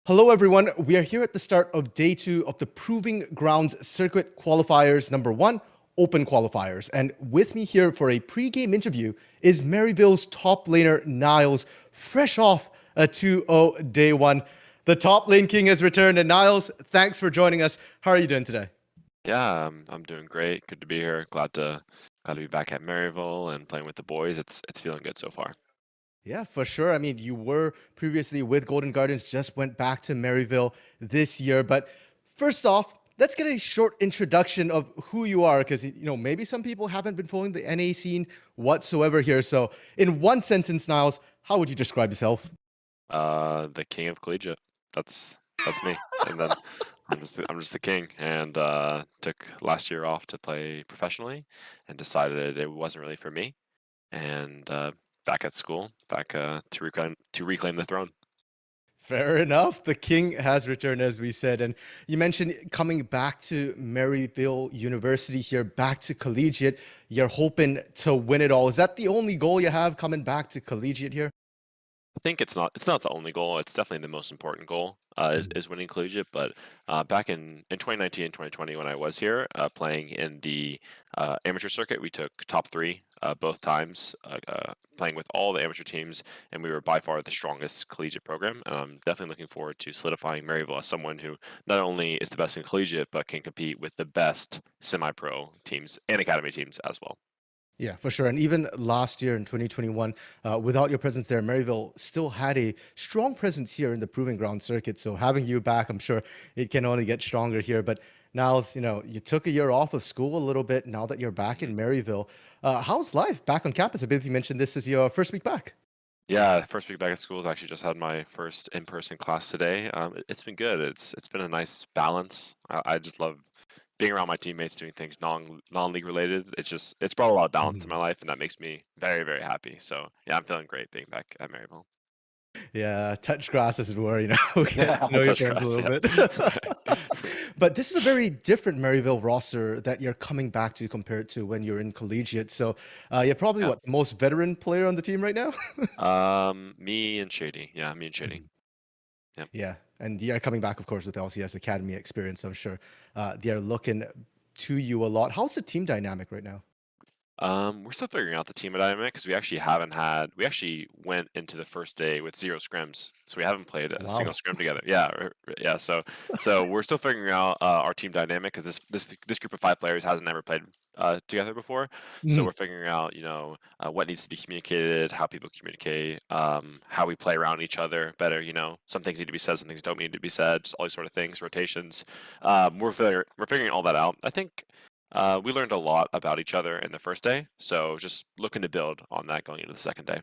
Hello, everyone. We are here at the start of day 2 of the Proving Grounds Circuit Qualifiers #1, Open Qualifiers. And with me here for a pre-game interview is Maryville's top laner, Niles, fresh off a 2-0 day 1. The top lane king has returned, and Niles, thanks for joining us. How are you doing today? Yeah, I'm doing great. Good to be here. Glad to be back at Maryville and playing with the boys. It's feeling good so far. Yeah, for sure. I mean, you were previously with Golden Gardens, just went back to Maryville this year. But first off, let's get a short introduction of who you are, because maybe some people haven't been following the NA scene whatsoever here. So, in one sentence, Niles, how would you describe yourself? The king of collegiate. That's me. And then I'm just the king. And took last year off to play professionally, and decided it wasn't really for me. And back at school, back to reclaim the throne. Fair enough. The king has returned, as we said. And you mentioned coming back to Maryville University here, back to collegiate. You're hoping to win it all. Is that the only goal you have coming back to collegiate here? I think it's not the only goal. It's definitely the most important goal is winning collegiate. But back in 2019 and 2020, when I was here playing in the amateur circuit, we took top three both times, playing with all the amateur teams, and we were by far the strongest collegiate program. And I'm definitely looking forward to solidifying Maryville as someone who not only is the best in collegiate, but can compete with the best semi-pro teams and academy teams as well. Yeah, for sure. And even last year in 2021, without your presence there, Maryville still had a strong presence here in the Proving Ground circuit. So having you back, I'm sure it can only get stronger here. But now, you took a year off of school a little bit. Now that you're back in Maryville, how's life back on campus? I believe you mentioned this is your first week back. Yeah, first week back at school is actually just had my first in-person class today. It's been good. It's been a nice balance. I just love being around my teammates doing things non-league related. It's brought a lot of balance in my life, and that makes me very, very happy. So yeah, I'm feeling great being back at Maryville. Yeah, touch grass as it were, get Yeah, to know your touch friends a grass. little Yeah. bit. But this is a very different Maryville roster that you're coming back to compared to when you're in collegiate. So you're probably Yeah. what, the most veteran player on the team right now? Me and Shady. Yeah, me and Shady. Mhm. Yep. Yeah, and you're coming back, of course, with LCS Academy experience. I'm sure they're looking to you a lot. How's the team dynamic right now? We're still figuring out the team dynamic because we actually went into the first day with 0 scrims, so we haven't played a single Wow. scrim together. Yeah, yeah. So we're still figuring out our team dynamic because this group of 5 players hasn't ever played together before. So Mhm. we're figuring out what needs to be communicated, how people communicate, how we play around each other better. Some things need to be said, some things don't need to be said, just all these sort of things, rotations. We're figuring all that out. I think. We learned a lot about each other in the first day, so just looking to build on that going into the second day.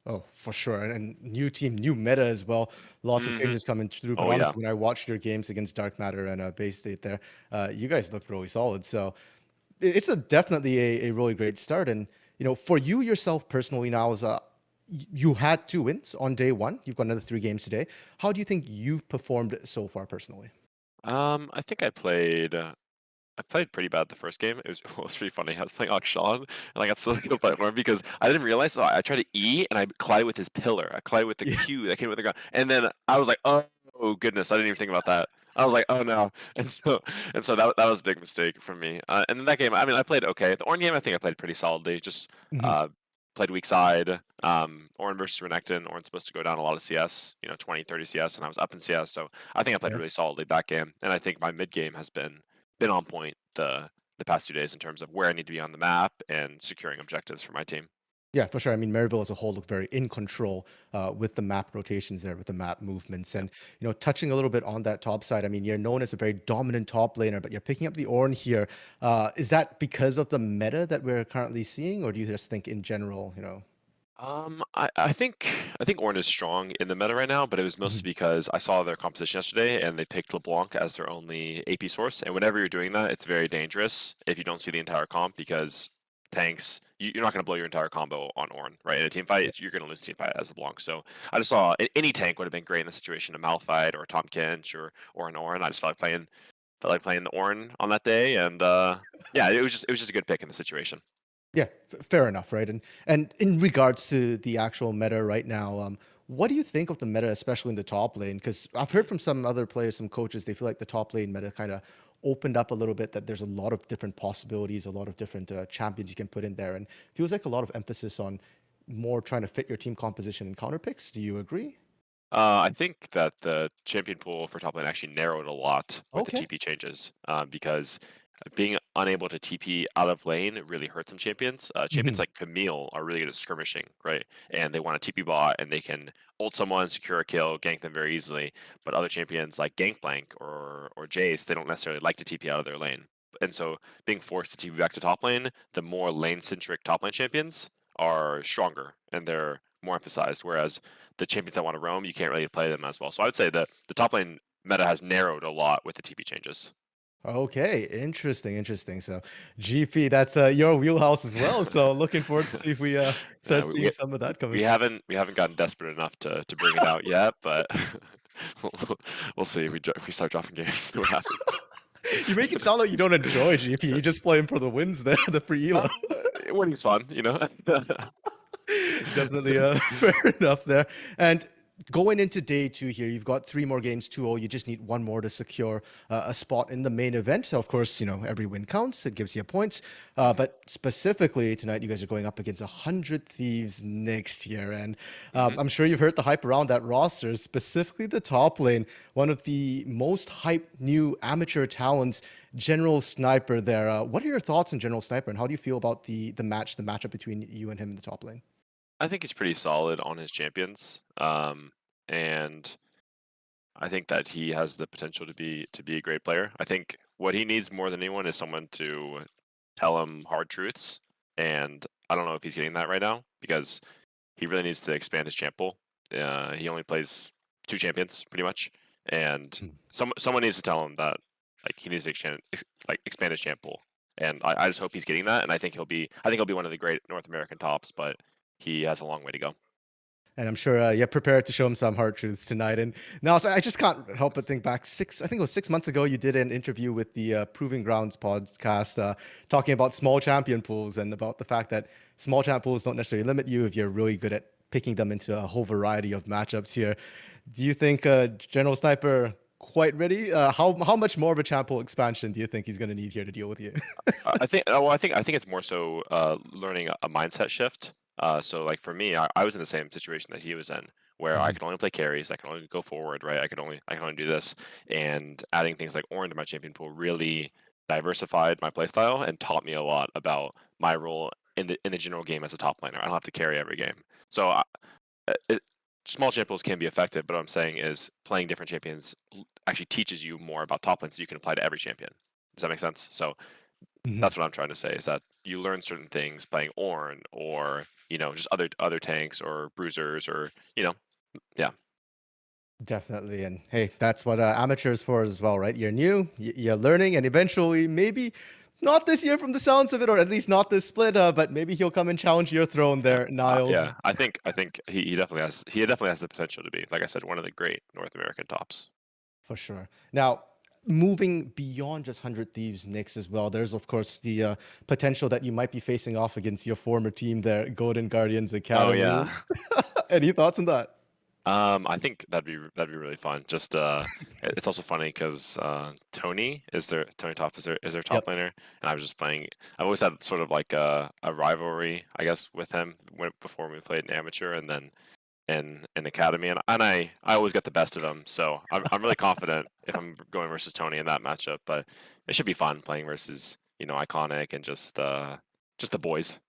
Oh, for sure. And new team, new meta as well. Lots of Hmm. changes coming through. But Oh yeah. honestly, when I watched your games against Dark Matter and Bay State there, you guys looked really solid. So it's definitely a really great start. And, for you yourself personally now, you had 2 wins on day 1. You've got another 3 games today. How do you think you've performed so far personally? I think I played pretty bad the first game. It was pretty funny. I was playing Akshan, and I got so good platform because I didn't realize. So I tried to E, and I collided with his pillar. I collided with the Yeah. Q that came with the ground, and then I was like, oh goodness, I didn't even think about that. I was like, oh no, and so that was a big mistake for me. And then that game, I mean, I played okay. The Orn game, I think I played pretty solidly. Just Mhm. uh, played weak side. Orn versus Renekton. Orn's supposed to go down a lot of CS, 20, 30 CS, and I was up in CS. So I think I played Yeah. really solidly that game, and I think my mid game has been on point the past 2 days in terms of where I need to be on the map and securing objectives for my team. Yeah, for sure. I mean, Maryville as a whole looked very in control with the map rotations there, with the map movements. Yeah. And, touching a little bit on that top side, I mean, you're known as a very dominant top laner, but you're picking up the Ornn here. Is that because of the meta that we're currently seeing, or do you just think in general? I think Ornn is strong in the meta right now, but it was Mhm. mostly because I saw their composition yesterday and they picked LeBlanc as their only AP source. And whenever you're doing that, it's very dangerous if you don't see the entire comp because tanks, you're not going to blow your entire combo on Ornn, right? In a team fight, Yeah. you're going to lose the team fight as LeBlanc. So I just saw any tank would have been great in the situation, a Malphite or a Tom Kench or an Ornn. I just felt like playing the Ornn on that day, and yeah, it was just a good pick in the situation. Yeah, fair enough, right? And in regards to the actual meta right now, What do you think of the meta, especially in the top lane? Because I've heard from some other players, some coaches, they feel like the top lane meta kind of opened up a little bit, that there's a lot of different possibilities, a lot of different champions you can put in there, and feels like a lot of emphasis on more trying to fit your team composition and counter picks. Do you agree? I think that the champion pool for top lane actually narrowed a lot with the Okay. TP changes, because being unable to TP out of lane really hurts some champions. Champions Mhm. like Camille are really good at skirmishing, right? And they want to TP bot and they can ult someone, secure a kill, gank them very easily. But other champions like Gangplank or Jace, they don't necessarily like to TP out of their lane. And so being forced to TP back to top lane, the more lane-centric top lane champions are stronger and they're more emphasized. Whereas the champions that want to roam, you can't really play them as well. So I would say that the top lane meta has narrowed a lot with the TP changes. Okay, interesting, interesting. So, GP, that's your wheelhouse as well. So, looking forward to see if we Yeah, start seeing some of that coming. we haven't gotten desperate enough to bring it out yet, but we'll see if we start dropping games, see what happens. You make it sound like you don't enjoy GP. You just play him for the wins there, the free elo. Winning's fun, you know. Definitely fair enough there. And going into day two here, you've got three more games, 2-0. You just need one more to secure a spot in the main event. So of course, every win counts. It gives you points. Mhm, But specifically tonight, you guys are going up against 100 Thieves next year. And mhm. I'm sure you've heard the hype around that roster, specifically the top lane. One of the most hyped new amateur talents, General Sniper there. What are your thoughts on General Sniper, and how do you feel about the matchup between you and him in the top lane? I think he's pretty solid on his champions, and I think that he has the potential to be a great player. I think what he needs more than anyone is someone to tell him hard truths, and I don't know if he's getting that right now because he really needs to expand his champ pool. He only plays two champions pretty much, and someone needs to tell him that like he needs to expand his champ pool. And I just hope he's getting that, and I think he'll be one of the great North American tops, but he has a long way to go. And I'm sure you're prepared to show him some hard truths tonight. And now, so I just can't help but think back I think it was 6 months ago, you did an interview with the Proving Grounds podcast, talking about small champion pools and about the fact that small champ pools don't necessarily limit you if you're really good at picking them into a whole variety of matchups here. Do you think General Sniper quite ready? How much more of a champ pool expansion do you think he's going to need here to deal with you? I think it's more so learning a mindset shift. So like for me, I was in the same situation that he was in, where I Mhm. could only play carries, I could only go forward, right? I can only do this, and adding things like Orin to my champion pool really diversified my playstyle and taught me a lot about my role in the general game as a top laner. I don't have to carry every game, so small champion pools can be effective. But what I'm saying is playing different champions actually teaches you more about top lanes you can apply to every champion. Does that make sense? So Mhm. that's what I'm trying to say is that you learn certain things playing Ornn or just other tanks or bruisers or yeah. Definitely. And hey, that's what amateurs for as well, right? You're new, you're learning, and eventually, maybe not this year from the sounds of it, or at least not this split, but maybe he'll come and challenge your throne Yeah, there, Niles, yeah. I think he definitely has the potential to be, like I said, one of the great North American tops. for sure. Now, moving beyond just 100 Thieves Knicks as well, there's, of course, the potential that you might be facing off against your former team there, Golden Guardians Oh Academy. yeah. Any thoughts on that? I think that'd be really fun. Just it's also funny because Tony Top is their top Yep. laner, and I was just playing. I've always had sort of like a rivalry, I guess, with him before we played in amateur, and then in academy, and I always get the best of him. So I'm really confident if I'm going versus Tony in that matchup. But it should be fun playing versus Iconic and just the boys.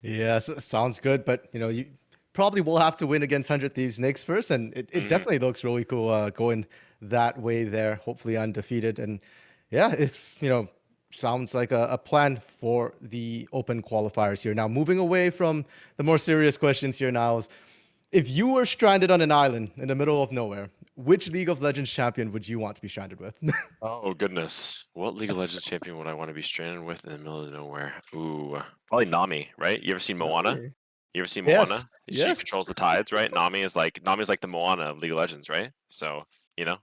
Yeah, sounds good. But you probably will have to win against 100 Thieves Knicks first, and it Hmm. definitely looks really cool going that way there. Hopefully undefeated, and yeah, it sounds like a plan for the open qualifiers here. Now, moving away from the more serious questions here, Niles, if you were stranded on an island in the middle of nowhere, which League of Legends champion would you want to be stranded with? Oh goodness, what League of Legends champion would I want to be stranded with in the middle of nowhere? Ooh, probably Nami, right? You ever seen Moana? Nami. You ever seen Yes, Moana? She yes. controls the tides, right? Nami's like the Moana of League of Legends, right? So, you know,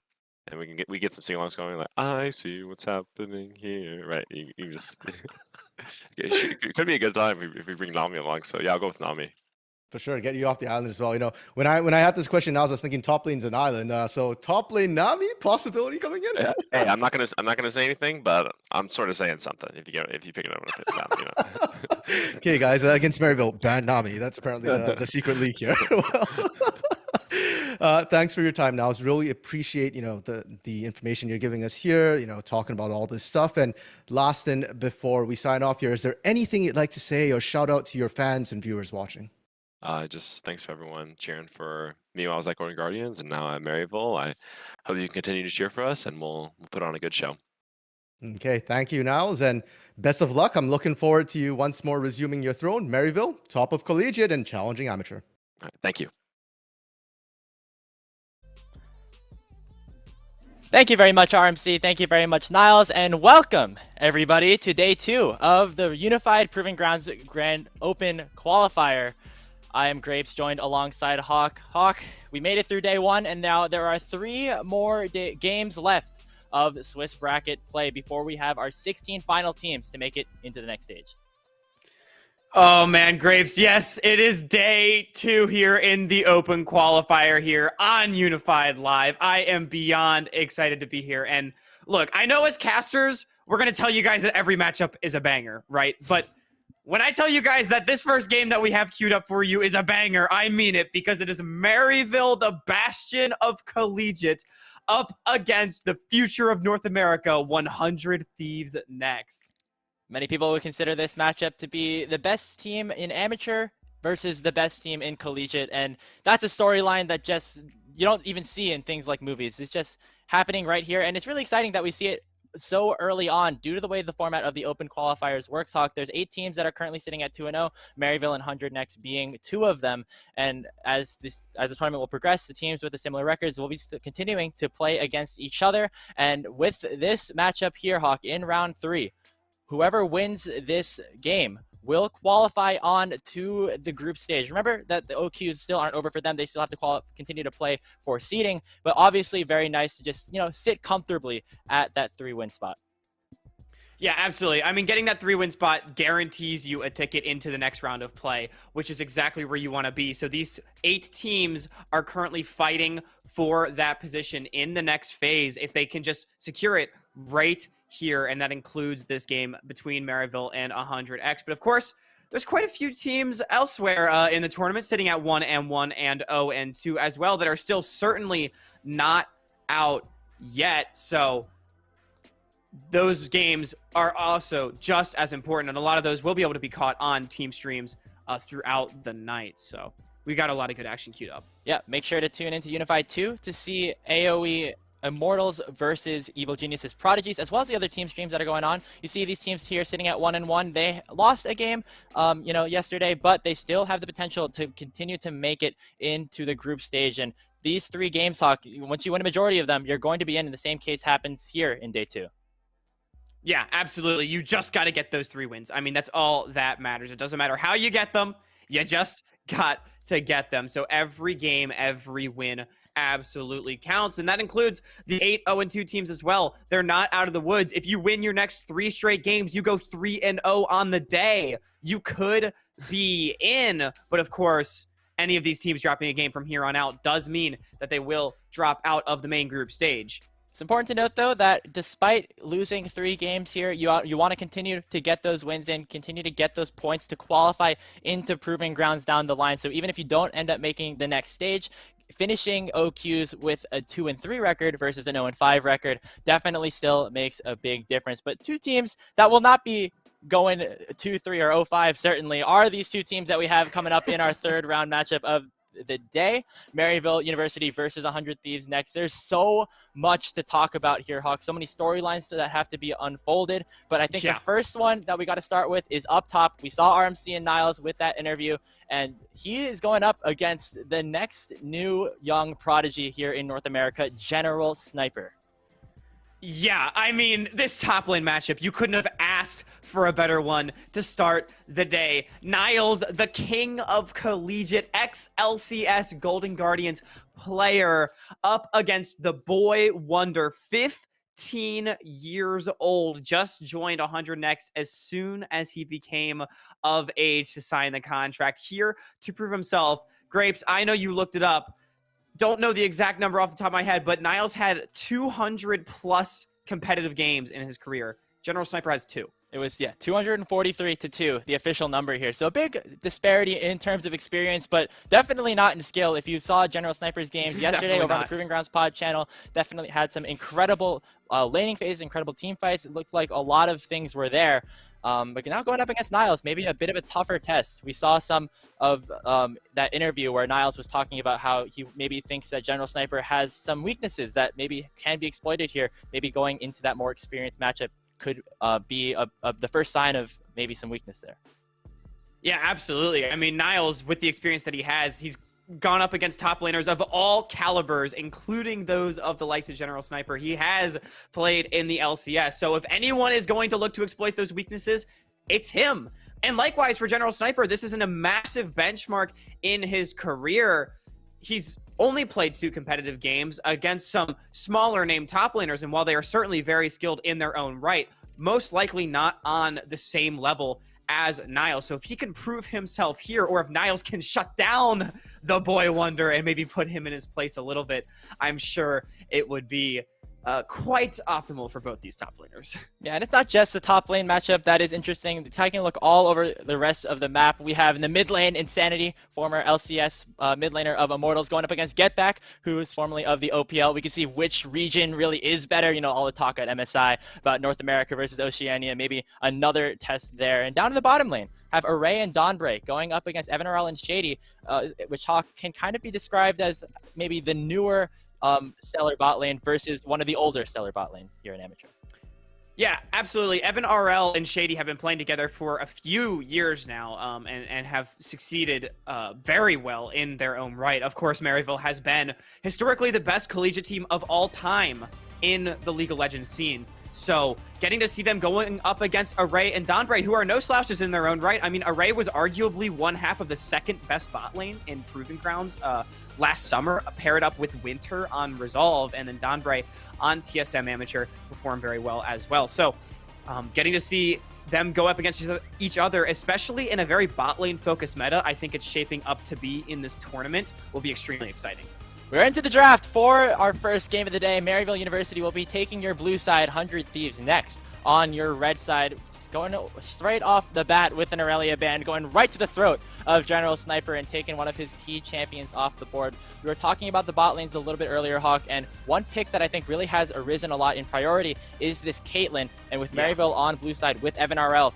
and we get some sing-alongs going like I see what's happening here, right? You just it could be a good time if we bring Nami along. So yeah, I'll go with Nami. For sure, get you off the island as well. You know, when I had this question, I was thinking top lane's an island. So top lane Nami possibility coming in. Yeah. Hey, I'm not gonna say anything, but I'm sort of saying something. If you pick it up, you know. Okay, guys, against Maryville, ban Nami. That's apparently the secret leak here. Thanks for your time, Niles. Really appreciate the information you're giving us here. You know, talking about all this stuff. And last, and before we sign off here, is there anything you'd like to say or shout out to your fans and viewers watching? Just thanks for everyone cheering for me while I was at Golden Guardians and now at Maryville. I hope you can continue to cheer for us, and we'll put on a good show. Okay, thank you, Niles, and best of luck. I'm looking forward to you once more resuming your throne, Maryville, top of collegiate and challenging amateur. All right, thank you. Thank you very much, RMC. Thank you very much, Niles, and welcome everybody to day 2 of the Unified Proving Grounds Grand Open Qualifier. I am Grapes, joined alongside Hawk. Hawk, we made it through day 1, and now there are 3 more games left of Swiss bracket play before we have our 16 final teams to make it into the next stage. Oh man, Grapes, yes, it is day 2 here in the Open Qualifier here on Unified Live. I am beyond excited to be here. And look, I know as casters, we're going to tell you guys that every matchup is a banger, right? But when I tell you guys that this first game that we have queued up for you is a banger, I mean it, because it is Maryville, the bastion of collegiate, up against the future of North America, 100 Thieves next. Many people would consider this matchup to be the best team in amateur versus the best team in collegiate, and that's a storyline that just you don't even see in things like movies. It's just happening right here, and it's really exciting that we see it so early on due to the way the format of the Open Qualifiers works. Hawk, there's 8 teams that are currently sitting at 2-0, Maryville and 100 next being 2 of them, and as the tournament will progress, the teams with the similar records will be continuing to play against each other. And with this matchup here, Hawk, in round 3, whoever wins this game will qualify on to the group stage. Remember that the OQs still aren't over for them. They still have to continue to play for seeding, but obviously very nice to just, sit comfortably at that 3-win spot. Yeah, absolutely. I mean, getting that 3-win spot guarantees you a ticket into the next round of play, which is exactly where you want to be. So these 8 teams are currently fighting for that position in the next phase if they can just secure it right here, and that includes this game between Maryville and 100X. But of course, there's quite a few teams elsewhere in the tournament sitting at 1-1 and 0-2 as well that are still certainly not out yet. So those games are also just as important, and a lot of those will be able to be caught on team streams throughout the night. So we got a lot of good action queued up. Yeah, make sure to tune into Unified 2 to see AoE Immortals versus Evil Geniuses Prodigies, as well as the other team streams that are going on. You see these teams here sitting at 1-1. They lost a game, yesterday, but they still have the potential to continue to make it into the group stage. And these 3 games, Hawk, once you win a majority of them, you're going to be in. And the same case happens here in day 2. Yeah, absolutely. You just got to get those 3 wins. I mean, that's all that matters. It doesn't matter how you get them. You just got to get them. So every game, every win absolutely counts, and that includes the 8-0-2 teams as well. They're not out of the woods. If you win your next 3 straight games, you go 3-0 on the day. You could be in, but of course, any of these teams dropping a game from here on out does mean that they will drop out of the main group stage. It's important to note, though, that despite losing 3 games here, you want to continue to get those wins in, continue to get those points to qualify into Proving Grounds down the line. So even if you don't end up making the next stage, finishing OQs with a 2-3 record versus an 0-5 record definitely still makes a big difference. But 2 teams that will not be going 2-3 or 0-5 certainly are these 2 teams that we have coming up in our 3rd round matchup of the day. Maryville University versus 100 Thieves next. There's so much to talk about here, Hawk. So many storylines that have to be unfolded. But I think the first one that we got to start with is up top. We saw RMC and Niles with that interview, and he is going up against the next new young prodigy here in North America, General Sniper. Yeah, I mean, this top lane matchup, you couldn't have asked for a better one to start the day. Niles, the king of collegiate, ex-LCS Golden Guardians player, up against the boy wonder, 5th 19 years old, just joined 100 Next as soon as he became of age to sign the contract, here to prove himself. Grapes, I know you looked it up. Don't know the exact number off the top of my head, but Niles had 200 plus competitive games in his career. General Sniper has 2. It was, 243 to 2, the official number here. So a big disparity in terms of experience, but definitely not in skill. If you saw General Sniper's games yesterday over on the Proving Grounds Pod channel, definitely had some incredible laning phases, incredible team fights. It looked like a lot of things were there. But now going up against Niles, maybe a bit of a tougher test. We saw some of that interview where Niles was talking about how he maybe thinks that General Sniper has some weaknesses that maybe can be exploited here. Maybe going into that more experienced matchup could be the first sign of maybe some weakness there. Yeah, absolutely. I mean, Niles, with the experience that he has, he's gone up against top laners of all calibers, including those of the likes of General Sniper. He has played in the LCS. So if anyone is going to look to exploit those weaknesses, it's him. And likewise for General Sniper, this isn't a massive benchmark in his career. He's only played 2 competitive games against some smaller name top laners, and while they are certainly very skilled in their own right, most likely not on the same level as Niles. So if he can prove himself here, or if Niles can shut down the boy wonder and maybe put him in his place a little bit, I'm sure it would be quite optimal for both these top laners. Yeah, and it's not just the top lane matchup that is interesting. Taking a look all over the rest of the map, we have in the mid lane Insanity, former LCS mid laner of Immortals, going up against Getback, who is formerly of the OPL. We can see which region really is better. You know, all the talk at MSI about North America versus Oceania, maybe another test there. And down in the bottom lane, have Array and Dawnbreak going up against Evan and Shady, which can kind of be described as maybe the newer stellar bot lane versus one of the older stellar bot lanes here in Amateur. Yeah, absolutely. Evan RL and Shady have been playing together for a few years now, and have succeeded very well in their own right. Of course, Maryville has been historically the best collegiate team of all time in the League of Legends scene. So getting to see them going up against Array and Dawnbreak, who are no slouches in their own right. I mean, Array was arguably one half of the second best bot lane in Proving Grounds last summer, paired up with Winter on Resolve, and then Dawnbreak on TSM Amateur performed very well as well. So getting to see them go up against each other, especially in a very bot lane focused meta, I think it's shaping up to be in this tournament, will be extremely exciting. We're into the draft for our first game of the day. Maryville University will be taking your blue side, 100 Thieves, next on your red side. Going straight off the bat with an Aurelia band, going right to the throat of General Sniper and taking one of his key champions off the board. We were talking about the bot lanes a little bit earlier, Hawk, and one pick that I think really has arisen a lot in priority is this Caitlyn. And with Maryville on blue side with Evan RL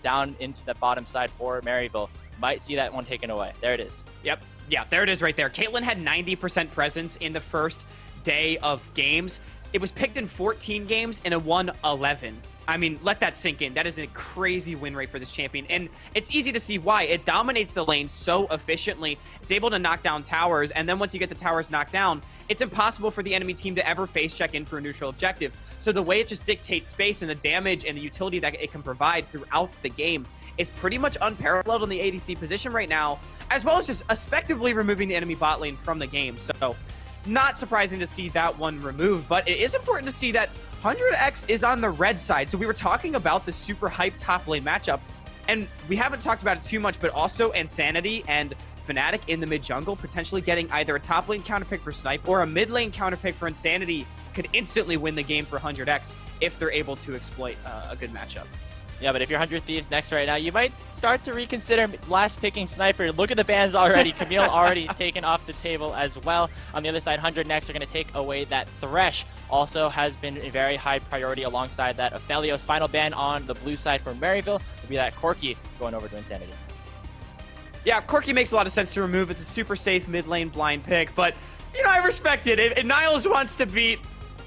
down into the bottom side for Maryville, might see that one taken away. There it is. Yep. Yeah, there it is right there. Caitlyn had 90% presence in the first day of games. It was picked in 14 games and it won 11. I mean, let that sink in. That is a crazy win rate for this champion. And it's easy to see why. It dominates the lane so efficiently. It's able to knock down towers. And then once you get the towers knocked down, it's impossible for the enemy team to ever face check in for a neutral objective. So the way it just dictates space and the damage and the utility that it can provide throughout the game is pretty much unparalleled in the ADC position right now, as well as just effectively removing the enemy bot lane from the game. So not surprising to see that one removed, but it is important to see that 100X is on the red side. So we were talking about the super hyped top lane matchup, and we haven't talked about it too much, but also Insanity and Fnatic in the mid jungle potentially getting either a top lane counterpick for Snipe or a mid lane counterpick for Insanity could instantly win the game for 100X if they're able to exploit a good matchup. Yeah, but if you're 100 Thieves next right now, you might start to reconsider last picking Sniper. Look at the bans already. Camille already taken off the table as well. On the other side, 100 next are going to take away that Thresh. Also has been a very high priority alongside that. Ophelio's final ban on the blue side for Maryville will be that Corki going over to Insanity. Yeah, Corki makes a lot of sense to remove. It's a super safe mid lane blind pick, but, you know, I respect it. If Niles wants to beat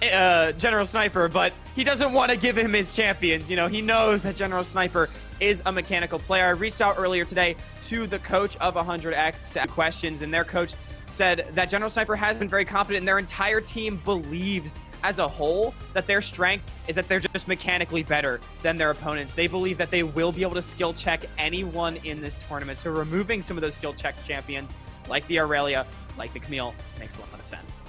General Sniper, but he doesn't want to give him his champions. You know, he knows that General Sniper is a mechanical player. I reached out earlier today to the coach of 100X questions, and their coach said that General Sniper has been very confident, and their entire team believes as a whole that their strength is that they're just mechanically better than their opponents. They believe that they will be able to skill check anyone in this tournament. So removing some of those skill check champions like the Aurelia, like the Camille, makes a lot of sense.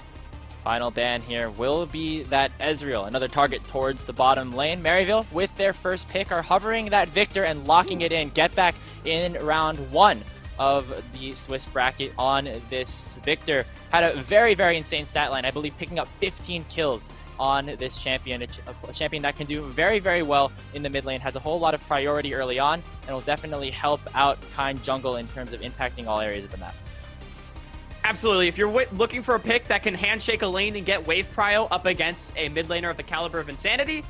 Final ban here will be that Ezreal, another target towards the bottom lane. Maryville, with their first pick, are hovering that Victor and locking it in. Get back in round 1 of the Swiss bracket on this Victor. Had a very, very insane stat line. I believe picking up 15 kills on this champion, a champion that can do very, very well in the mid lane, has a whole lot of priority early on, and will definitely help out Kind Jungle in terms of impacting all areas of the map. Absolutely. If you're looking for a pick that can handshake a lane and get wave prio up against a mid laner of the caliber of Insanity,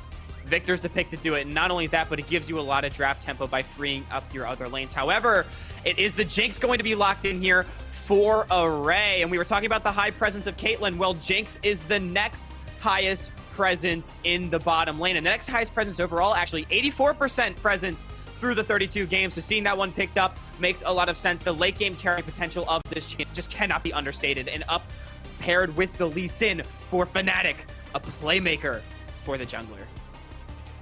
Victor's the pick to do it. And not only that, but it gives you a lot of draft tempo by freeing up your other lanes. However, it is the Jinx going to be locked in here for Array. And we were talking about the high presence of Caitlyn. Well, Jinx is the next highest presence in the bottom lane. And the next highest presence overall, actually 84% presence through the 32 games. So seeing that one picked up makes a lot of sense. The late game carry potential of this champ just cannot be understated. And up paired with the Lee Sin for Fnatic, a playmaker for the jungler.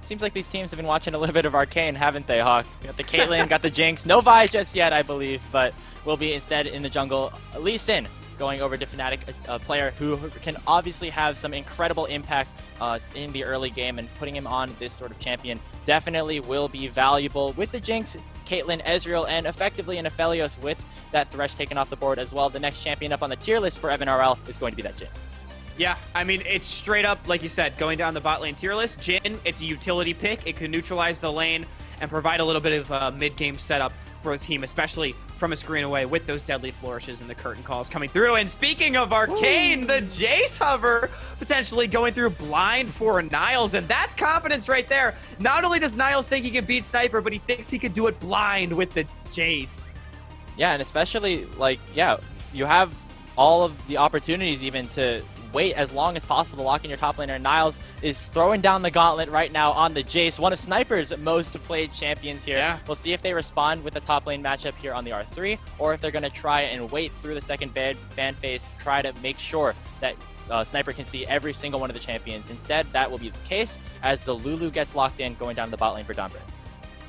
Seems like these teams have been watching a little bit of Arcane, haven't they, Hawk? Got the Caitlyn, got the Jinx. No Vi just yet, I believe, but will be instead in the jungle. Lee Sin going over to Fnatic, a player who can obviously have some incredible impact in the early game, and putting him on this sort of champion definitely will be valuable. With the Jinx, Caitlyn, Ezreal, and effectively an Aphelios with that Thresh taken off the board as well. The next champion up on the tier list for Evan RL is going to be that Jhin. Yeah, I mean, it's straight up, like you said, going down the bot lane tier list. Jhin, it's a utility pick. It can neutralize the lane and provide a little bit of mid-game setup for the team, especially from a screen away with those deadly flourishes and the curtain calls coming through. And speaking of Arcane, the Jace hover potentially going through blind for Niles, and that's confidence right there. Not only does Niles think he can beat Sniper, but he thinks he could do it blind with the Jace. Yeah, and especially, like, yeah, you have all of the opportunities even to wait as long as possible to lock in your top laner. Niles is throwing down the gauntlet right now on the Jace, one of Sniper's most played champions here. Yeah. We'll see if they respond with the top lane matchup here on the R3, or if they're going to try and wait through the second ban phase, try to make sure that Sniper can see every single one of the champions. Instead, that will be the case as the Lulu gets locked in going down the bot lane for Dombre.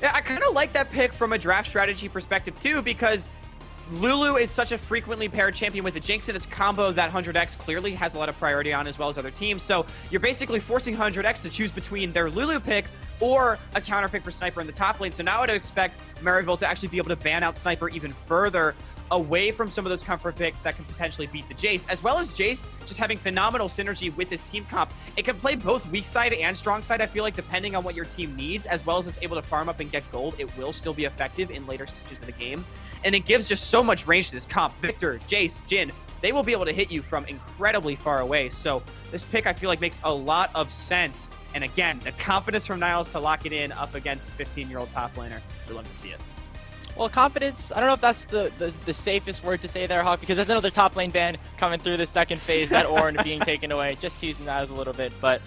Yeah, I kind of like that pick from a draft strategy perspective too, because Lulu is such a frequently paired champion with the Jinx, and its combo that 100X clearly has a lot of priority on, as well as other teams. So you're basically forcing 100X to choose between their Lulu pick or a counter pick for Sniper in the top lane. So now I'd expect Maryville to actually be able to ban out Sniper even further away from some of those comfort picks that can potentially beat the Jace, as well as Jace just having phenomenal synergy with this team comp. It can play both weak side and strong side, I feel like, depending on what your team needs, as well as it's able to farm up and get gold. It will still be effective in later stages of the game, and it gives just so much range to this comp. Victor, Jace, Jhin, they will be able to hit you from incredibly far away. So this pick, I feel like, makes a lot of sense. And again, the confidence from Niles to lock it in up against the 15-year-old top laner. We love to see it. Well, confidence, I don't know if that's the safest word to say there, Hawk, because there's another top lane ban coming through the second phase, that Ornn being taken away. Just teasing that a little bit, but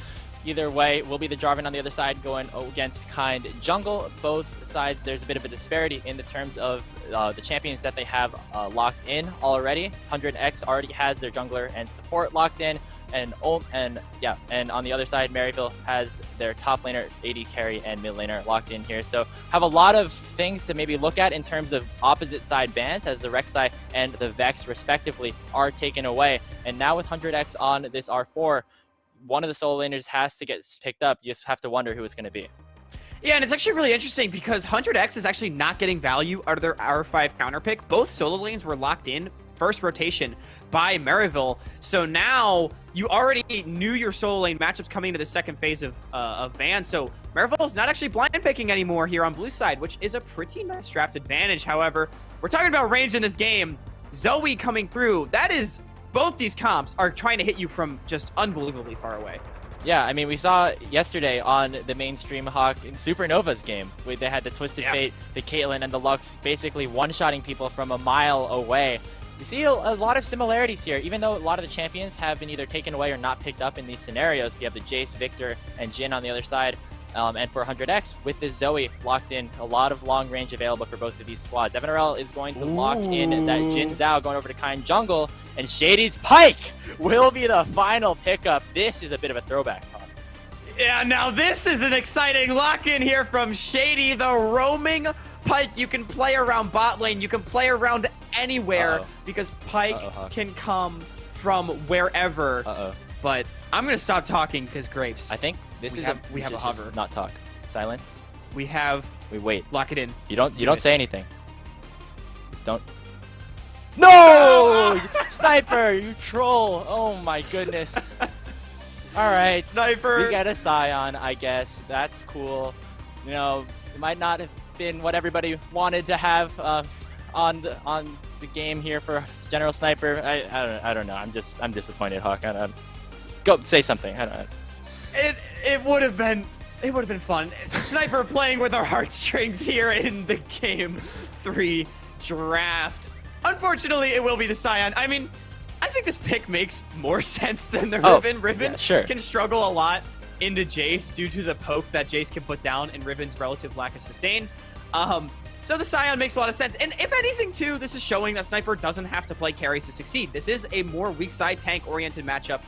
either way, will be the Jarvan on the other side going against Kind Jungle. Both sides, there's a bit of a disparity in the terms of the champions that they have locked in already. 100X already has their jungler and support locked in, and on the other side, Maryville has their top laner, AD carry, and mid laner locked in here. So have a lot of things to maybe look at in terms of opposite side bans, as the Rek'Sai and the Vex respectively are taken away. And now with 100X on this R4, one of the solo laners has to get picked up. You just have to wonder who it's going to be. Yeah, and it's actually really interesting because 100X is actually not getting value out of their R5 counter pick. Both solo lanes were locked in first rotation by Maryville. So now you already knew your solo lane matchups coming into the second phase of ban. So Maryville's not actually blind picking anymore here on blue side, which is a pretty nice draft advantage. However, we're talking about range in this game. Zoe coming through, that is, both these comps are trying to hit you from just unbelievably far away. Yeah, I mean, we saw yesterday on the mainstream Hawk in Supernova's game, where they had the Twisted Fate, the Caitlyn, and the Lux basically one-shotting people from a mile away. You see a lot of similarities here, even though a lot of the champions have been either taken away or not picked up in these scenarios. We have the Jace, Victor, and Jhin on the other side. And for 100X, with this Zoe locked in, a lot of long range available for both of these squads. Evan RL is going to lock in that Jhin Zhao going over to Kind Jungle, and Shady's Pike will be the final pickup. This is a bit of a throwback. Yeah, now this is an exciting lock-in here from Shady, the roaming Pike. You can play around bot lane, you can play around anywhere because Pike can come from wherever. But I'm going to stop talking because Grapes. I think this we is have, a we have a should just hover. not talk. Silence. We have. We wait. Lock it in. You don't Do it. say anything. Just don't. No! Sniper, you troll. Oh my goodness. All right. Sniper. We get a Scion, I guess. That's cool. You know, it might not have been what everybody wanted to have on the game here for General Sniper. I don't know. I'm disappointed, Hawk. Go say something. I don't know. It would have been fun. Sniper playing with our heartstrings here in the game 3 draft. Unfortunately, it will be the Scion. I mean, I think this pick makes more sense than the Riven. Riven yeah, sure. can struggle a lot into Jace due to the poke that Jace can put down and Riven's relative lack of sustain. So the Scion makes a lot of sense. And if anything, too, this is showing that Sniper doesn't have to play carries to succeed. This is a more weak side tank-oriented matchup.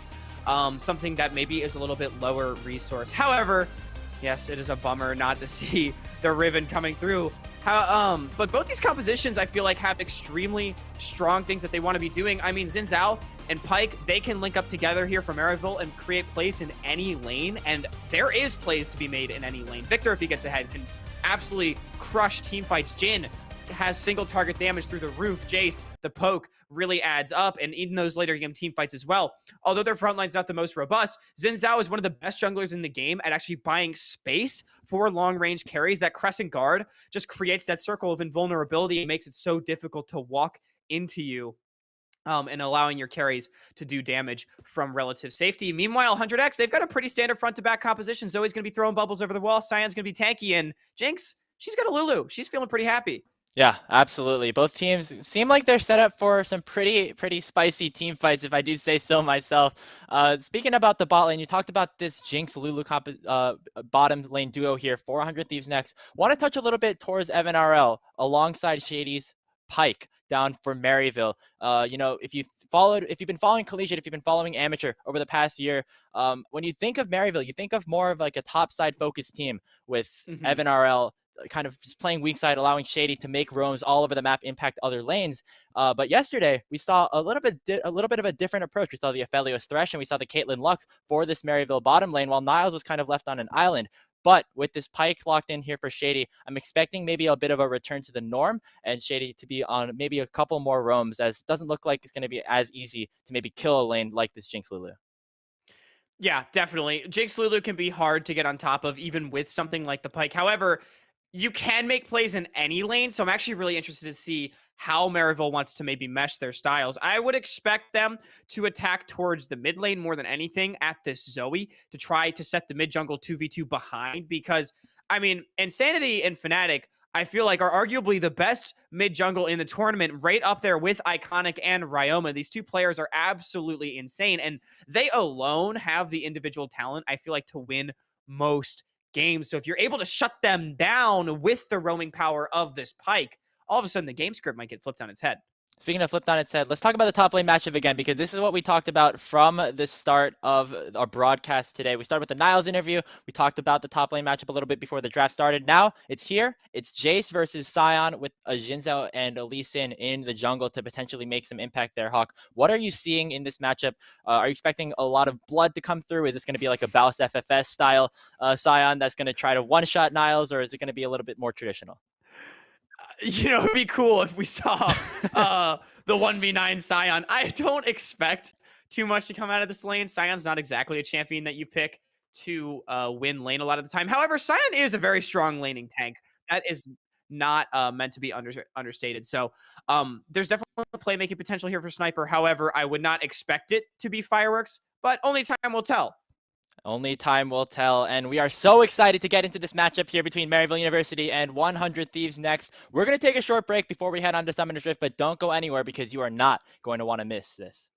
Something that maybe is a little bit lower resource. However, yes, it is a bummer not to see the Riven coming through. But both these compositions, I feel like, have extremely strong things that they want to be doing. I mean, Xin Zhao and Pyke, they can link up together here for Maryville and create plays in any lane, and there is plays to be made in any lane. Victor, if he gets ahead, can absolutely crush teamfights. Jhin has single target damage through the roof. Jace, the poke, really adds up, and in those later game team fights as well. Although their front line's not the most robust, Xin Zhao is one of the best junglers in the game at actually buying space for long-range carries. That crescent guard just creates that circle of invulnerability and makes it so difficult to walk into you, and allowing your carries to do damage from relative safety. Meanwhile, 100X, they've got a pretty standard front-to-back composition. Zoe's going to be throwing bubbles over the wall. Sion's going to be tanky, and Jinx, she's got a Lulu. She's feeling pretty happy. Yeah, absolutely. Both teams seem like they're set up for some pretty spicy team fights, if I do say so myself. Speaking about the bot lane, you talked about this Jinx Lulu bottom lane duo here. 400 Thieves next. Want to touch a little bit towards Evan RL alongside Shady's Pyke down for Maryville. You know, if you've been following collegiate, if you've been following amateur over the past year, when you think of Maryville, you think of more of like a top side focused team with Evan RL kind of just playing weak side, allowing Shady to make roams all over the map, impact other lanes. But yesterday we saw a little bit of a different approach. We saw the Aphelios Thresh and we saw the Caitlyn Lux for this Maryville bottom lane, while Niles was kind of left on an island. But with this Pyke locked in here for Shady, I'm expecting maybe a bit of a return to the norm and Shady to be on maybe a couple more roams, as it doesn't look like it's going to be as easy to maybe kill a lane like this Jinx Lulu. Yeah, definitely. Jinx Lulu can be hard to get on top of, even with something like the Pyke. However, you can make plays in any lane, so I'm actually really interested to see how Maryville wants to maybe mesh their styles. I would expect them to attack towards the mid lane more than anything at this Zoe to try to set the mid jungle 2v2 behind, because, I mean, Insanity and Fnatic, I feel like, are arguably the best mid jungle in the tournament, right up there with Iconic and Ryoma. These two players are absolutely insane, and they alone have the individual talent, I feel like, to win most games. So if you're able to shut them down with the roaming power of this Pyke, all of a sudden the game script might get flipped on its head. Speaking of flipped on its head, let's talk about the top lane matchup again, because this is what we talked about from the start of our broadcast today. We started with the Niles interview. We talked about the top lane matchup a little bit before the draft started. Now it's here. It's Jace versus Sion with a Xin Zhao and a Lee Sin in the jungle to potentially make some impact there, Hawk. What are you seeing in this matchup? Are you expecting a lot of blood to come through? Is this going to be like a Baus FFS style Sion that's going to try to one-shot Niles, or is it going to be a little bit more traditional? You know, it'd be cool if we saw the 1v9 Sion. I don't expect too much to come out of this lane. Sion's not exactly a champion that you pick to win lane a lot of the time. However, Sion is a very strong laning tank. That is not meant to be understated. So there's definitely playmaking potential here for Sniper. However, I would not expect it to be fireworks, but only time will tell. Only time will tell, and we are so excited to get into this matchup here between Maryville University and 100 Thieves next. We're going to take a short break before we head on to Summoner's Rift, but don't go anywhere because you are not going to want to miss this.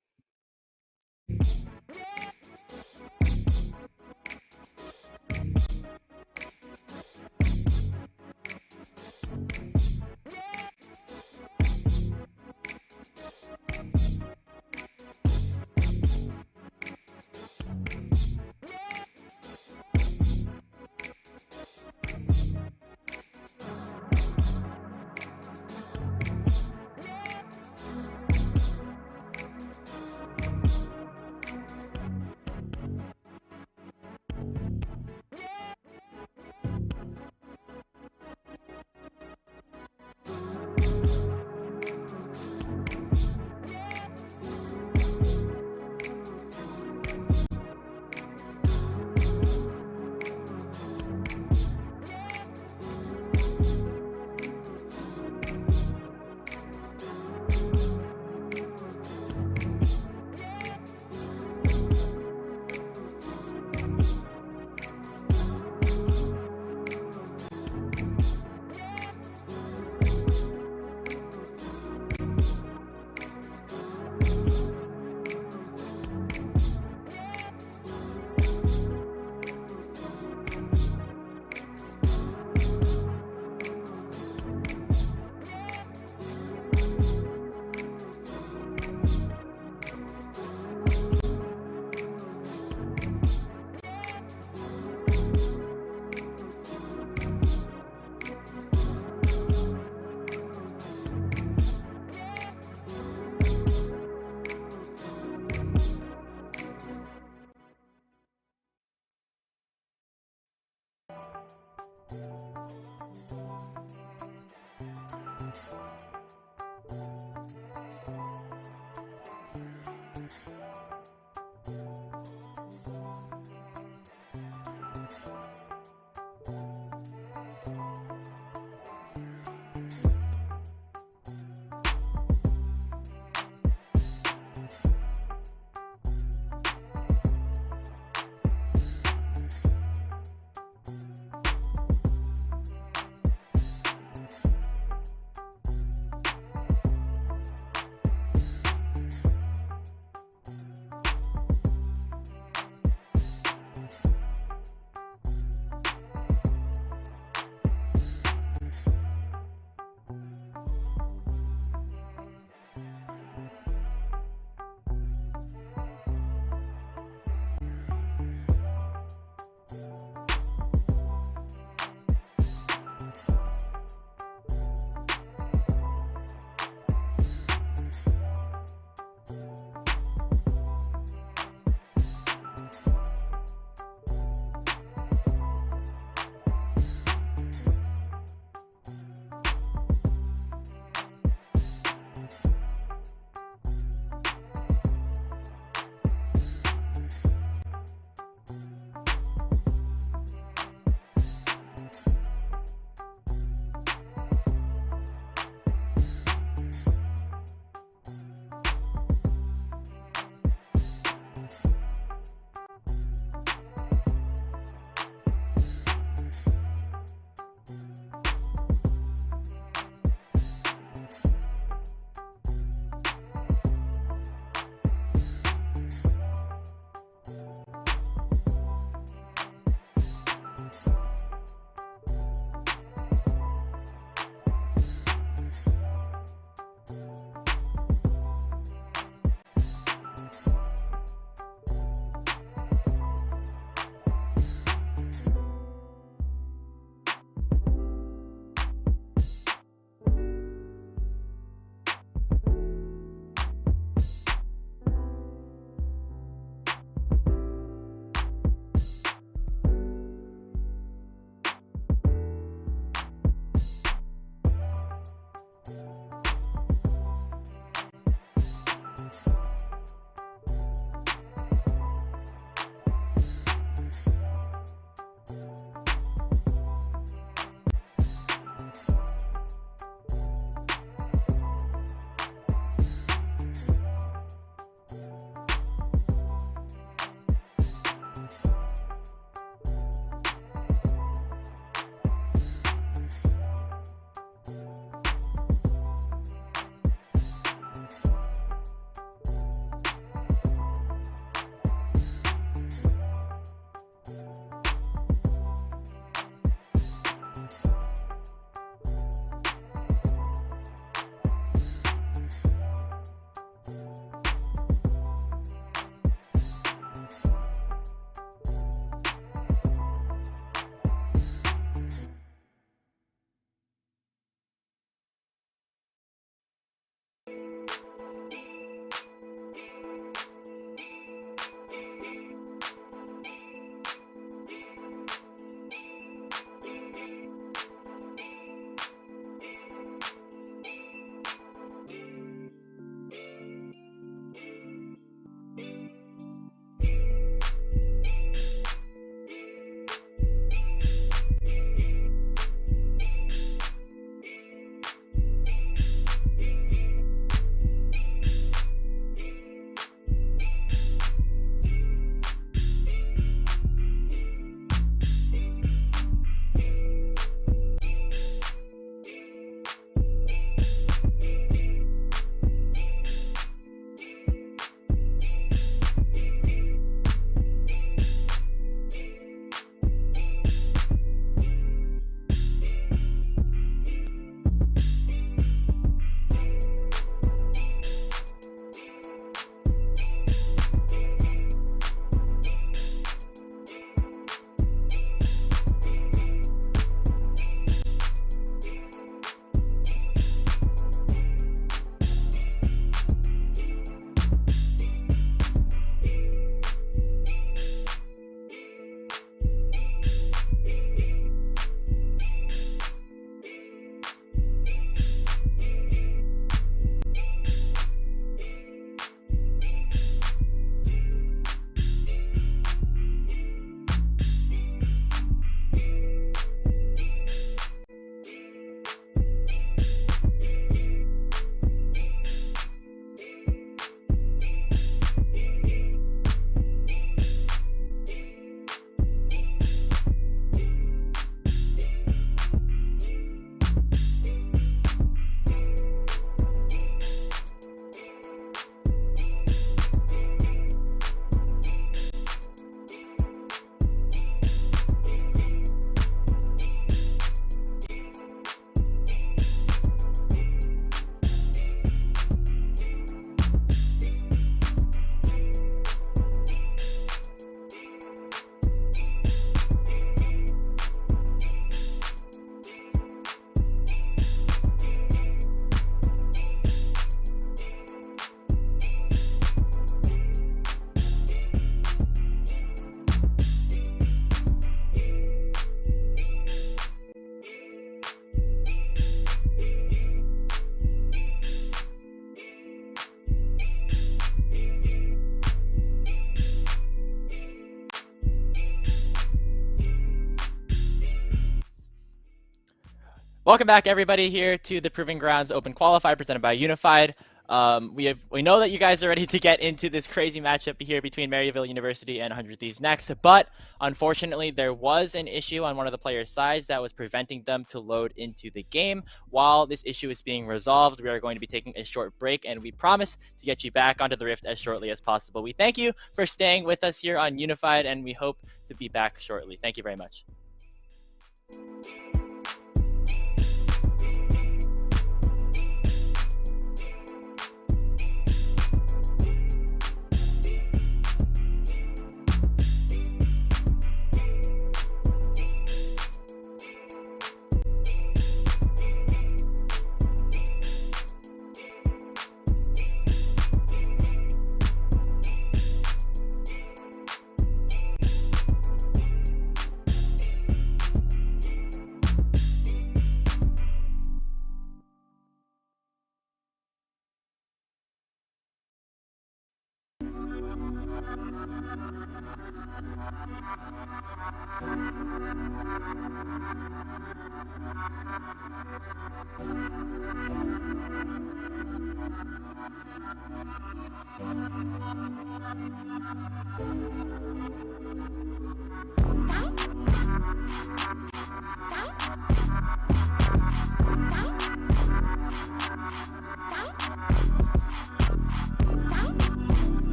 Welcome back, everybody, here to the Proving Grounds Open Qualifier presented by Unified. We know that you guys are ready to get into this crazy matchup here between Maryville University and 100 Thieves Next, but unfortunately there was an issue on one of the players' sides that was preventing them to load into the game. While this issue is being resolved, we are going to be taking a short break, and we promise to get you back onto the Rift as shortly as possible. We thank you for staying with us here on Unified, and we hope to be back shortly. Thank you very much.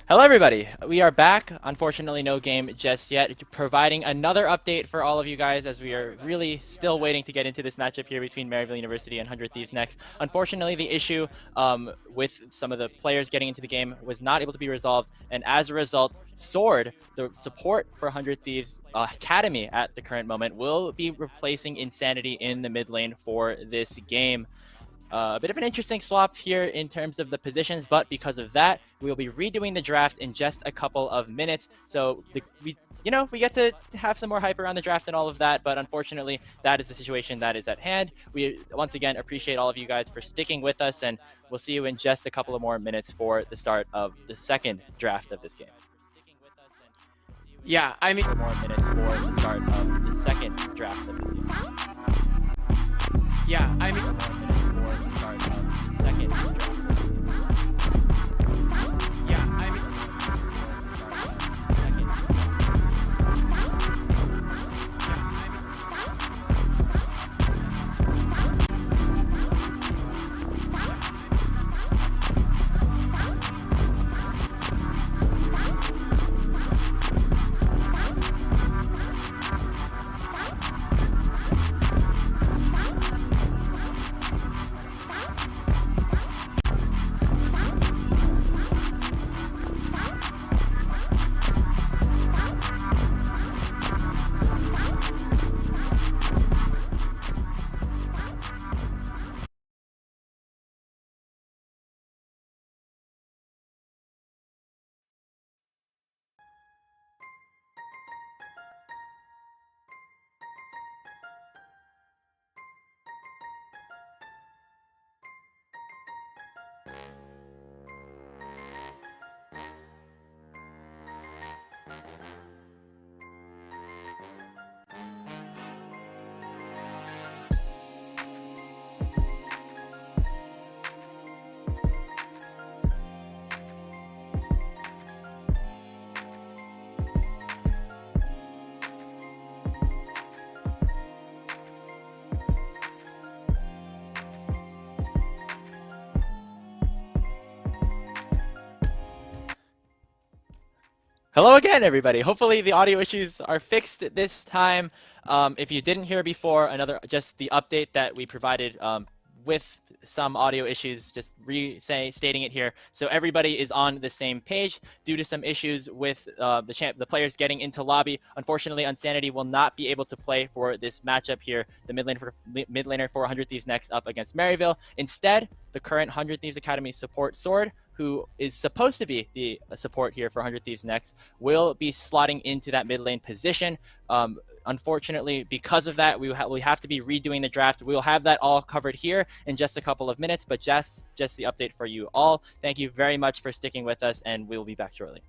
Hello everybody, we are back. Unfortunately no game just yet, providing another update for all of you guys as we are really still waiting to get into this matchup here between Maryville University and 100 Thieves next. Unfortunately the issue with some of the players getting into the game was not able to be resolved, and as a result, Sword, the support for 100 Thieves Academy at the current moment, will be replacing Insanity in the mid lane for this game. A bit of an interesting swap here in terms of the positions, but because of that, we will be redoing the draft in just a couple of minutes. So we get to have some more hype around the draft and all of that, but unfortunately, that is the situation that is at hand. We once again appreciate all of you guys for sticking with us, and we'll see you in just a couple of more minutes for the start of the second draft of this game. Yeah, I mean, More minutes for the start of the second draft of this game. yeah, I mean. More minutes for the start of the second draft of this game. Yeah, I mean. Hello again, everybody. Hopefully the audio issues are fixed this time. If you didn't hear before, just the update that we provided with some audio issues, just stating it here, so everybody is on the same page. Due to some issues with the players getting into lobby, unfortunately, Insanity will not be able to play for this matchup here. The mid laner for 100 Thieves next up against Maryville. Instead, the current 100 Thieves Academy support Sword, who is supposed to be the support here for 100 Thieves next, will be slotting into that mid lane position. Unfortunately, because of that, we have to be redoing the draft. We will have that all covered here in just a couple of minutes, but just the update for you all. Thank you very much for sticking with us, and we will be back shortly.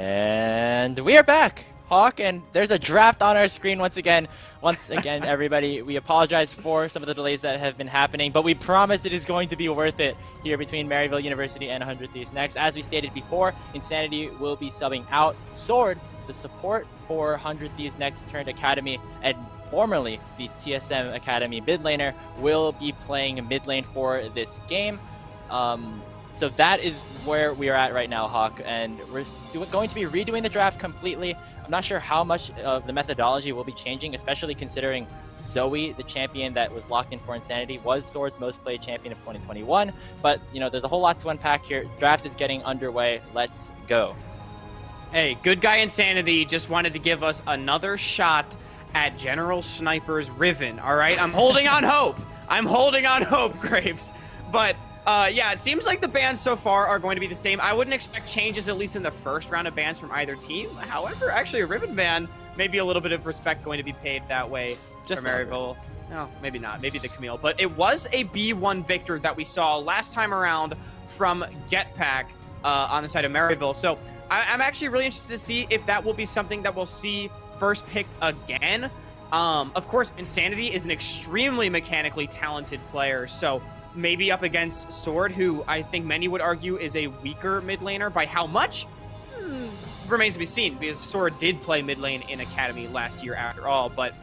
And we are back, Hawk, and there's a draft on our screen once again. Once again, everybody, we apologize for some of the delays that have been happening, but we promise it is going to be worth it here between Maryville University and 100 Thieves Next. As we stated before, Insanity will be subbing out Sword, the support for 100 Thieves Next turned Academy, and formerly the TSM Academy mid laner will be playing mid lane for this game. So that is where we are at right now, Hawk, and we're going to be redoing the draft completely. I'm not sure how much of the methodology will be changing, especially considering Zoe, the champion that was locked in for Insanity, was Sword's most played champion of 2021. But, you know, there's a whole lot to unpack here. Draft is getting underway. Let's go. Hey, good guy Insanity just wanted to give us another shot at General Sniper's Riven, all right? I'm holding on hope. I'm holding on hope, Graves. But... yeah, it seems like the bans so far are going to be the same. I wouldn't expect changes, at least in the first round of bans from either team. However, actually a Riven ban, maybe a little bit of respect going to be paid that way Just for Maryville. No, maybe not. Maybe the Camille. But it was a B1 victor that we saw last time around from Getpack on the side of Maryville. So I'm actually really interested to see if that will be something that we'll see first picked again. Of course, Insanity is an extremely mechanically talented player, so... maybe up against Sword, who I think many would argue is a weaker mid laner. By how much? Remains to be seen, because Sword did play mid lane in Academy last year after all. But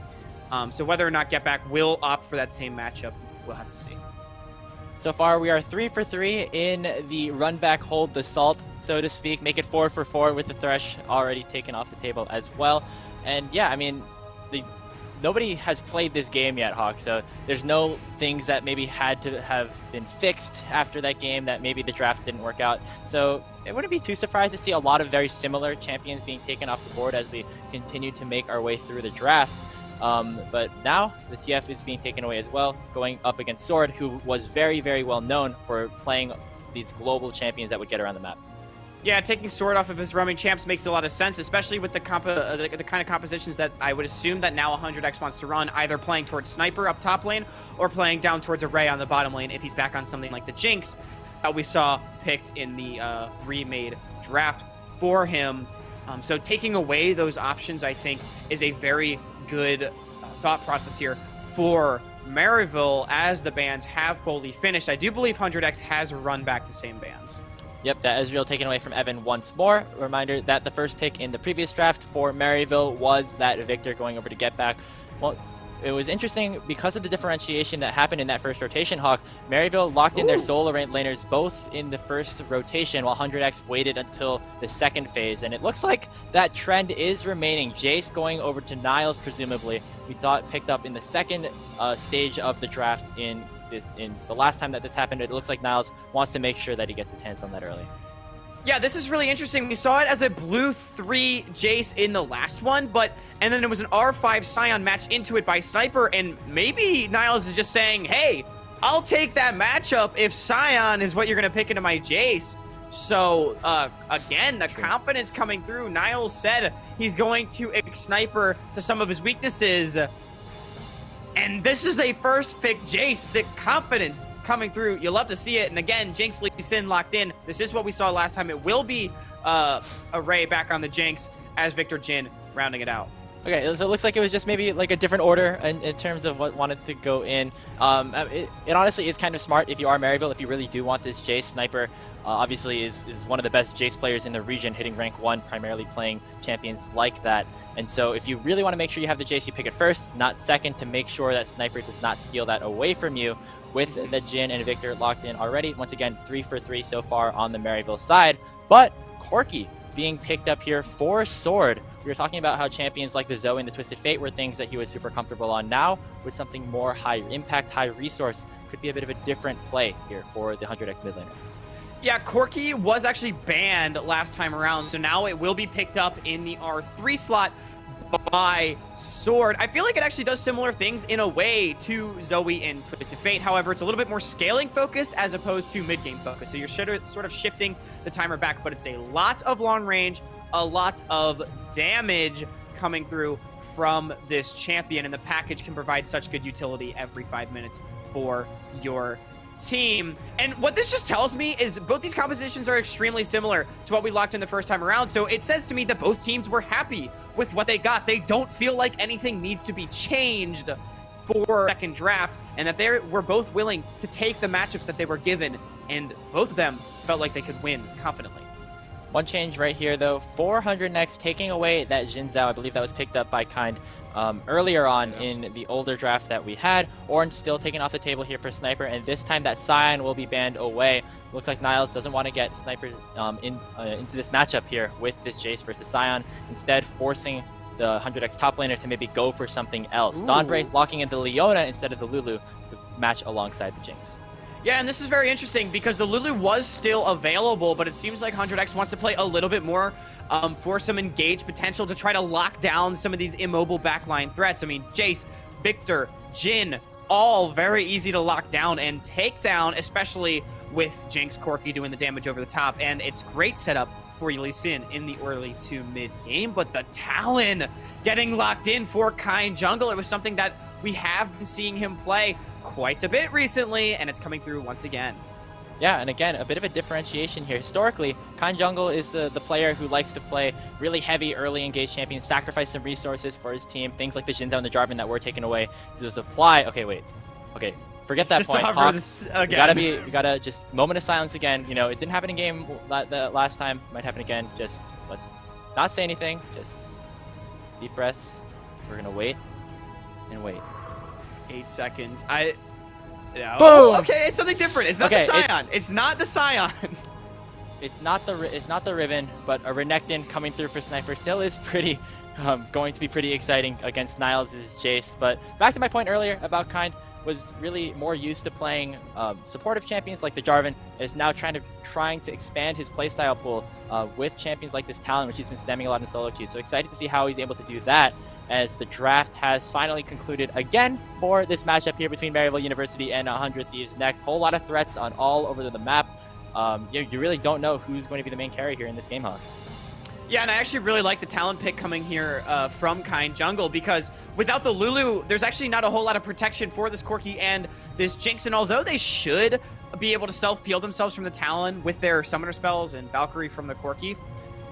so whether or not Getback will opt for that same matchup, we'll have to see. So far, we are 3 for 3 in the run back, hold the salt, so to speak. Make it 4 for 4 with the Thresh already taken off the table as well. And yeah, I mean, nobody has played this game yet, Hawk, so there's no things that maybe had to have been fixed after that game that maybe the draft didn't work out. So I wouldn't be too surprised to see a lot of very similar champions being taken off the board as we continue to make our way through the draft. But now the TF is being taken away as well, going up against Sword, who was very, very well known for playing these global champions that would get around the map. Yeah, taking Sword off of his roaming champs makes a lot of sense, especially with the kind of compositions that I would assume that now 100X wants to run, either playing towards Sniper up top lane or playing down towards Array on the bottom lane if he's back on something like the Jinx that we saw picked in the remade draft for him. So taking away those options, I think, is a very good thought process here for Maryville as the bans have fully finished. I do believe 100X has run back the same bans. Yep, that Ezreal taken away from Evan once more. Reminder that the first pick in the previous draft for Maryville was that Victor going over to Getback. Well, it was interesting because of the differentiation that happened in that first rotation, Hawk. Maryville locked in their solo laners both in the first rotation, while 100X waited until the second phase. And it looks like that trend is remaining. Jace going over to Niles, presumably. We thought picked up in the second stage of the draft in the last time that this happened. It looks like Niles wants to make sure that he gets his hands on that early. Yeah, this is really interesting. We saw it as a blue 3 Jace in the last one, and then it was an R5 Scion match into it by Sniper, and maybe Niles is just saying, hey, I'll take that matchup if Scion is what you're going to pick into my Jace. So, again, the confidence coming through. Niles said he's going to Sniper to some of his weaknesses. And this is a first pick Jace, the confidence coming through. You love to see it. And again, Jinx Lee Sin locked in. This is what we saw last time. It will be Array back on the Jinx as Victor Jin rounding it out. Okay, so it looks like it was just maybe like a different order in terms of what wanted to go in. It honestly is kind of smart if you are Maryville, if you really do want this Jace. Sniper obviously is one of the best Jace players in the region, hitting rank 1, primarily playing champions like that. And so if you really want to make sure you have the Jace, you pick it first, not second, to make sure that Sniper does not steal that away from you. With the Jin and Victor locked in already, once again, 3 for 3 so far on the Maryville side. But Corki being picked up here for Sword. We were talking about how champions like the Zoe and the Twisted Fate were things that he was super comfortable on. Now, with something more high impact, high resource, could be a bit of a different play here for the 100X mid laner. Yeah, Corki was actually banned last time around, so now it will be picked up in the R3 slot by Sword. I feel like it actually does similar things in a way to Zoe and Twisted Fate. However, it's a little bit more scaling focused as opposed to mid-game focused. So you're sort of shifting the timer back, but it's a lot of long range, a lot of damage coming through from this champion, and the package can provide such good utility every 5 minutes for your team. And what this just tells me is both these compositions are extremely similar to what we locked in the first time around. So it says to me that both teams were happy with what they got. They don't feel like anything needs to be changed for second draft, and that they were both willing to take the matchups that they were given, and both of them felt like they could win confidently. One change right here, though. 400 next, taking away that Jin Zhao. I believe that was picked up by Kind earlier on in the older draft that we had. Orange still taken off the table here for Sniper, and this time that Scion will be banned away. So looks like Niles doesn't want to get Sniper into this matchup here with this Jace versus Scion, instead forcing the 100x top laner to maybe go for something else. Dawnbreak locking in the Leona instead of the Lulu to match alongside the Jinx. Yeah, and this is very interesting because the Lulu was still available, but it seems like 100x wants to play a little bit more for some engaged potential to try to lock down some of these immobile backline threats. I mean, Jace, Victor, Jin, all very easy to lock down and take down, especially with Jinx, Corki doing the damage over the top, and it's great setup for Lee Sin in the early to mid game. But the Talon getting locked in for Kind Jungle, it was something that we have been seeing him play quite a bit recently, and it's coming through once again. Yeah, and again, a bit of a differentiation here. Historically, Kind Jungle is the player who likes to play really heavy early engaged champions, sacrifice some resources for his team. Things like the Jin Zhao and the Jarvan that were taken away just apply. Okay, wait. Okay, forget that point. Hawk, we gotta just moment of silence again. You know, it didn't happen in game the last time. Might happen again. Just let's not say anything. Just deep breaths. We're gonna wait and wait. 8 seconds. Boom! Oh, okay, it's something different. It's not the Scion. It's not the Scion. It's not the Riven, but a Renekton coming through for Sniper still is pretty going to be pretty exciting against Niles' Jace. But back to my point earlier about Kind was really more used to playing supportive champions like the Jarvan, is now trying to expand his playstyle pool with champions like this Talon, which he's been spamming a lot in solo queue. So excited to see how he's able to do that, as the draft has finally concluded again for this matchup here between Maryville University and 100 Thieves Next. Whole lot of threats on all over the map. You really don't know who's going to be the main carry here in this game, Hawk. Yeah, and I actually really like the talent pick coming here from Kind Jungle, because without the Lulu, there's actually not a whole lot of protection for this Corki and this Jinx, and although they should be able to self-peel themselves from the Talon with their Summoner spells and Valkyrie from the Corki,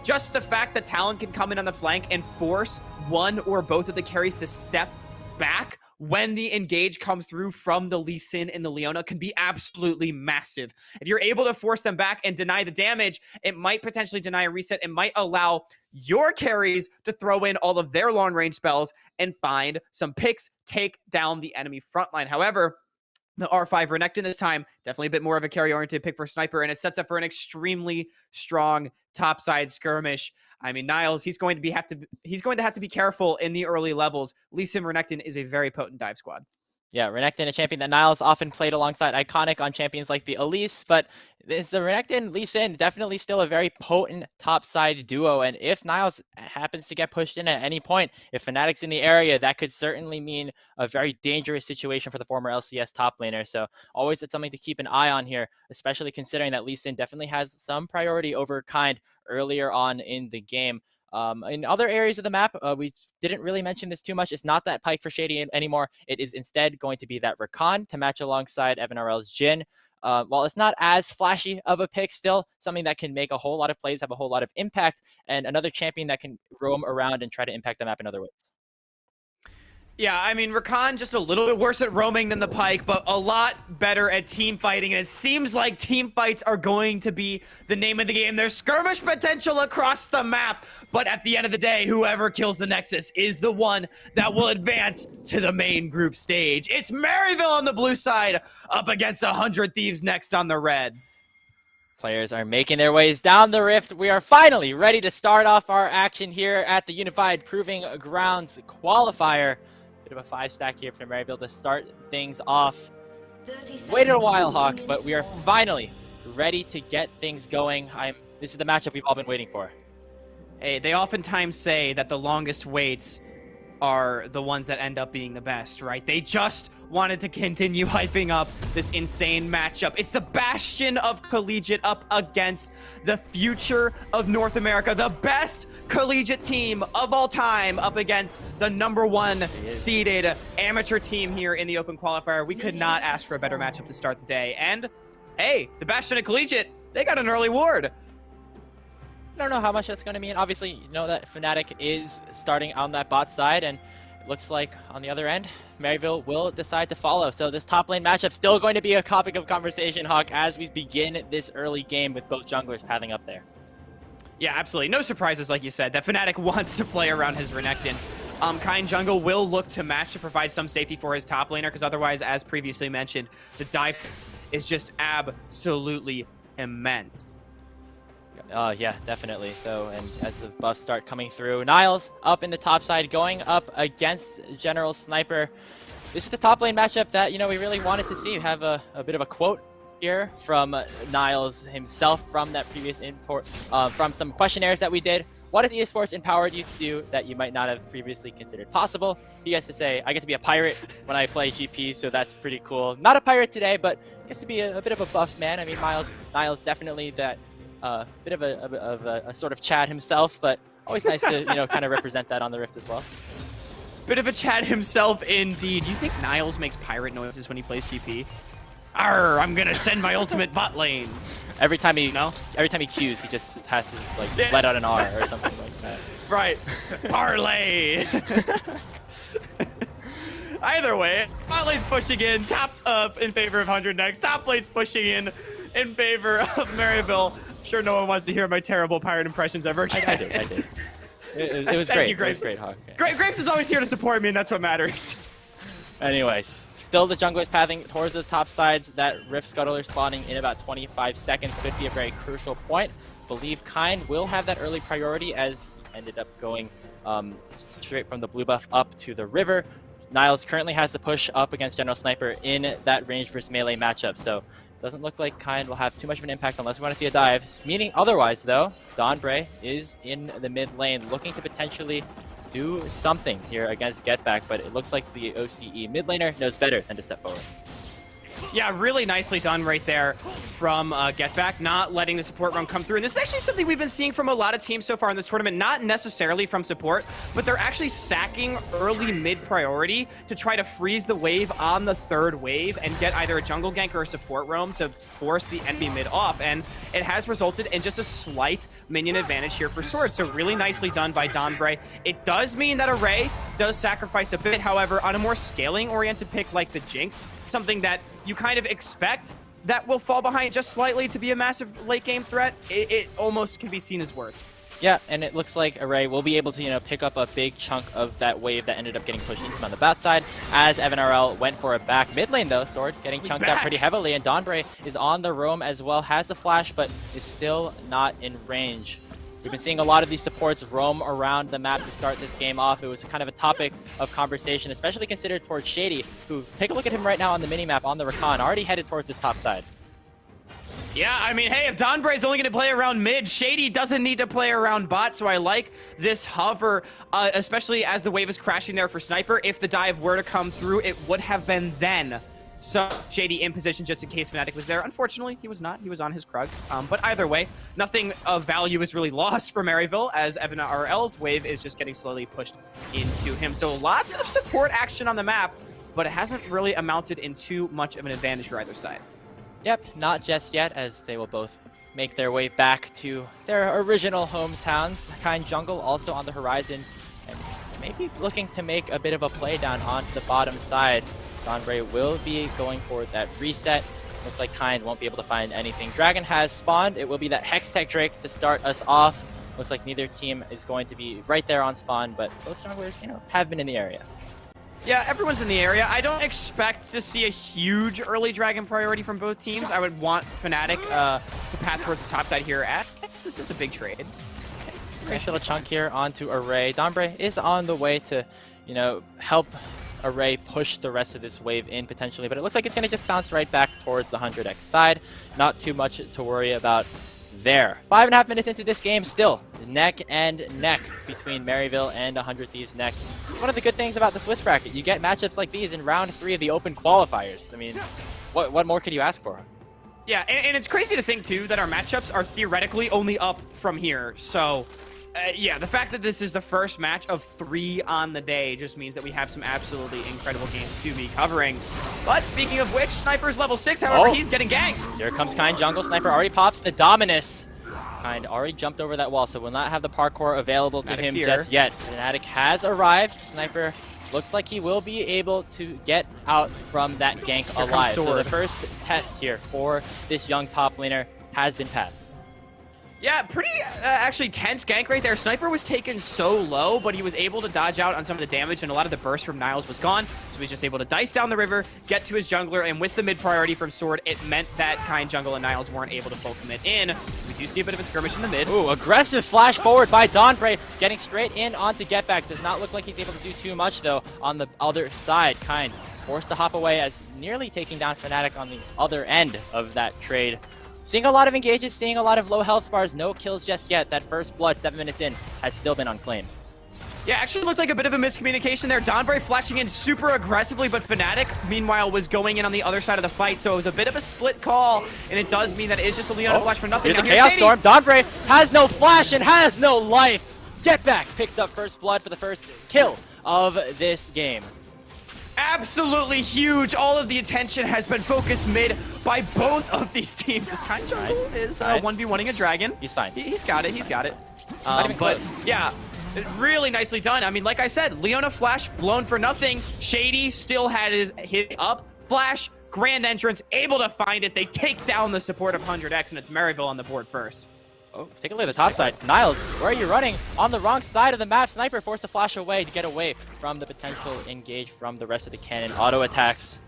just the fact that Talon can come in on the flank and force one or both of the carries to step back when the engage comes through from the Lee Sin and the Leona can be absolutely massive. If you're able to force them back and deny the damage, it might potentially deny a reset. It might allow your carries to throw in all of their long-range spells and find some picks, take down the enemy frontline. However, the R5 Renekton this time, definitely a bit more of a carry-oriented pick for Sniper, and it sets up for an extremely strong topside skirmish. I mean, Niles, he's going to have to be careful in the early levels. Lee Sin Renekton is a very potent dive squad. Yeah, Renekton, a champion that Niles often played alongside Iconic on champions like the Elise, but it's the Renekton, Lee Sin, definitely still a very potent topside duo, and if Niles happens to get pushed in at any point, if Fnatic's in the area, that could certainly mean a very dangerous situation for the former LCS top laner, so always it's something to keep an eye on here, especially considering that Lee Sin definitely has some priority over Kind earlier on in the game. In other areas of the map, we didn't really mention this too much. It's not that Pike for Shady anymore. It is instead going to be that Rakan to match alongside Evan RL's Jin. While it's not as flashy of a pick, still something that can make a whole lot of plays, have a whole lot of impact, and another champion that can roam around and try to impact the map in other ways. Yeah, I mean, Rakan just a little bit worse at roaming than the Pike, but a lot better at team fighting, and it seems like team fights are going to be the name of the game. There's skirmish potential across the map, but at the end of the day, whoever kills the Nexus is the one that will advance to the main group stage. It's Maryville on the blue side up against 100 Thieves Next on the red. Players are making their ways down the rift. We are finally ready to start off our action here at the Unified Proving Grounds Qualifier. Bit of a 5-stack here for Maryville to start things off. Waited a while, Hawk, but we are finally ready to get things going. This is the matchup we've all been waiting for. Hey, they oftentimes say that the longest waits are the ones that end up being the best, right? They just wanted to continue hyping up this insane matchup. It's the bastion of collegiate up against the future of North America, the best collegiate team of all time up against the #1 seeded amateur team here in the Open Qualifier. We could not ask for a better matchup to start the day. And hey, the Bastion of Collegiate, they got an early ward. I don't know how much that's going to mean. Obviously, you know that Fnatic is starting on that bot side, and it looks like on the other end, Maryville will decide to follow. So this top lane matchup still going to be a topic of conversation, Hawk, as we begin this early game with both junglers pathing up there. Yeah, absolutely. No surprises, like you said, that Fnatic wants to play around his Renekton. Kind Jungle will look to match to provide some safety for his top laner, because otherwise, as previously mentioned, the dive is just absolutely immense. Yeah, definitely. So, and as the buffs start coming through, Niles up in the top side, going up against General Sniper. This is the top lane matchup that, you know, we really wanted to see. We have a bit of a quote here from Niles himself from that previous import, from some questionnaires that we did. What has esports empowered you to do that you might not have previously considered possible? He gets to say, I get to be a pirate when I play GP, so that's pretty cool. Not a pirate today, but gets to be a bit of a buff man. I mean, Niles definitely that bit of a sort of Chad himself, but always nice to, you know, kind of represent that on the Rift as well. Bit of a Chad himself indeed. Do you think Niles makes pirate noises when he plays GP? Arr, I'm gonna send my ultimate bot lane. Every time he queues, he just has to like let out an R or something like that. Right. Parlay. Either way, bot lane's pushing in, top up in favor of 100 next. Top lane's pushing in favor of Maryville. I'm sure no one wants to hear my terrible pirate impressions ever again. I did. It was great. It was great, Hawk. Yeah. Grapes is always here to support me, and that's what matters. Anyway, still the jungle is pathing towards those top sides. That Rift Scuttler spawning in about 25 seconds could be a very crucial point. Believe Kind will have that early priority as he ended up going straight from the blue buff up to the river. Niles currently has the push up against General Sniper in that range versus melee matchup, so doesn't look like Kind will have too much of an impact unless we want to see a dive. Meaning otherwise, though, Donbray is in the mid lane looking to potentially do something here against Getback, but it looks like the OCE mid laner knows better than to step forward. Yeah, really nicely done right there from Getback, not letting the support run come through. And this is actually something we've been seeing from a lot of teams so far in this tournament, not necessarily from support, but they're actually sacking early mid priority to try to freeze the wave on the third wave and get either a jungle gank or a support roam to force the enemy mid off. And it has resulted in just a slight minion advantage here for Sword. So really nicely done by Donbray. It does mean that Array does sacrifice a bit, however, on a more scaling-oriented pick like the Jinx, something that you kind of expect that will fall behind just slightly to be a massive late-game threat, it almost can be seen as worth. Yeah, and it looks like Array will be able to, you know, pick up a big chunk of that wave that ended up getting pushed into on the bat side, as Evan RL went for a back mid lane, though. Sword getting chunked out pretty heavily, and Donbray is on the roam as well, has the flash, but is still not in range. We've been seeing a lot of these supports roam around the map to start this game off. It was kind of a topic of conversation, especially considered towards Shady, who, take a look at him right now on the minimap on the Rakan, already headed towards his top side. Yeah, I mean, hey, if Donbray's only going to play around mid, Shady doesn't need to play around bot, so I like this hover, especially as the wave is crashing there for Sniper. If the dive were to come through, it would have been then. So Shady in position just in case Fnatic was there. Unfortunately, he was not. He was on his Krugs. But either way, nothing of value is really lost for Maryville, as Evan RL's wave is just getting slowly pushed into him. So lots of support action on the map, but it hasn't really amounted in too much of an advantage for either side. Yep, not just yet, as they will both make their way back to their original hometowns. Kind Jungle also on the horizon, and maybe looking to make a bit of a play down onto the bottom side. Donbray will be going for that reset. Looks like Kind won't be able to find anything. Dragon has spawned. It will be that Hextech Drake to start us off. Looks like neither team is going to be right there on spawn, but both junglers, you know, have been in the area. Yeah, everyone's in the area. I don't expect to see a huge early Dragon priority from both teams. I would want Fnatic to path towards the top side here. This is a big trade. Nice little chunk here onto Array. Donbray is on the way to, you know, help Array push the rest of this wave in potentially, but it looks like it's going to just bounce right back towards the 100x side. Not too much to worry about there. 5.5 minutes into this game, still neck and neck between Maryville and 100 Thieves next. One of the good things about the Swiss bracket, you get matchups like these in round 3 of the Open Qualifiers. I mean, what more could you ask for? Yeah, and it's crazy to think too that our matchups are theoretically only up from here. So Yeah, the fact that this is the first match of 3 on the day just means that we have some absolutely incredible games to be covering. But speaking of which, Sniper's level 6, however, he's getting ganked. Here comes Kind jungle. Sniper already pops the Dominus. Kind already jumped over that wall, so will not have the parkour available to him just yet. Fnatic has arrived. Sniper looks like he will be able to get out from that gank alive. So the first test here for this young top laner has been passed. Yeah, pretty actually tense gank right there. Sniper was taken so low, but he was able to dodge out on some of the damage, and a lot of the burst from Niles was gone. So he's just able to dice down the river, get to his jungler, and with the mid priority from Sword, it meant that Kind jungle and Niles weren't able to full commit in. So we do see a bit of a skirmish in the mid. Ooh, aggressive flash forward by Dawnbray, getting straight in onto Get Back. Does not look like he's able to do too much, though, on the other side. Kind forced to hop away as nearly taking down Fnatic on the other end of that trade. Seeing a lot of engages, seeing a lot of low health bars, no kills just yet. That first blood 7 minutes in has still been unclaimed. Yeah, actually looked like a bit of a miscommunication there. Dawnbray flashing in super aggressively, but Fnatic, meanwhile, was going in on the other side of the fight, so it was a bit of a split call, and it does mean that it is just a Leona flash for nothing. Here's the Chaos Storm. Dawnbray has no flash and has no life. Get Back picks up first blood for the first kill of this game. Absolutely huge. All of the attention has been focused mid by both of these teams. This Kind jungle is 1v1ing a dragon. He's fine. He's got it. He's got it. Not even but close. yeah, really nicely done. I mean, like I said, Leona flash blown for nothing. Shady still had his hit up. Flash, grand entrance, able to find it. They take down the support of 100X, and it's Maryville on the board first. Oh, take a look at the top side. Niles, where are you running? On the wrong side of the map. Sniper forced to flash away to get away from the potential engage from the rest of the cannon. Auto attacks.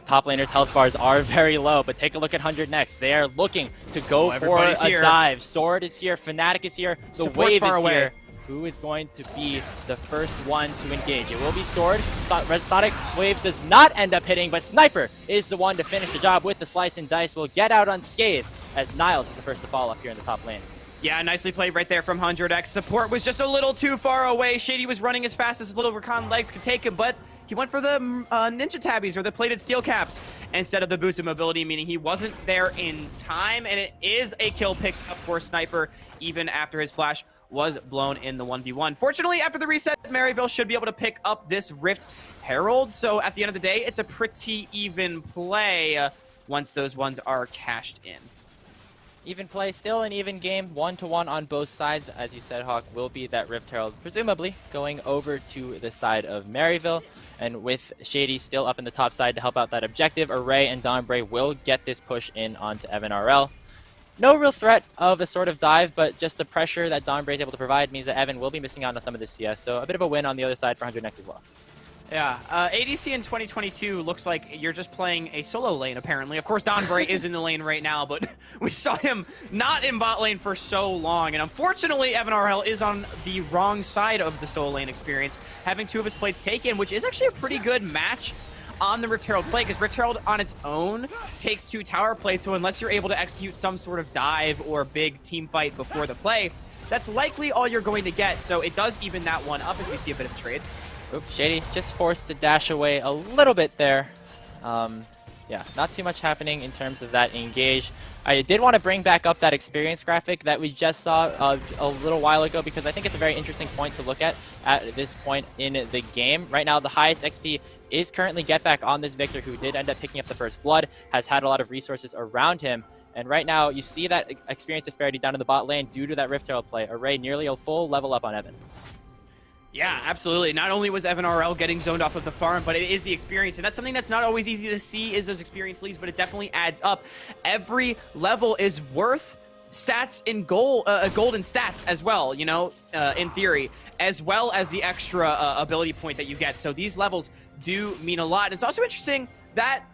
Top laner's health bars are very low, but take a look at 100 next. They are looking to go for a dive. Sword is here. Fnatic is here. The wave is here. Who is going to be the first one to engage? It will be Sword. Red Sonic Wave does not end up hitting, but Sniper is the one to finish the job with the slice and dice. Will get out unscathed as Niles is the first to fall up here in the top lane. Yeah, nicely played right there from 100X. Support was just a little too far away. Shady was running as fast as his little Rakan legs could take him, but he went for the ninja tabbies or the plated steel caps instead of the boots of mobility, meaning he wasn't there in time, and it is a kill pick up for Sniper even after his flash was blown in the 1v1. Fortunately, after the reset, Maryville should be able to pick up this Rift Herald, so at the end of the day, it's a pretty even play once those ones are cashed in. Even play, still an even game, 1-1 on both sides. As you said, Hawk, will be that Rift Herald, presumably going over to the side of Maryville. And with Shady still up in the top side to help out that objective, Array and Dawnbray will get this push in onto Evan RL. No real threat of a sort of dive, but just the pressure that Dawnbray is able to provide means that Evan will be missing out on some of this CS. So a bit of a win on the other side for 100 next as well. Yeah, ADC in 2022 looks like you're just playing a solo lane, apparently. Of course, Dawnbray is in the lane right now, but we saw him not in bot lane for so long. And unfortunately, Evan RL is on the wrong side of the solo lane experience, having 2 of his plates taken, which is actually a pretty good match on the Rift Herald play, because Rift Herald on its own takes 2 tower plates, so unless you're able to execute some sort of dive or big team fight before the play, that's likely all you're going to get. So it does even that one up as we see a bit of a trade. Oops, Shady just forced to dash away a little bit there. Yeah, not too much happening in terms of that engage. I did want to bring back up that experience graphic that we just saw a little while ago, because I think it's a very interesting point to look at this point in the game. Right now, the highest XP is currently Get Back on this Victor, who did end up picking up the first blood, has had a lot of resources around him. And right now, you see that experience disparity down in the bot lane due to that Rift Herald play. Array nearly a full level up on Evan. Yeah, absolutely. Not only was Evan RL getting zoned off of the farm, but it is the experience. And that's something that's not always easy to see, is those experience leads, but it definitely adds up. Every level is worth stats in golden stats as well, you know, in theory, as well as the extra ability point that you get. So these levels do mean a lot. And it's also interesting that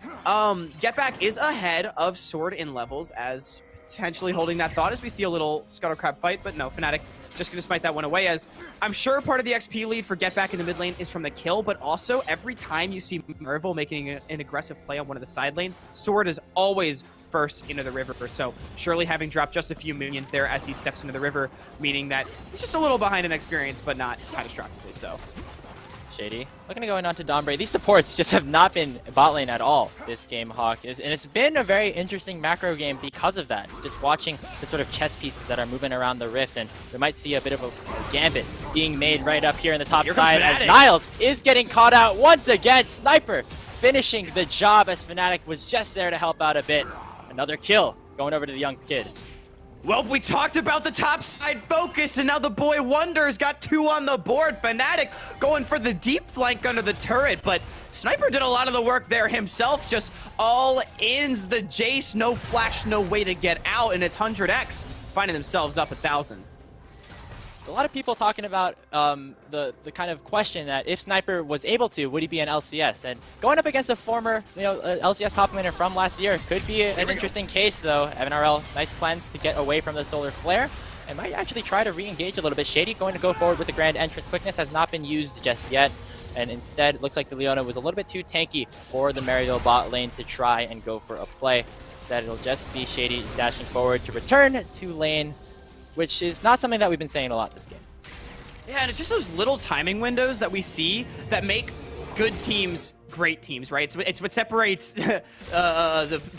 Get Back is ahead of Sword in levels, as potentially holding that thought as we see a little Scuttle Crab fight, but no, Fnatic just going to smite that one away, as I'm sure part of the XP lead for Get Back in the mid lane is from the kill, but also every time you see Maryville making an aggressive play on one of the side lanes, Sword is always first into the river. So surely having dropped just a few minions there as he steps into the river, meaning that he's just a little behind in experience, but not catastrophically so. Shady looking to go in onto Dombre. These supports just have not been bot lane at all this game, Hawk. And it's been a very interesting macro game because of that. Just watching the sort of chess pieces that are moving around the rift, and we might see a bit of a gambit being made right up here in the top side as Niles is getting caught out once again. Sniper finishing the job as Fnatic was just there to help out a bit. Another kill going over to the young kid. Well, we talked about the top side focus, and now the boy Wonders got 2 on the board. Fnatic going for the deep flank under the turret, but Sniper did a lot of the work there himself, just all ins the Jace, no flash, no way to get out, and it's 100x finding themselves up 1,000. A lot of people talking about the kind of question that if Sniper was able to, would he be an LCS? And going up against a former LCS top laner from last year could be an interesting case, though. MNRL, nice cleanse to get away from the solar flare, and might actually try to re-engage a little bit. Shady going to go forward with the grand entrance. Quickness has not been used just yet, and instead it looks like the Leona was a little bit too tanky for the Maryville bot lane to try and go for a play. Instead it'll just be Shady dashing forward to return to lane, which is not something that we've been saying a lot this game. Yeah, and it's just those little timing windows that we see that make good teams great teams, right? It's what separates the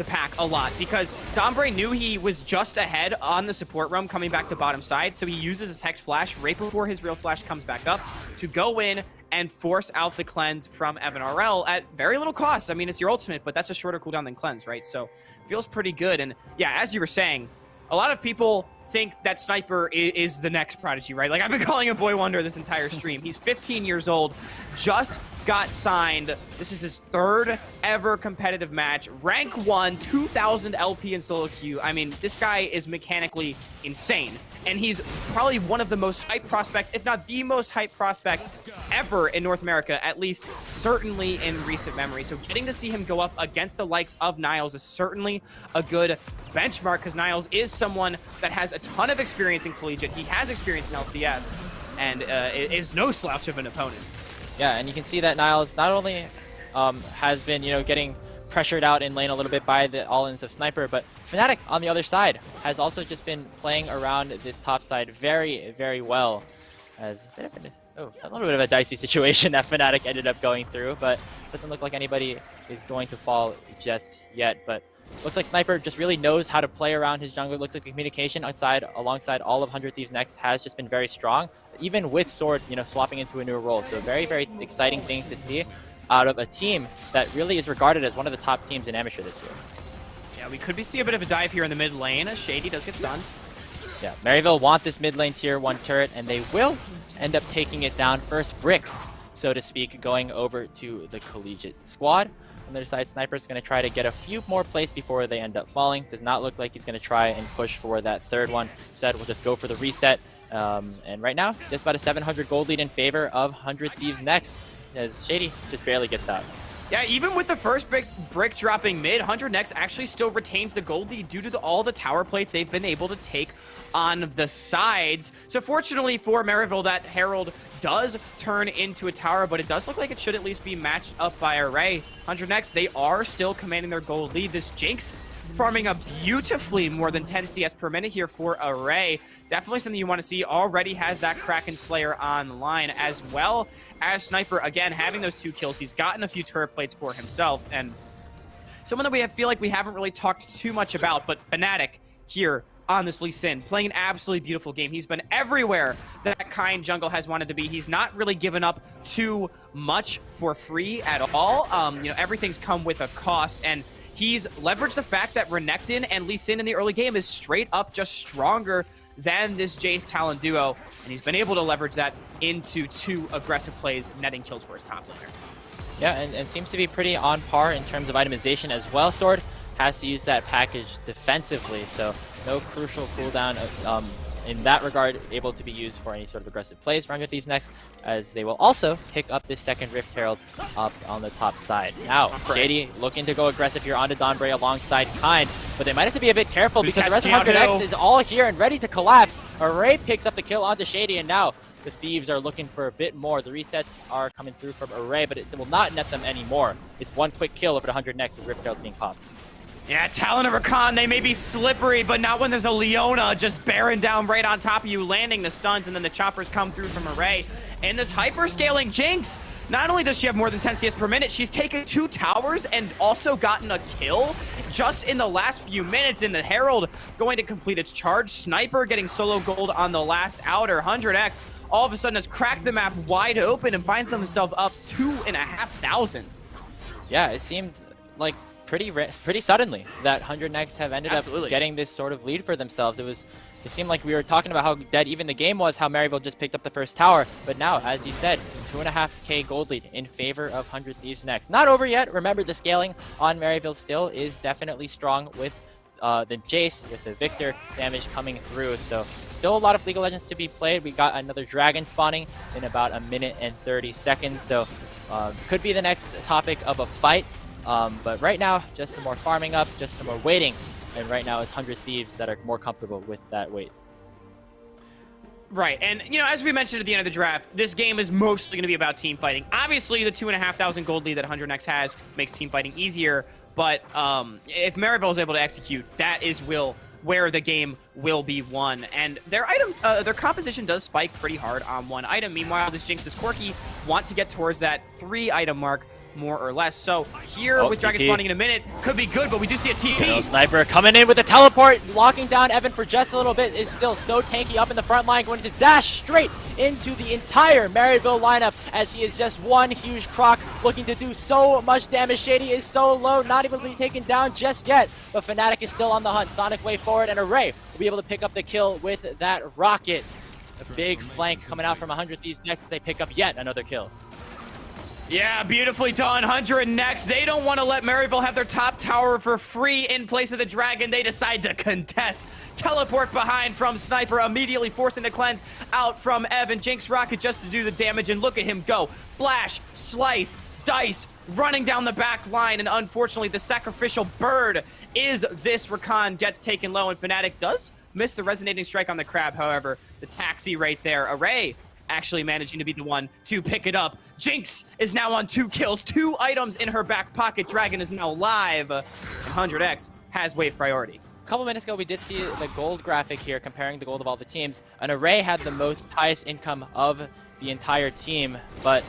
pack a lot, because Dombre knew he was just ahead on the support roam coming back to bottom side, so he uses his Hex Flash right before his real flash comes back up to go in and force out the cleanse from MNRL at very little cost. I mean, it's your ultimate, but that's a shorter cooldown than cleanse, right? So feels pretty good. And yeah, as you were saying, a lot of people think that Sniper is the next Prodigy, right? Like, I've been calling him Boy Wonder this entire stream. He's 15 years old, just got signed. This is his 3rd ever competitive match. Rank 1, 2,000 LP in solo queue. I mean, this guy is mechanically insane. And he's probably one of the most hyped prospects, if not the most hyped prospect ever in North America, at least certainly in recent memory. So getting to see him go up against the likes of Niles is certainly a good benchmark, because Niles is someone that has a ton of experience in collegiate. He has experience in LCS, and is no slouch of an opponent. Yeah, and you can see that Niles not only has been, getting pressured out in lane a little bit by the all-ins of Sniper, but Fnatic on the other side has also just been playing around this top side very, very well. As a little bit of a dicey situation that Fnatic ended up going through, but doesn't look like anybody is going to fall just yet. But looks like Sniper just really knows how to play around his jungler. Looks like the communication alongside all of 100 Thieves Next has just been very strong, even with Sword, swapping into a new role. So very, very exciting things to see out of a team that really is regarded as one of the top teams in amateur this year. Yeah, we could see a bit of a dive here in the mid lane as Shady does get stunned. Yeah, Maryville want this mid lane tier 1 turret, and they will end up taking it down. First brick, so to speak, going over to the collegiate squad. On the other side, Sniper's going to try to get a few more plays before they end up falling. Does not look like he's going to try and push for that 3rd one. Instead, we'll just go for the reset. And right now, just about a 700 gold lead in favor of 100 Thieves Next, as Shady just barely gets out. Yeah, even with the first brick dropping mid, 100 Next actually still retains the gold lead due to all the tower plates they've been able to take on the sides. So fortunately for Maryville, that Herald does turn into a tower, but it does look like it should at least be matched up by Array. 100 Next, they are still commanding their gold lead. This Jinx farming up beautifully more than 10 CS per minute here for Array. Definitely something you want to see. Already has that Kraken Slayer online, as well as Sniper, again, having those 2 kills. He's gotten a few turret plates for himself, and someone that we feel like we haven't really talked too much about, but Fnatic here on this Lee Sin, playing an absolutely beautiful game. He's been everywhere that Kind Jungle has wanted to be. He's not really given up too much for free at all. Everything's come with a cost, and he's leveraged the fact that Renekton and Lee Sin in the early game is straight up just stronger than this Jace Talon duo, and he's been able to leverage that into 2 aggressive plays, netting kills for his top laner. Yeah, and seems to be pretty on par in terms of itemization as well. Sword has to use that package defensively, so no crucial cooldown in that regard, able to be used for any sort of aggressive plays for 100 Thieves Next, as they will also pick up this 2nd Rift Herald up on the top side. Now, Shady looking to go aggressive here onto Dombre alongside Kind, but they might have to be a bit careful because the rest of 100X is all here and ready to collapse. Array picks up the kill onto Shady, and now the Thieves are looking for a bit more. The resets are coming through from Array, but it will not net them anymore. It's 1 quick kill over to 100 Next with Rift Herald being popped. Yeah, Talon of Rakan, they may be slippery, but not when there's a Leona just bearing down right on top of you, landing the stuns, and then the choppers come through from Array. And this hyper-scaling Jinx not only does she have more than 10 CS per minute, she's taken 2 towers and also gotten a kill just in the last few minutes. In the Herald going to complete its charge. Sniper getting solo gold on the last outer. 100X all of a sudden has cracked the map wide open and finds themselves up 2,500. Yeah, it seemed like pretty suddenly that 100X have ended up getting this sort of lead for themselves. It seemed like we were talking about how dead even the game was, how Maryville just picked up the first tower, but now, as you said, 2.5k gold lead in favor of 100 Thieves next. Not over yet. Remember, the scaling on Maryville still is definitely strong with the Jace, with the Victor damage coming through, so still a lot of League of Legends to be played. We got another dragon spawning in about 1 minute and 30 seconds, so could be the next topic of a fight. But right now, just some more farming up, just some more waiting. And right now, it's 100 Thieves that are more comfortable with that wait. Right, and you know, as we mentioned at the end of the draft, this game is mostly going to be about team fighting. Obviously, the 2,500 gold lead that 100X has makes team fighting easier, but if Maryville is able to execute, that is where the game will be won. And their composition does spike pretty hard on 1 item. Meanwhile, this Jinx's Corki want to get towards that 3 item mark, more or less. So here with Dragon spawning in a minute, could be good, but we do see a TP. Sniper coming in with a teleport, locking down Evan for just a little bit, is still so tanky up in the front line, going to dash straight into the entire Maryville lineup as he is just one huge croc looking to do so much damage. Shady is so low, not able to be taken down just yet, but Fnatic is still on the hunt. Sonic way forward, and Array will be able to pick up the kill with that rocket. A big flank coming out from 100 Thieves next as they pick up yet another kill. Yeah, beautifully done. 100 next. They don't want to let Maryville have their top tower for free in place of the dragon. They decide to contest. Teleport behind from Sniper, immediately forcing the cleanse out from Evan. Jinx Rocket just to do the damage, and look at him go. Flash, slice, dice, running down the back line, and unfortunately the sacrificial bird is this Rakan gets taken low, and Fnatic does miss the resonating strike on the crab. However, the taxi right there. Array actually managing to be the one to pick it up. Jinx is now on 2 kills, 2 items in her back pocket. Dragon is now live, and 100X has wave priority. A couple minutes ago, we did see the gold graphic here comparing the gold of all the teams. And Array had the highest income of the entire team, but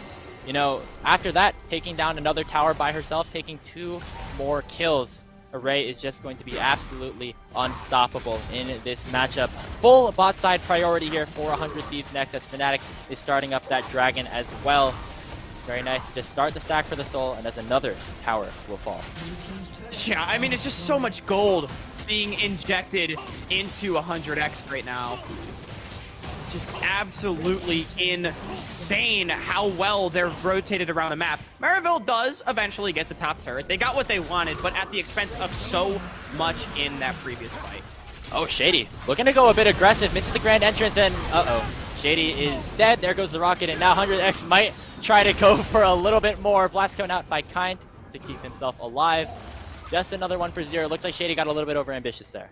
you know, after that, taking down another tower by herself, taking 2 more kills. Array is just going to be absolutely unstoppable in this matchup. Full bot side priority here for 100 Thieves next as Fnatic is starting up that dragon as well. Very nice. Just start the stack for the soul, and as another tower will fall. Yeah, I mean, it's just so much gold being injected into 100X right now. Just absolutely insane how well they're rotated around the map. Maryville does eventually get the top turret. They got what they wanted, but at the expense of so much in that previous fight. Oh, Shady looking to go a bit aggressive, misses the grand entrance, and Shady is dead. There goes the rocket, and now 100X might try to go for a little bit more. Blast going out by Kind to keep himself alive. Just another one for 0. Looks like Shady got a little bit over ambitious there.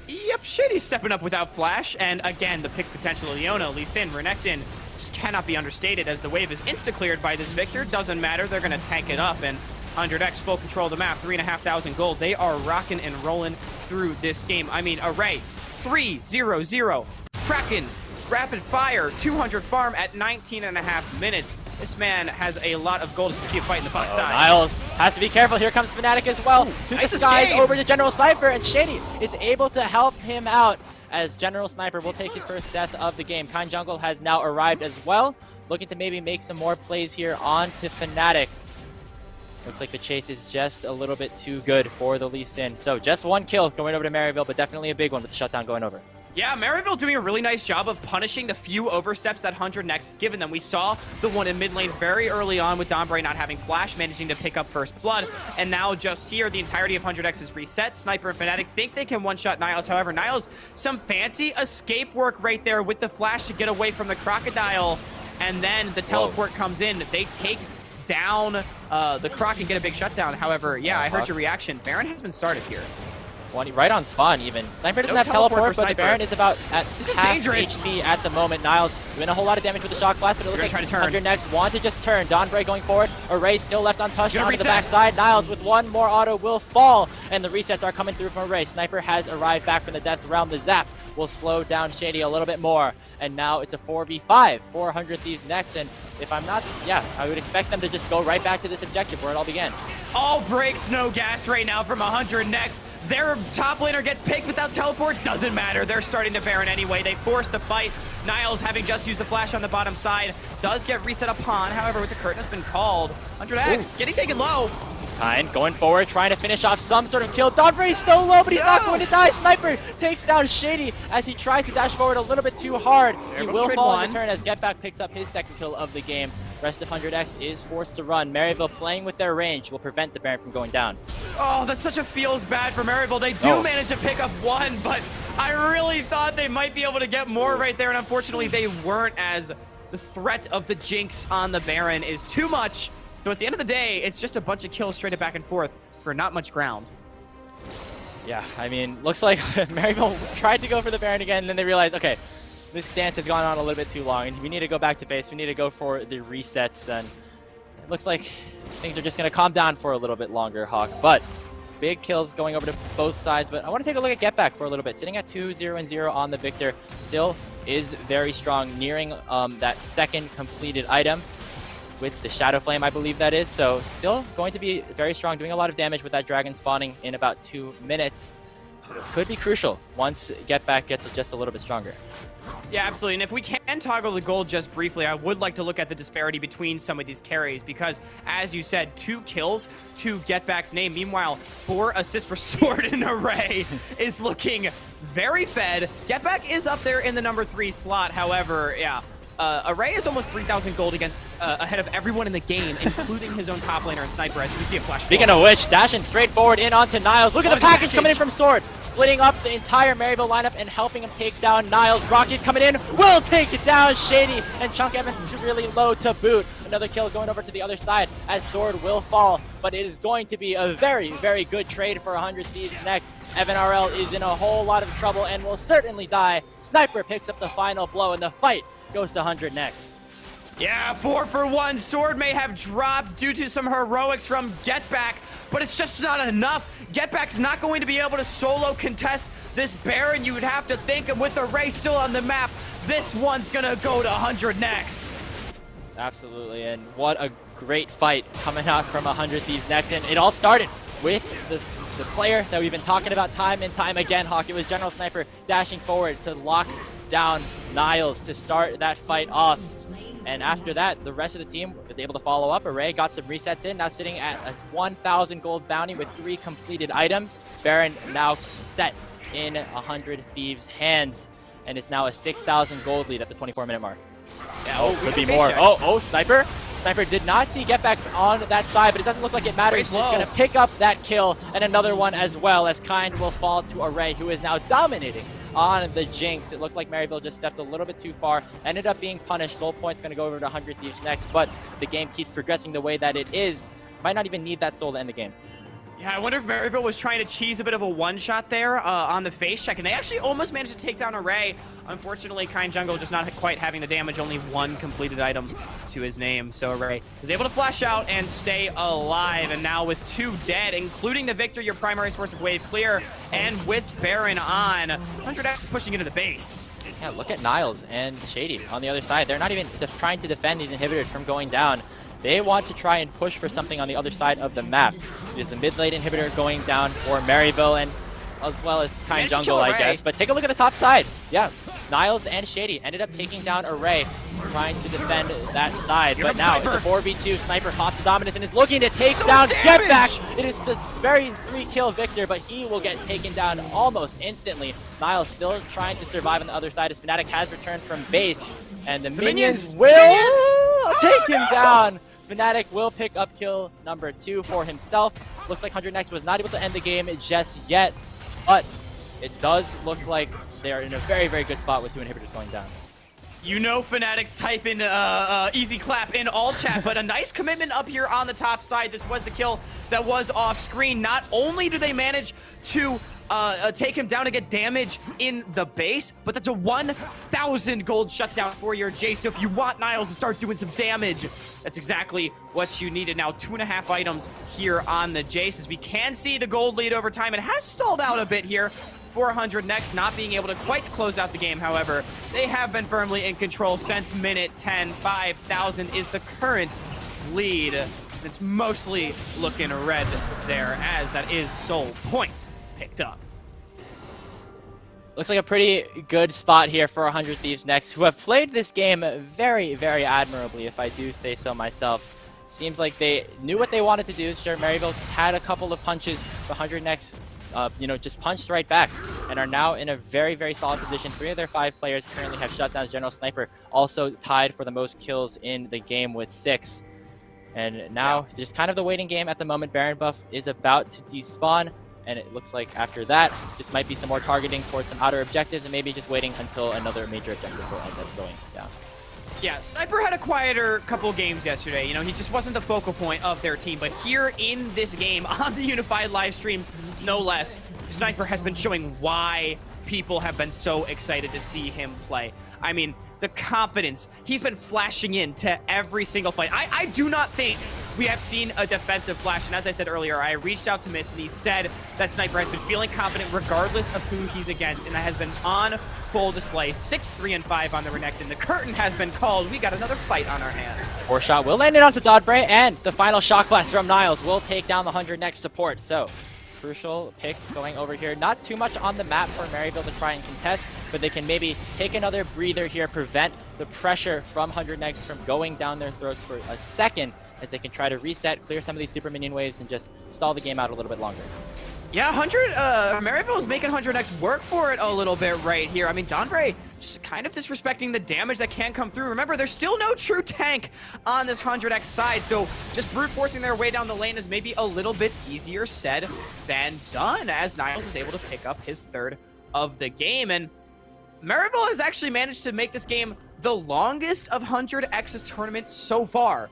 Yep, Shady's stepping up without flash, and again, the pick potential of Leona, Lee Sin, Renekton just cannot be understated as the wave is insta-cleared by this Victor. Doesn't matter, they're going to tank it up, and 100X full control of the map, 3,500 gold. They are rocking and rolling through this game. I mean, Array, 3-0-0. Kraken, rapid fire, 200 farm at 19.5 minutes. This man has a lot of gold as we see a fight in the bot side. Niles has to be careful. Here comes Fnatic as well. To the skies over to General Sniper, and Shady is able to help him out as General Sniper will take his first death of the game. Kind Jungle has now arrived as well, looking to maybe make some more plays here on to Fnatic. Looks like the chase is just a little bit too good for the Lee Sin. So just 1 kill going over to Maryville, but definitely a big one with the shutdown going over. Yeah, Maryville doing a really nice job of punishing the few oversteps that 100 Next has given them. We saw the one in mid lane very early on with Dombre not having flash, managing to pick up first blood. And now just here, the entirety of 100X is reset. Sniper and Fnatic think they can one-shot Niles. However, Niles, some fancy escape work right there with the flash to get away from the crocodile. And then the teleport comes in. They take down the Croc and get a big shutdown. However, yeah, I heard your reaction. Baron has been started here. Right on spawn even. Sniper doesn't have teleport, but the Baron is about at half HP at the moment. Niles Doing a whole lot of damage with the shock blast, but it looks like try to turn. 100 next want to just turn. Donbray going forward. Array still left untouched Gonna onto the reset. backside. Niles with one more auto will fall, and the resets are coming through from Array. Sniper has arrived back from the death realm. The zap will slow down Shady a little bit more, and now it's a 4v5. 400 Thieves next, and if I'm not, I would expect them to just go right back to this objective where it all began. All brakes, no gas right now from 100 next. Their top laner gets picked without teleport. Doesn't matter. They're starting the Baron anyway. They force the fight. Niles, having just used the flash on the bottom side, does get reset upon. However, with the curtain has been called. 100X getting taken low. Kind going forward, trying to finish off some sort of kill. Donbray's so low, but he's not going to die. Sniper takes down Shady as he tries to dash forward a little bit too hard. He will fall in return as Getback picks up his second kill of the game. Rest of 100X is forced to run. Maryville playing with their range will prevent the Baron from going down. Oh, that's such a feels bad for Maryville. They do manage to pick up one, but I really thought they might be able to get more right there, and unfortunately they weren't, as the threat of the Jinx on the Baron is too much. So at the end of the day, it's just a bunch of kills straight back and forth for not much ground. Yeah, I mean, looks like Maryville tried to go for the Baron again, and then they realized, okay, this dance has gone on a little bit too long, and we need to go back to base. We need to go for the resets, and it looks like things are just going to calm down for a little bit longer, Hawk. But big kills going over to both sides, but I want to take a look at Getback for a little bit. Sitting at 2-0-0 on the Victor, still is very strong, nearing that second completed item with the Shadow Flame, I believe that is. So still going to be very strong, doing a lot of damage with that dragon spawning in about 2 minutes. Could be crucial once Getback gets just a little bit stronger. Yeah, absolutely. And if we can toggle the gold just briefly, I would like to look at the disparity between some of these carries because, as you said, 2 kills to Getback's name. Meanwhile, 4 assists for Sword and Array is looking very fed. Getback is up there in the number 3 slot. However, Array is almost 3,000 gold against ahead of everyone in the game, including his own top laner and Sniper, as we see a flash. Speaking of which, dashing straight forward in onto Niles. Look at the package coming in from Sword, splitting up the entire Maryville lineup and helping him take down Niles. Rocket coming in, will take it down. Shady and Chunk Evans really low to boot. Another kill going over to the other side as Sword will fall, but it is going to be a very, very good trade for 100 Thieves next. Evan RL is in a whole lot of trouble and will certainly die. Sniper picks up the final blow, and the fight goes to 100 next. Yeah, 4 for 1. Sword may have dropped due to some heroics from Getback, but it's just not enough. Getback's not going to be able to solo contest this Baron, you would have to think, and with Array still on the map, this one's gonna go to 100 next. Absolutely, and what a great fight coming out from 100 Thieves next, and it all started with the player that we've been talking about time and time again, Hawk. It was General Sniper dashing forward to lock down Niles to start that fight off. And after that, the rest of the team was able to follow up. Array got some resets in, now sitting at a 1,000 gold bounty with 3 completed items. Baron now set in 100 Thieves' hands, and it's now a 6,000 gold lead at the 24-minute mark. Yeah, could be more. Sniper. Sniper did not see Getback on that side, but it doesn't look like it matters. He's going to pick up that kill and another one as well, as Kind will fall to Array, who is now dominating on the Jinx. It looked like Maryville just stepped a little bit too far, ended up being punished. Soul Point's going to go over to 100 Thieves next, but the game keeps progressing the way that it is. Might not even need that soul to end the game. Yeah, I wonder if Maryville was trying to cheese a bit of a one-shot there on the face check, and they actually almost managed to take down Array. Unfortunately, Kind Jungle just not quite having the damage, only 1 completed item to his name. So Array was able to flash out and stay alive, and now with 2 dead, including the Victor, your primary source of wave clear, and with Baron on, 100X is pushing into the base. Yeah, look at Niles and Shady on the other side. They're not even trying to defend these inhibitors from going down. They want to try and push for something on the other side of the map. There's a mid-lane inhibitor going down for Maryville, and as well as Kind Jungle, I guess. But take a look at the top side. Yeah, Niles and Shady ended up taking down Array, trying to defend that side. But now it's a 4v2. Sniper caught the dominance and is looking to take down Getback. It is the very 3-kill Victor, but he will get taken down almost instantly. Niles still trying to survive on the other side as Fnatic has returned from base, and the minions will take him down. Fnatic will pick up kill number 2 for himself. Looks like 100 Next was not able to end the game just yet, but it does look like they are in a very, very good spot with 2 inhibitors going down. You know Fnatic's type in easy clap in all chat, but a nice commitment up here on the top side. This was the kill that was off screen. Not only do they manage to take him down and get damage in the base, but that's a 1,000 gold shutdown for your Jace. So if you want Niles to start doing some damage, that's exactly what you needed. Now 2.5 items here on the Jace, as we can see the gold lead over time. It has stalled out a bit here. 400 next, not being able to quite close out the game. However, they have been firmly in control since minute 10. 5,000 is the current lead. It's mostly looking red there, as that is sole point picked up. Looks like a pretty good spot here for 100 Thieves next, who have played this game very, very admirably, if I do say so myself. Seems like they knew what they wanted to do. Sure, Maryville had a couple of punches. 100 next, just punched right back and are now in a very, very solid position. 3 of their 5 players currently have shutdowns. General Sniper also tied for the most kills in the game with 6. And now, just kind of the waiting game at the moment. Baron buff is about to despawn. And it looks like after that, just might be some more targeting towards some outer objectives and maybe just waiting until another major objective will end up going down. Yeah, Sniper had a quieter couple games yesterday. You know, he just wasn't the focal point of their team. But here in this game, on the Unified live stream, no less, Sniper has been showing why people have been so excited to see him play. I mean, the confidence. He's been flashing into every single fight. I do not think we have seen a defensive flash. And as I said earlier, I reached out to Miss and he said that Sniper has been feeling confident regardless of who he's against. And that has been on full display. 6-3-5 on the Renekton. The curtain has been called. We got another fight on our hands. 4-shot will land it onto Dodbray, and the final shock blast from Niles will take down the 100 next support. So, crucial pick going over here. Not too much on the map for Maryville to try and contest, but they can maybe take another breather here, prevent the pressure from 100 next from going down their throats for a second, as they can try to reset, clear some of these super minion waves, and just stall the game out a little bit longer. Yeah, Maryville is making 100x work for it a little bit right here. I mean, Donbray just kind of disrespecting the damage that can come through. Remember, there's still no true tank on this 100x side, so just brute forcing their way down the lane is maybe a little bit easier said than done, as Niles is able to pick up his 3rd of the game. And Maryville has actually managed to make this game the longest of 100x's tournament so far.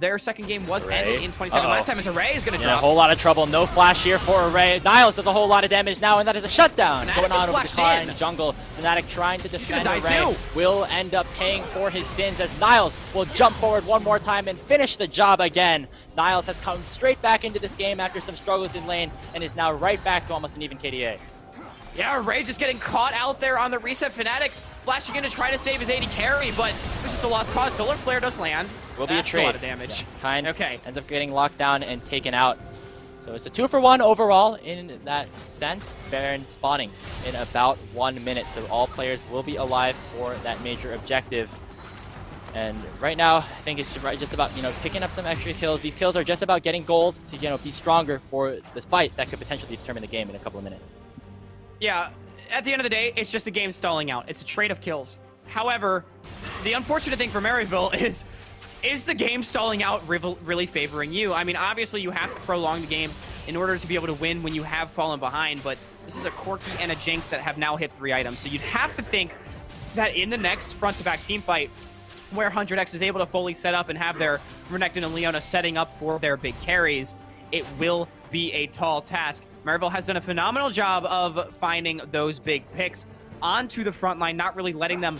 Their second game was ended in 27. Last time as Array is going to drop. A whole lot of trouble. No flash here for Array. Niles does a whole lot of damage now, and that is a shutdown going on over the car in the jungle. Fnatic trying to defend Array will end up paying for his sins, as Niles will jump forward one more time and finish the job again. Niles has come straight back into this game after some struggles in lane and is now right back to almost an even KDA. Yeah, Array just getting caught out there on the reset. Fnatic flashing in to try to save his AD carry, but it's just a lost cause. Solar Flare does land. Will be a trade. A lot of damage. Yeah. Ends up getting locked down and taken out. So it's a 2-for-1 overall in that sense. Baron spawning in about 1 minute, so all players will be alive for that major objective. And right now, I think it's just about, picking up some extra kills. These kills are just about getting gold to, be stronger for the fight that could potentially determine the game in a couple of minutes. Yeah, at the end of the day, it's just a game stalling out. It's a trade of kills. However, the unfortunate thing for Maryville is the game stalling out really favoring you? I mean, obviously you have to prolong the game in order to be able to win when you have fallen behind, but this is a Corki and a Jinx that have now hit 3 items. So you'd have to think that in the next front-to-back team fight, where 100x is able to fully set up and have their Renekton and Leona setting up for their big carries, it will be a tall task. Maryville has done a phenomenal job of finding those big picks onto the front line, not really letting them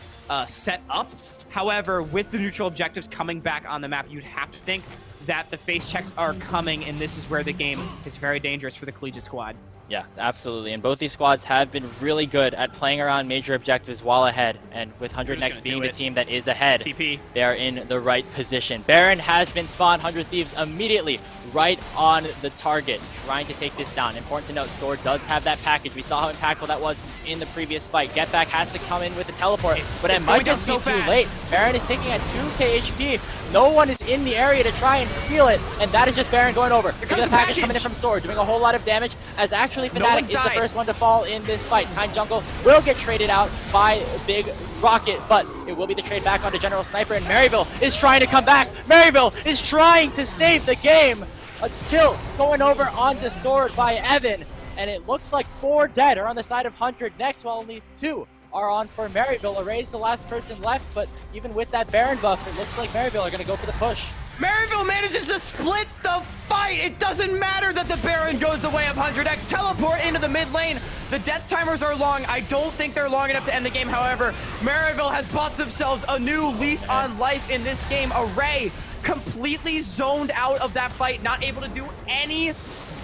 set up. However, with the neutral objectives coming back on the map, you'd have to think that the face checks are coming, and this is where the game is very dangerous for the collegiate squad. Yeah, absolutely. And both these squads have been really good at playing around major objectives while ahead. And with 100 next being the team that is ahead, TP. They are in the right position. Baron has been spawned. 100 Thieves immediately right on the target, trying to take this down. Important to note, Sword does have that package. We saw how impactful that was in the previous fight. Get Back has to come in with a teleport, but it might just be too late. Baron is taking a 2k HP. No one is in the area to try and steal it, and that is just Baron going over. Look at the package coming in from Sword, doing a whole lot of damage, as actually Fnatic is the first one to fall in this fight. Kind Jungle will get traded out by Big Rocket, but it will be the trade back onto General Sniper, and Maryville is trying to come back. Maryville is trying to save the game. A kill going over onto Sword by Evan, and it looks like 4 dead are on the side of 100 next, while only 2 are on for Maryville. Array's the last person left, but even with that Baron buff, it looks like Maryville are going to go for the push. Maryville manages to split the fight. It doesn't matter that the Baron goes the way of 100X. Teleport into the mid lane. The death timers are long. I don't think they're long enough to end the game. However, Maryville has bought themselves a new lease on life in this game. Array completely zoned out of that fight, not able to do any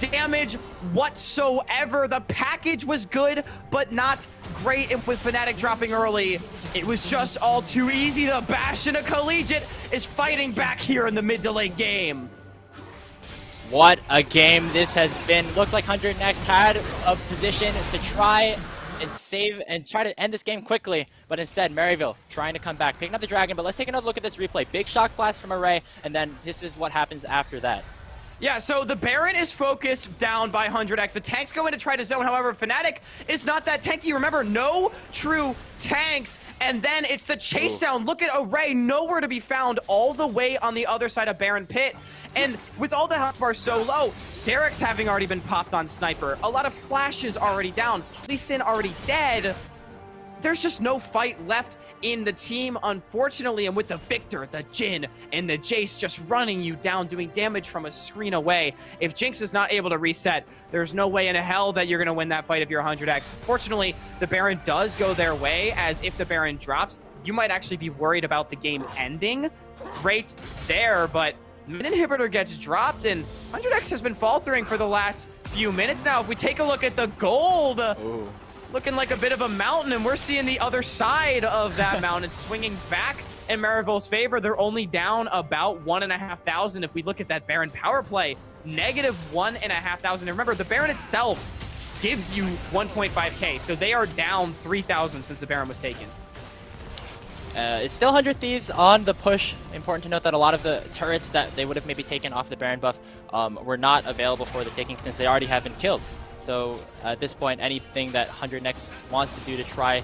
damage whatsoever. The package was good, but not great. And with Fnatic dropping early, it was just all too easy. The Bastion of Collegiate is fighting back here in the mid to late game. What a game this has been. Looked like 100X had a position to try and save and try to end this game quickly, but instead Maryville trying to come back, picking up the dragon. But let's take another look at this replay. Big shock blast from Array, and then this is what happens after that. Yeah, so the Baron is focused down by 100X. The tanks go in to try to zone. However, Fnatic is not that tanky. Remember, no true tanks. And then it's the chase down. Look at Array, nowhere to be found all the way on the other side of Baron Pit. And with all the health bars so low, Sterix having already been popped on Sniper, a lot of flashes already down, Lee Sin already dead. There's just no fight left in the team, unfortunately, and with the Victor, the Jhin, and the Jace just running you down, doing damage from a screen away. If Jinx is not able to reset, there's no way in hell that you're going to win that fight if you're 100X. Fortunately, the Baron does go their way, as if the Baron drops, you might actually be worried about the game ending. Great there, but mid inhibitor gets dropped, and 100X has been faltering for the last few minutes now. If we take a look at the gold, looking like a bit of a mountain, and we're seeing the other side of that mountain swinging back in Maryville's favor. They're only down about 1,500 if we look at that Baron power play. Negative 1,500. And remember, the Baron itself gives you 1.5k, so they are down 3,000 since the Baron was taken. It's still 100 Thieves on the push. Important to note that a lot of the turrets that they would have maybe taken off the Baron buff were not available for the taking since they already have been killed. So at this point, anything that 100X wants to do to try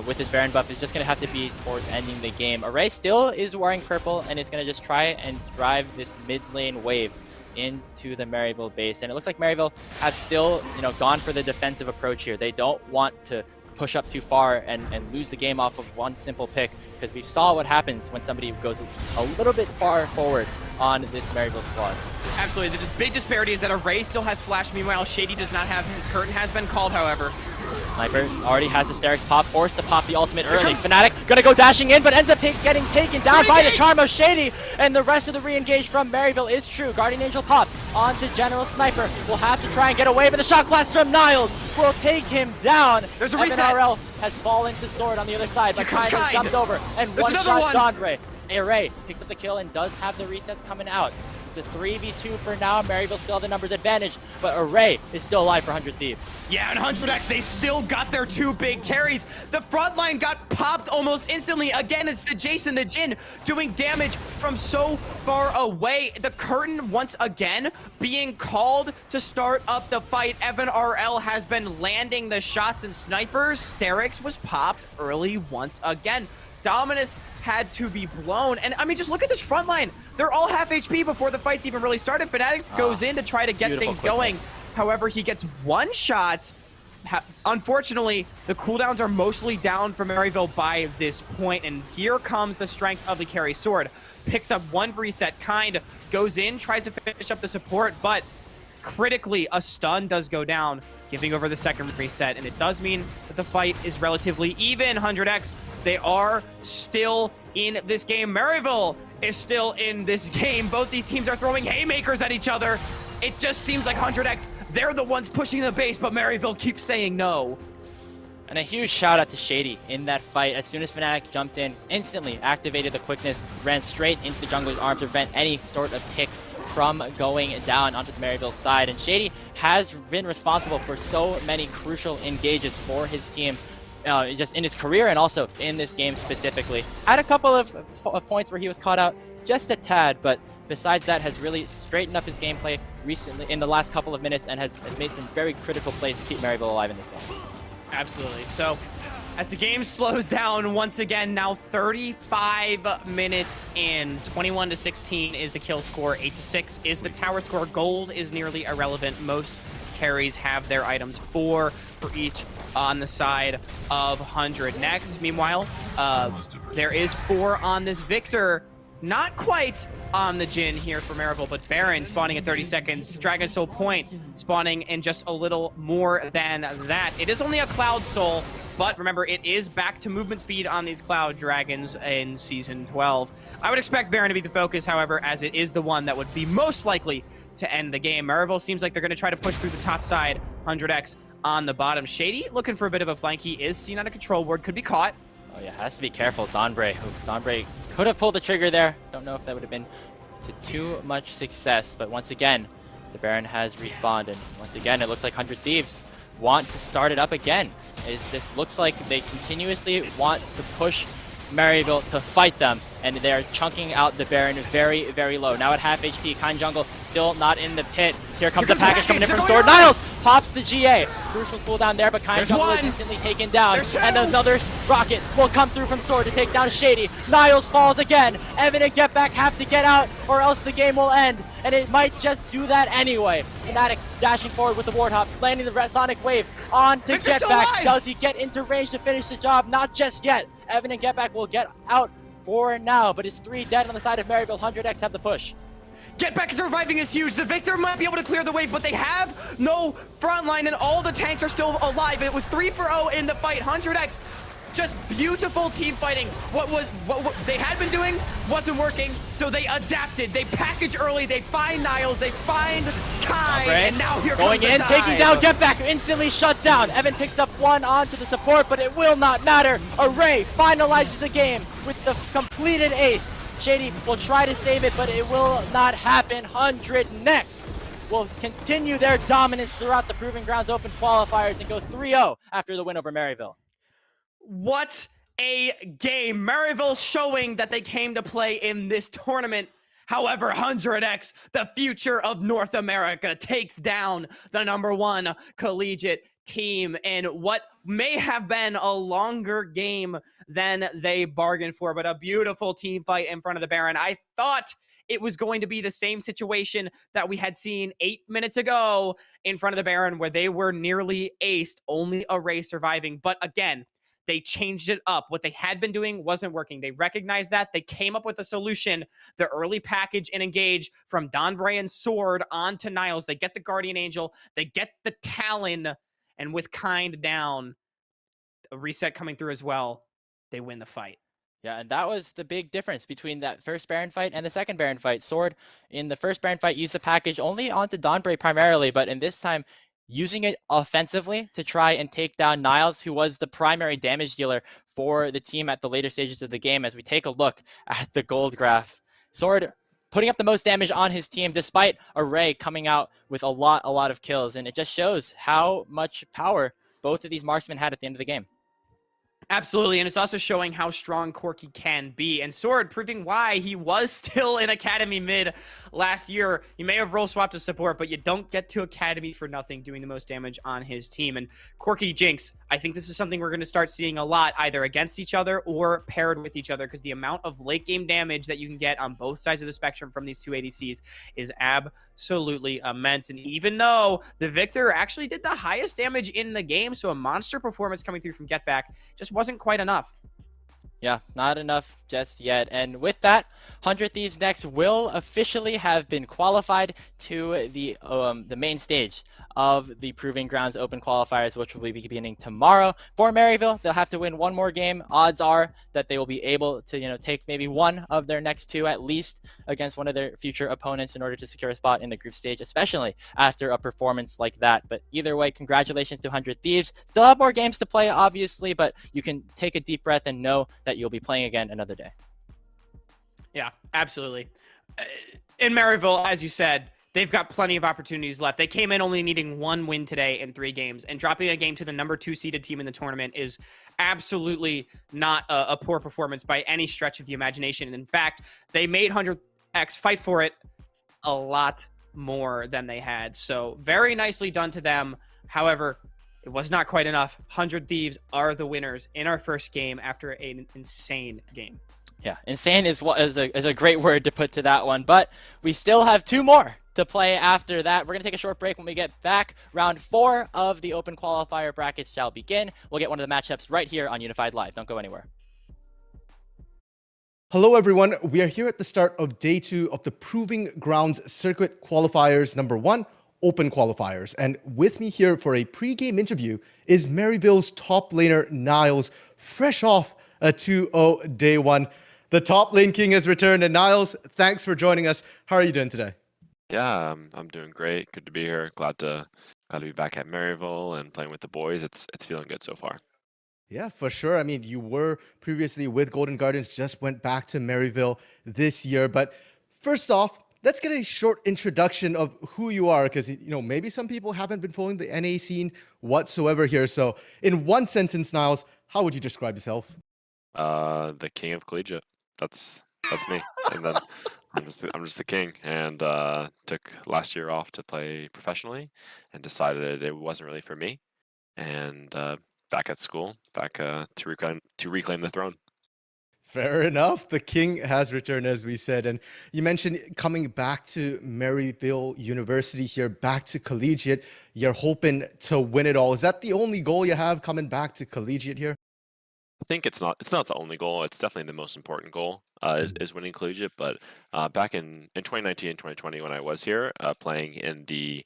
with this Baron buff is just going to have to be towards ending the game. Array still is wearing purple and is going to just try and drive this mid lane wave into the Maryville base. And it looks like Maryville have still, gone for the defensive approach here. They don't want to push up too far and lose the game off of one simple pick, because we saw what happens when somebody goes a little bit far forward on this Maryville squad. Absolutely. The big disparity is that Array still has flash. Meanwhile, Shady does not have his. Curtain has been called, however. Sniper already has the Sterix pop, forced to pop the ultimate early. Fnatic gonna go dashing in, but ends up getting taken down by the charm of Shady, and the rest of the re-engage from Maryville is true. Guardian Angel pop onto General Sniper. Will have to try and get away, but the shock blast from Niles will take him down. There's a reset. RL has fallen to sword on the other side, but Kind has jumped over and one-shot Dondre. Array picks up the kill and does have the resets coming out. It's a 3v2 for now. Maryville still have the numbers advantage, but Array is still alive for 100 Thieves. Yeah, and 100X, they still got their two big carries. The front line got popped almost instantly. Again, it's the Jason, the Jhin, doing damage from so far away. The curtain, once again, being called to start up the fight. Evan RL has been landing the shots and snipers. Sterix was popped early once again. Dominus had to be blown. And I mean, just look at this front line. They're all half HP before the fight's even really started. Fnatic goes in to try to get things going. However, he gets one shot. Unfortunately, the cooldowns are mostly down for Maryville by this point. And here comes the strength of the carry sword. Picks up one reset, Kind goes in, tries to finish up the support, but critically, a stun does go down, giving over the second reset. And it does mean that the fight is relatively even. 100X, they are still in this game. Maryville is still in this game. Both these teams are throwing haymakers at each other. It just seems like 100X, they're the ones pushing the base, but Maryville keeps saying no. And a huge shout out to Shady in that fight. As soon as Fnatic jumped in, instantly activated the quickness, ran straight into the jungler's arm to prevent any sort of kick from going down onto the Maryville side. And Shady has been responsible for so many crucial engages for his team, just in his career and also in this game specifically. Had a couple of points where he was caught out just a tad, but besides that has really straightened up his gameplay recently in the last couple of minutes and has made some very critical plays to keep Maryville alive in this one. Absolutely. So as the game slows down once again, now 35 minutes in, 21-16 is the kill score, 8-6 is the tower score. Gold is nearly irrelevant. Most carries have their items, 4 for each on the side of 100. Next, meanwhile, there is 4 on this Victor. not quite on the Jhin here for Maryville, but Baron spawning at 30 seconds. Dragon Soul Point spawning in just a little more than that. It is only a Cloud Soul, but remember, it is back to movement speed on these Cloud Dragons in Season 12. I would expect Baron to be the focus, however, as it is the one that would be most likely to end the game. Maryville seems like they're going to try to push through the top side. 100x on the bottom. Shady looking for a bit of a flank. He is seen on a control ward, could be caught. Oh yeah, has to be careful. Donbray could have pulled the trigger there. Don't know if that would have been to too much success, but once again, the Baron has respawned, and once again, it looks like 100 Thieves want to start it up again. This looks like they continuously want to push Maryville to fight them, and they're chunking out the Baron very, very low. Now at half HP, Kind Jungle still not in the pit. Here comes the package coming in from Sword. Niles pops the GA. Crucial cooldown there, but Kind Jungle is instantly taken down. And another rocket will come through from Sword to take down Shady. Niles falls again. Evan and Get Back have to get out, or else the game will end. And it might just do that anyway. Fnatic dashing forward with the Ward Hop, landing the Sonic Wave on to Get Back. Does he get into range to finish the job? Not just yet. Evan and Get Back will get out for now, but it's 3 dead on the side of Maryville. 100x have the push. Get Back surviving is huge. The Victor might be able to clear the wave, but they have no front line, and all the tanks are still alive. It was 3-for-0 in the fight. 100x, just beautiful team fighting. What they had been doing wasn't working, so they adapted. They package early. They find Niles. They find Kai, and now here going comes in, the taking down Get Back, instantly shut down. Evan picks up one onto the support, but it will not matter. Array finalizes the game with the completed ace. Shady will try to save it, but it will not happen. 100 next will continue their dominance throughout the Proving Grounds Open qualifiers and go 3-0 after the win over Maryville. What a game. Maryville showing that they came to play in this tournament. However, 100x, the future of North America, takes down the #1 collegiate team in what may have been a longer game than they bargained for, but a beautiful team fight in front of the Baron. I thought it was going to be the same situation that we had seen 8 minutes ago in front of the Baron, where they were nearly aced, only Array surviving. But again, they changed it up. What they had been doing wasn't working. They recognized that. They came up with a solution. The early package and engage from Donbray and Sword onto Niles. They get the Guardian Angel. They get the Talon. And with Kind down, a reset coming through as well, they win the fight. Yeah, and that was the big difference between that first Baron fight and the second Baron fight. Sword, in the first Baron fight, used the package only onto Donbray primarily, but in this time, using it offensively to try and take down Niles, who was the primary damage dealer for the team at the later stages of the game. As we take a look at the gold graph, Sword putting up the most damage on his team, despite Array coming out with a lot of kills. And it just shows how much power both of these marksmen had at the end of the game. Absolutely, and it's also showing how strong Corky can be. And Sword proving why he was still in Academy mid last year. He may have role swapped to support, but you don't get to Academy for nothing, doing the most damage on his team. And Corky Jinx, I think this is something we're going to start seeing a lot, either against each other or paired with each other, because the amount of late game damage that you can get on both sides of the spectrum from these two ADCs is absolutely immense. And even though the Victor actually did the highest damage in the game, so a monster performance coming through from Get Back, just wasn't quite enough. Yeah, not enough just yet. And with that, 100 Thieves Next will officially have been qualified to the main stage of the Proving Grounds Open Qualifiers, which will be beginning tomorrow. For Maryville, they'll have to win one more game. Odds are that they will be able to, take maybe one of their next two at least against one of their future opponents in order to secure a spot in the group stage, especially after a performance like that. But either way, congratulations to 100 Thieves. Still have more games to play, obviously, but you can take a deep breath and know that you'll be playing again another day. Yeah, absolutely. In Maryville, as you said, they've got plenty of opportunities left. They came in only needing one win today in 3 games, and dropping a game to the #2 seeded team in the tournament is absolutely not a poor performance by any stretch of the imagination. And in fact, they made 100x fight for it a lot more than they had. So very nicely done to them. However, it was not quite enough. 100 Thieves are the winners in our first game after an insane game. Yeah, insane is a great word to put to that one, but we still have 2 more to play after that. We're going to take a short break. When we get back, round 4 of the Open Qualifier brackets shall begin. We'll get one of the matchups right here on Unified Live. Don't go anywhere. Hello, everyone. We are here at the start of day 2 of the Proving Grounds Circuit Qualifiers #1, Open Qualifiers. And with me here for a pre-game interview is Maryville's top laner, Niles, fresh off a 2-0 day 1. The top lane king has returned, and Niles, thanks for joining us. How are you doing today? Yeah, I'm doing great. Good to be here. Glad to be back at Maryville and playing with the boys. It's feeling good so far. Yeah, for sure. I mean, you were previously with Golden Gardens, just went back to Maryville this year. But first off, let's get a short introduction of who you are, because maybe some people haven't been following the NA scene whatsoever here. So, in one sentence, Niles, how would you describe yourself? The king of collegiate. That's me. And then I'm just the king. And took last year off to play professionally, and decided it wasn't really for me. And back at school, back to reclaim the throne. Fair enough. The king has returned, as we said. And you mentioned coming back to Maryville University here, back to collegiate. You're hoping to win it all. Is that the only goal you have coming back to collegiate here? I think it's not the only goal. It's definitely the most important goal is winning collegiate. But back in 2019 and 2020, when I was here playing in the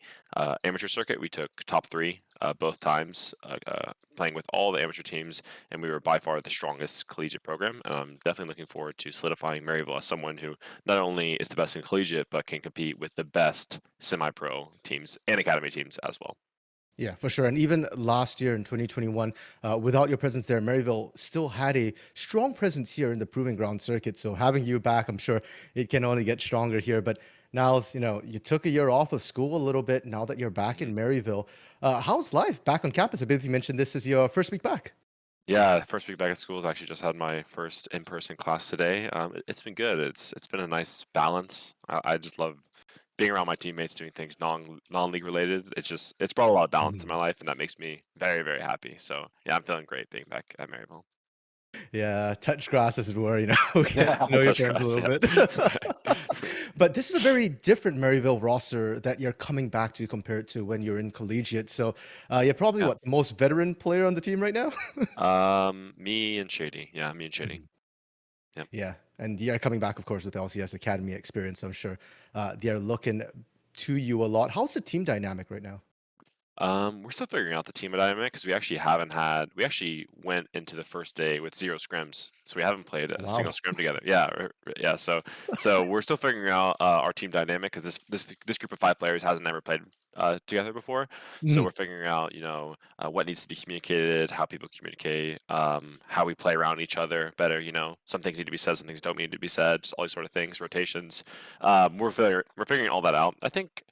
amateur circuit, we took top 3 both times, playing with all the amateur teams, and we were by far the strongest collegiate program. And I'm definitely looking forward to solidifying Maryville as someone who not only is the best in collegiate, but can compete with the best semi-pro teams and academy teams as well. Yeah, for sure. And even last year in 2021, without your presence there, Maryville still had a strong presence here in the Proving Ground circuit. So having you back, I'm sure it can only get stronger here. But now, you took a year off of school a little bit. Now that you're back in Maryville, how's life back on campus? I believe you mentioned this is your first week back. Yeah, first week back at school. Actually just had my first in-person class today. It's been good. It's been a nice balance. I just love being around my teammates doing things non-league related. It's brought a lot of balance in my life, and that makes me very, very happy. So yeah, I'm feeling great being back at Maryville. Yeah, touch grass as it were, get Yeah, to know your touch parents a grass. little Yeah. bit. But this is a very different Maryville roster that you're coming back to compared to when you're in collegiate. So you're probably Yeah. what, the most veteran player on the team right now? Me and Shady. Yeah, me and Shady. Mhm. Yep. Yeah, and you're coming back, of course, with LCS Academy experience. I'm sure they're looking to you a lot. How's the team dynamic right now? We're still figuring out the team dynamic because we actually went into the first day with 0 scrims, so we haven't played a single Wow. scrim together. Yeah, yeah. So we're still figuring out our team dynamic because this group of 5 players hasn't ever played together before. So Mhm. we're figuring out what needs to be communicated, how people communicate, how we play around each other better. Some things need to be said, some things don't need to be said, just all these sort of things, rotations. We're figuring all that out. I think.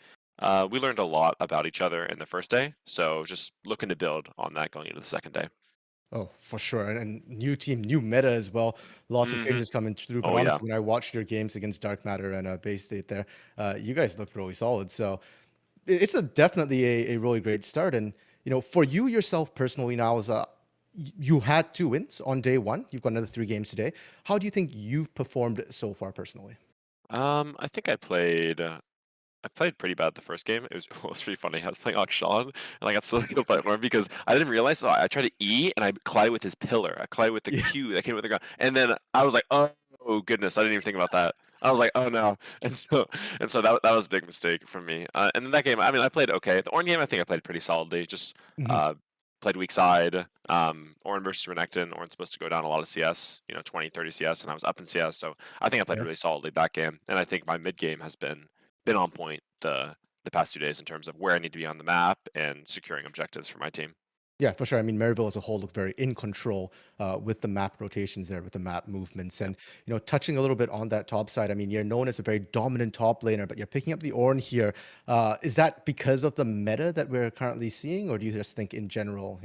We learned a lot about each other in the first day, so just looking to build on that going into the second day. Oh, for sure. And new team, new meta as well. Lots of Hmm. changes coming through. But Oh yeah. honestly, when I watched your games against Dark Matter and Bay State there, you guys looked really solid. So it's definitely a really great start. And, for you yourself personally now, you had 2 wins on day 1. You've got another 3 games today. How do you think you've performed so far personally? I think I played pretty bad the first game. It was it was pretty funny. I was playing Akshan, and I got so good platform because I didn't realize. So I tried to E, and I collided with his pillar. I collided with the Yeah. Q that came with the ground, and then I was like, oh goodness, I didn't even think about that. I was like, oh no, and so that was a big mistake for me. And then that game, I mean, I played okay. The Ornn game, I think I played pretty solidly. Just Mhm. uh, played weak side. Ornn versus Renekton. Ornn's supposed to go down a lot of CS, 20, 30 CS, and I was up in CS. So I think I played Yeah. really solidly that game. And I think my mid game has been on point the past 2 days in terms of where I need to be on the map and securing objectives for my team. Yeah, for sure. I mean, Maryville as a whole looked very in control with the map rotations there, with the map movements. Yeah. And, touching a little bit on that top side, I mean, you're known as a very dominant top laner, but you're picking up the Ornn here. Is that because of the meta that we're currently seeing, or do you just think in general?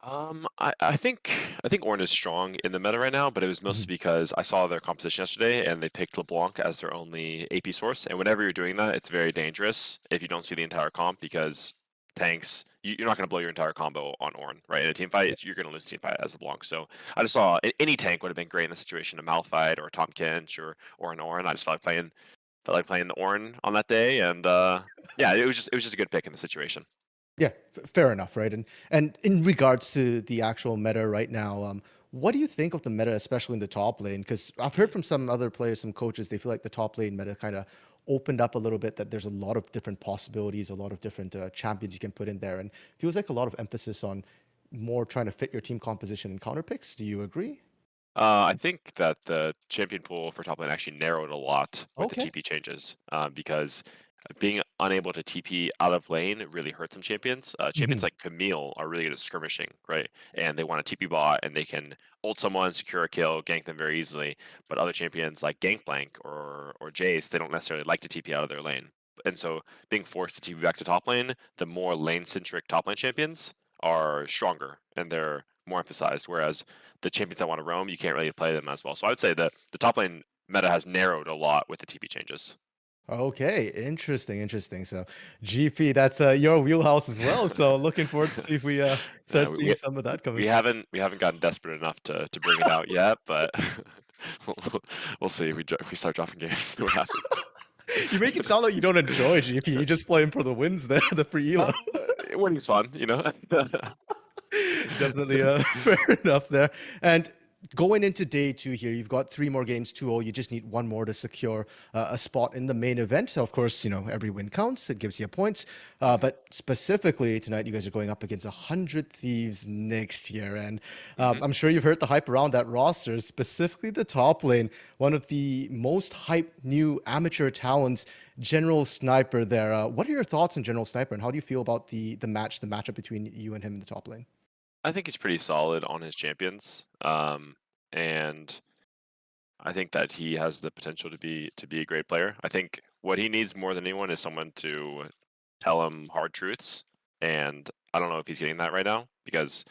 I think Ornn is strong in the meta right now, but it was mostly Mhm. because I saw their composition yesterday and they picked LeBlanc as their only AP source. And whenever you're doing that, it's very dangerous if you don't see the entire comp because tanks, you're not going to blow your entire combo on Ornn, right? In a team fight, you're going to lose team fight as LeBlanc. So I just saw any tank would have been great in the situation, a Malphite or a Tom Kench or an Ornn. I just felt like playing the Ornn on that day, and yeah, it was just a good pick in the situation. Yeah, fair enough, right? And in regards to the actual meta right now, What do you think of the meta, especially in the top lane? Because I've heard from some other players, some coaches, they feel like the top lane meta kind of opened up a little bit, that there's a lot of different possibilities, a lot of different champions you can put in there, and feels like a lot of emphasis on more trying to fit your team composition and counter picks. Do you agree? I think that the champion pool for top lane actually narrowed a lot with the Okay. TP changes, because being unable to TP out of lane really hurts some champions. Champions Mhm. like Camille are really good at skirmishing, right? And they want to TP bot and they can ult someone, secure a kill, gank them very easily. But other champions like Gangplank or Jace, they don't necessarily like to TP out of their lane. And so being forced to TP back to top lane, the more lane-centric top lane champions are stronger and they're more emphasized. Whereas the champions that want to roam, you can't really play them as well. So I would say that the top lane meta has narrowed a lot with the TP changes. Okay, interesting. So GP, that's your wheelhouse as well. So looking forward to see if we Yeah, start seeing some of that coming. we haven't gotten desperate enough to bring it out yet, but we'll see if we start dropping games, see what happens. You make it sound like you don't enjoy GP. You just play him for the wins there, the free elo. Winning's fun, you know. Definitely fair enough there. And going into day 2 here, you've got 3 more games, 2-0. You just need 1 more to secure a spot in the main event. Of course, every win counts. It gives you points. But specifically tonight, you guys are going up against 100 Thieves next year. And I'm sure you've heard the hype around that roster, specifically the top lane. One of the most hyped new amateur talents, General Sniper there. What are your thoughts on General Sniper, and how do you feel about the matchup between you and him in the top lane? I think he's pretty solid on his champions, and I think that he has the potential to be a great player. I think what he needs more than anyone is someone to tell him hard truths, and I don't know if he's getting that right now because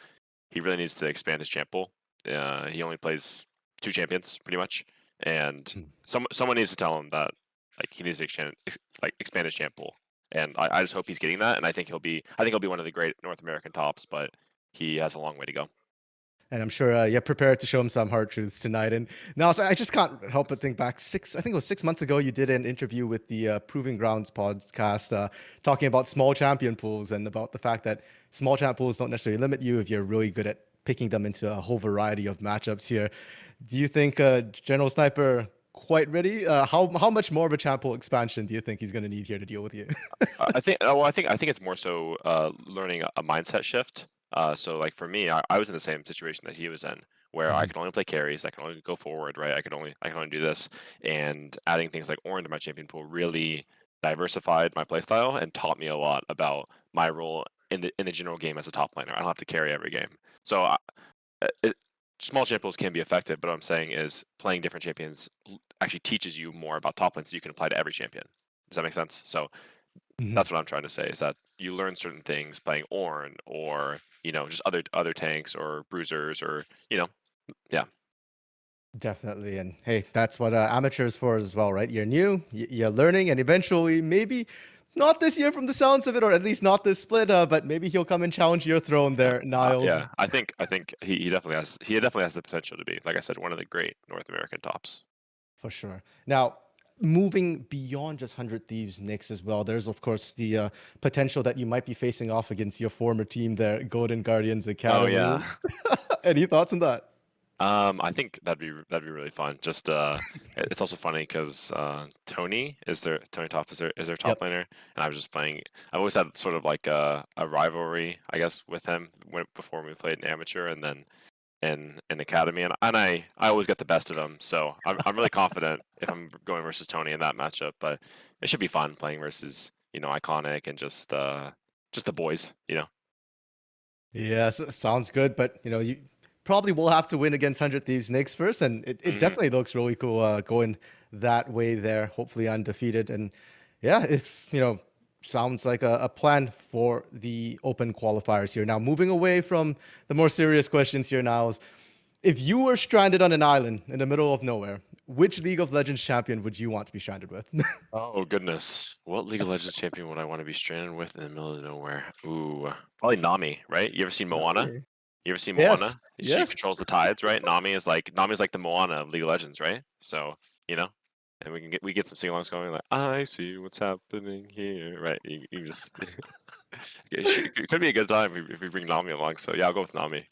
he really needs to expand his champ pool. He only plays 2 champions pretty much, and Hmm. someone needs to tell him that like he needs to expand his champ pool. And I just hope he's getting that, and I think he'll be one of the great North American tops, but he has a long way to go. And I'm sure you're prepared to show him some hard truths tonight. And now, so I just can't help but think back I think it was 6 months ago, you did an interview with the Proving Grounds podcast, talking about small champion pools and about the fact that small champ pools don't necessarily limit you if you're really good at picking them into a whole variety of matchups here. Do you think General Sniper quite ready? How much more of a champ pool expansion do you think he's going to need here to deal with you? I think it's more so learning a mindset shift. So like for me, I was in the same situation that he was in, where I Mhm. could only play carries, I can only go forward, right? I can only do this, and adding things like Orin to my champion pool really diversified my playstyle and taught me a lot about my role in the general game as a top laner. I don't have to carry every game, so small champion pools can be effective. But what I'm saying is playing different champions actually teaches you more about top lanes, so you can apply to every champion. Does that make sense? So Mhm. that's what I'm trying to say is that you learn certain things playing Ornn or just other tanks or bruisers or yeah. Definitely. And hey, that's what amateurs for as well, right? You're new, you're learning, and eventually, maybe not this year from the sounds of it, or at least not this split, but maybe he'll come and challenge your throne Yeah, there, Niles, yeah. I think he definitely has the potential to be, like I said, one of the great North American tops. for sure. Now, moving beyond just 100 Thieves Knicks as well, there's, of course, the potential that you might be facing off against your former team there, Golden Guardians Oh Academy. yeah. Any thoughts on that? I think that'd be really fun. Just it's also funny because Tony Top is their top Yep. laner, and I was just playing. I've always had sort of like a rivalry, I guess, with him before we played in amateur, and then in academy, and I always get the best of him. So I'm really confident if I'm going versus Tony in that matchup. But it should be fun playing versus Iconic and just the boys. Yeah, sounds good. But you probably will have to win against 100 Thieves Knicks first, and it Hmm. definitely looks really cool going that way there. Hopefully undefeated, and yeah, it sounds like a plan for the open qualifiers here. Now, moving away from the more serious questions here now, is if you were stranded on an island in the middle of nowhere, which League of Legends champion would you want to be stranded with? Oh goodness, what League of Legends champion would I want to be stranded with in the middle of nowhere? Ooh, probably Nami, right? You ever seen Moana? Nami. You ever seen Yes, Moana? She yes. controls the tides, right? Nami's like the Moana of League of Legends, right? So, you know, and we get some sing-alongs going like I see what's happening here, right? You just it could be a good time if we bring Nami along. So yeah, I'll go with Nami.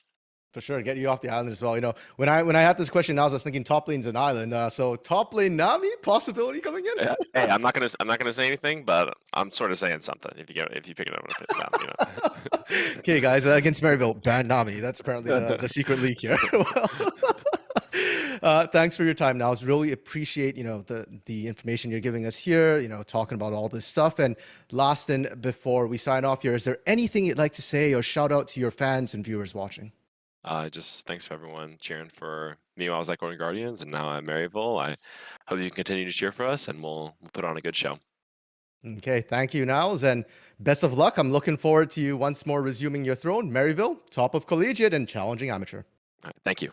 For sure, get you off the island as well. You know, when I had this question, I was thinking top lane's an island. So top lane Nami possibility coming in. Yeah. Hey, I'm not gonna say anything, but I'm sort of saying something. If you pick it up, I'm gonna pick it down. Okay, guys, against Maryville, ban Nami. That's apparently the secret leak here. Thanks for your time, Niles. Really appreciate the information you're giving us here. Talking about all this stuff. And last, and before we sign off here, is there anything you'd like to say or shout out to your fans and viewers watching? Just thanks for everyone cheering for me while I was at Golden Guardians and now at Maryville. I hope you can continue to cheer for us, and we'll put on a good show. Okay, thank you, Niles, and best of luck. I'm looking forward to you once more resuming your throne, Maryville, top of collegiate and challenging amateur. All right, thank you.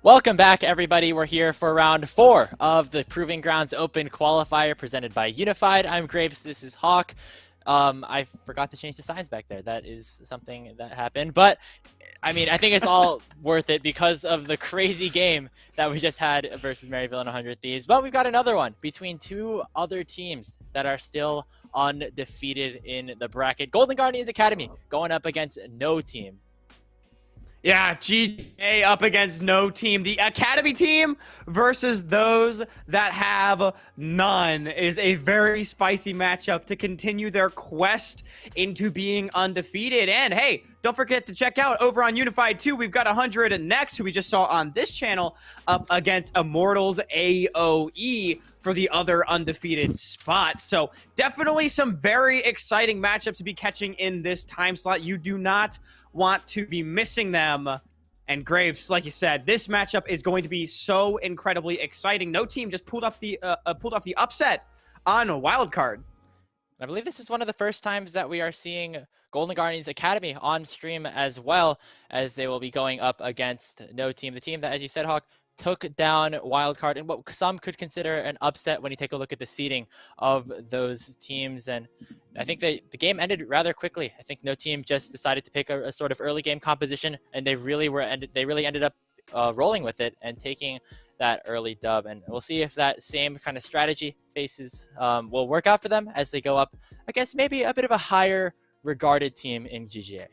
Welcome back, everybody. We're here for round 4 of the Proving Grounds Open Qualifier presented by Unified. I'm Grapes. This is Hawk. I forgot to change the signs back there. That is something that happened. But, I mean, I think it's all worth it because of the crazy game that we just had versus Maryville and 100 Thieves. But we've got another one between two other teams that are still undefeated in the bracket. Golden Guardians Academy going up against No Team. Yeah, GGA up against No Team. The Academy team versus those that have none is a very spicy matchup to continue their quest into being undefeated. And hey, don't forget to check out over on Unified 2. We've got 100 next, who we just saw on this channel, up against Immortals AOE for the other undefeated spot. So definitely some very exciting matchups to be catching in this time slot. You do not want to be missing them. And Graves, like you said, this matchup is going to be so incredibly exciting. No Team just pulled off the upset on a wild card. I believe this is one of the first times that we are seeing Golden Guardians Academy on stream as well, as they will be going up against No Team, the team that, as you said, Hawk, took down Wildcard in what some could consider an upset when you take a look at the seeding of those teams. And I think the game ended rather quickly. I think No Team just decided to pick a sort of early game composition, and they really ended up rolling with it and taking that early dub. And we'll see if that same kind of strategy will work out for them as they go up against maybe a bit of a higher regarded team in GGA.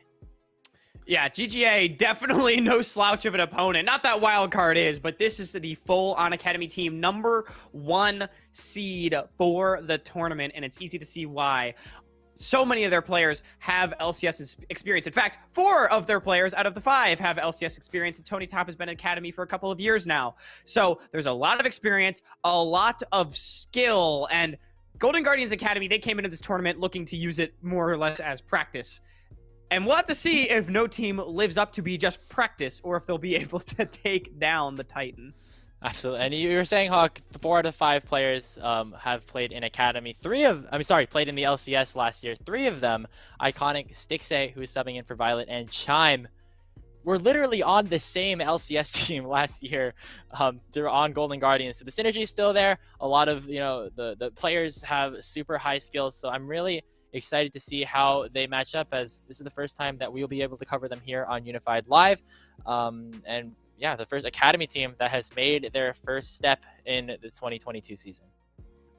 Yeah, GGA, definitely no slouch of an opponent. Not that Wildcard is, but this is the full-on Academy team, #1 seed for the tournament, and it's easy to see why. So many of their players have LCS experience. In fact, 4 of their players out of the 5 have LCS experience, and Tony Top has been in Academy for a couple of years now. So there's a lot of experience, a lot of skill, and Golden Guardians Academy, they came into this tournament looking to use it more or less as practice. And we'll have to see if No Team lives up to be just practice, or if they'll be able to take down the Titan. Absolutely. And you were saying, Hawk, 4 out of 5 players have played in Academy. Played in the LCS last year. 3 of them, Iconic, Stixay, who is subbing in for Violet, and Chime, were literally on the same LCS team last year. They're on Golden Guardians. So the synergy is still there. A lot of, the players have super high skills. So I'm really excited to see how they match up, as this is the first time that we'll be able to cover them here on Unified Live. And yeah, the first Academy team that has made their first step in the 2022 season.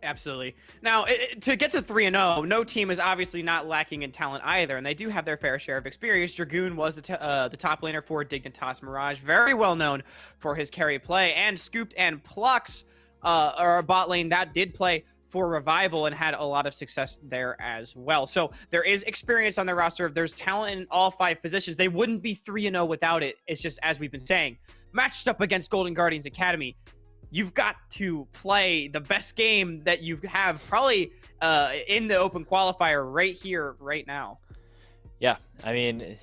Absolutely. Now, to get to 3-0, No Team is obviously not lacking in talent either, and they do have their fair share of experience. Dragoon was the top laner for Dignitas Mirage, very well known for his carry play, and Scooped and Plux are a bot lane that did play for Revival and had a lot of success there as well. So there is experience on their roster. There's talent in all 5 positions. They wouldn't be 3-0 without it. It's just, as we've been saying, matched up against Golden Guardians Academy, you've got to play the best game that you have probably in the open qualifier right here, right now. Yeah, I mean,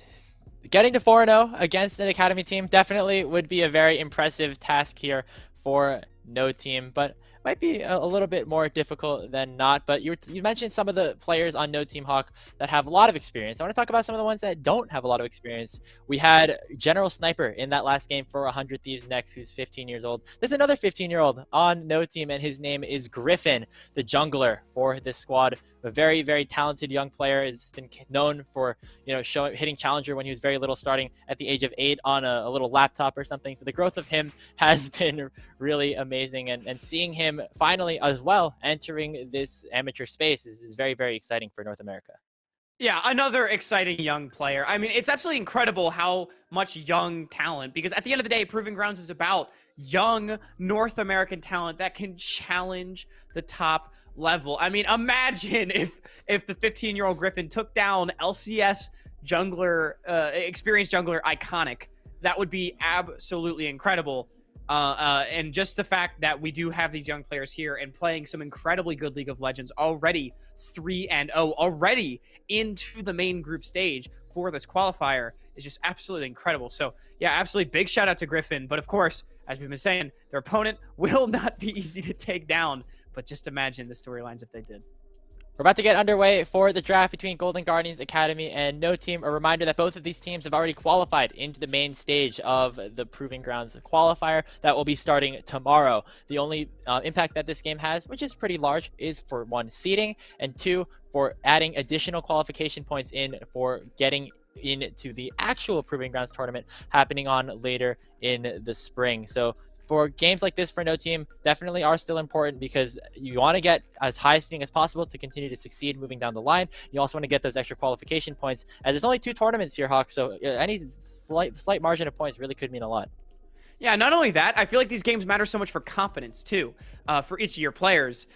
getting to 4-0 against an Academy team definitely would be a very impressive task here for No Team, but might be a little bit more difficult than not. But you mentioned some of the players on No Team, Hawk, that have a lot of experience. I want to talk about some of the ones that don't have a lot of experience. We had General Sniper in that last game for 100 Thieves next, who's 15 years old. There's another 15-year-old on No Team, and his name is Griffin, the jungler for this squad. A very, very talented young player, has been known for, hitting Challenger when he was very little, starting at the age of 8 on a little laptop or something. So the growth of him has been really amazing, and seeing him finally as well entering this amateur space is very, very exciting for North America. Yeah, another exciting young player. I mean, it's absolutely incredible how much young talent, because at the end of the day, Proving Grounds is about young North American talent that can challenge the top level. I mean, imagine if the 15-year-old Griffin took down LCS jungler, experienced jungler Iconic. That would be absolutely incredible. And just the fact that we do have these young players here and playing some incredibly good League of Legends, already 3-0, already into the main group stage for this qualifier, is just absolutely incredible. So yeah, absolutely big shout out to Griffin. But of course, as we've been saying, their opponent will not be easy to take down. But just imagine the storylines if they did. We're about to get underway for the draft between Golden Guardians Academy and No Team. A reminder that both of these teams have already qualified into the main stage of the Proving Grounds Qualifier that will be starting tomorrow. The only impact that this game has, which is pretty large, is for 1, seeding, and 2, for adding additional qualification points in for getting into the actual Proving Grounds tournament happening on later in the spring. So for games like this for No Team, definitely are still important because you want to get as high seeding as possible to continue to succeed moving down the line. You also want to get those extra qualification points, as there's only 2 tournaments here, Hawk, so any slight margin of points really could mean a lot. Yeah, not only that, I feel like these games matter so much for confidence, too, for each of your players.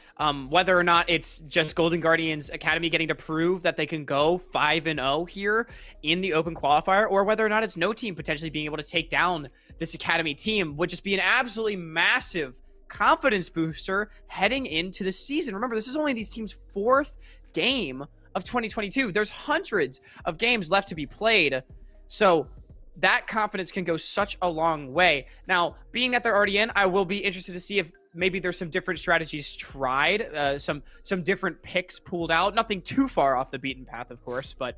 Whether or not it's just Golden Guardians Academy getting to prove that they can go 5-0 here in the Open Qualifier, or whether or not it's No Team potentially being able to take down this Academy team would just be an absolutely massive confidence booster heading into the season. Remember, this is only these teams' 4th game of 2022. There's hundreds of games left to be played, so that confidence can go such a long way. Now, being that they're already in, I will be interested to see if maybe there's some different strategies tried, some different picks pulled out. Nothing too far off the beaten path, of course, but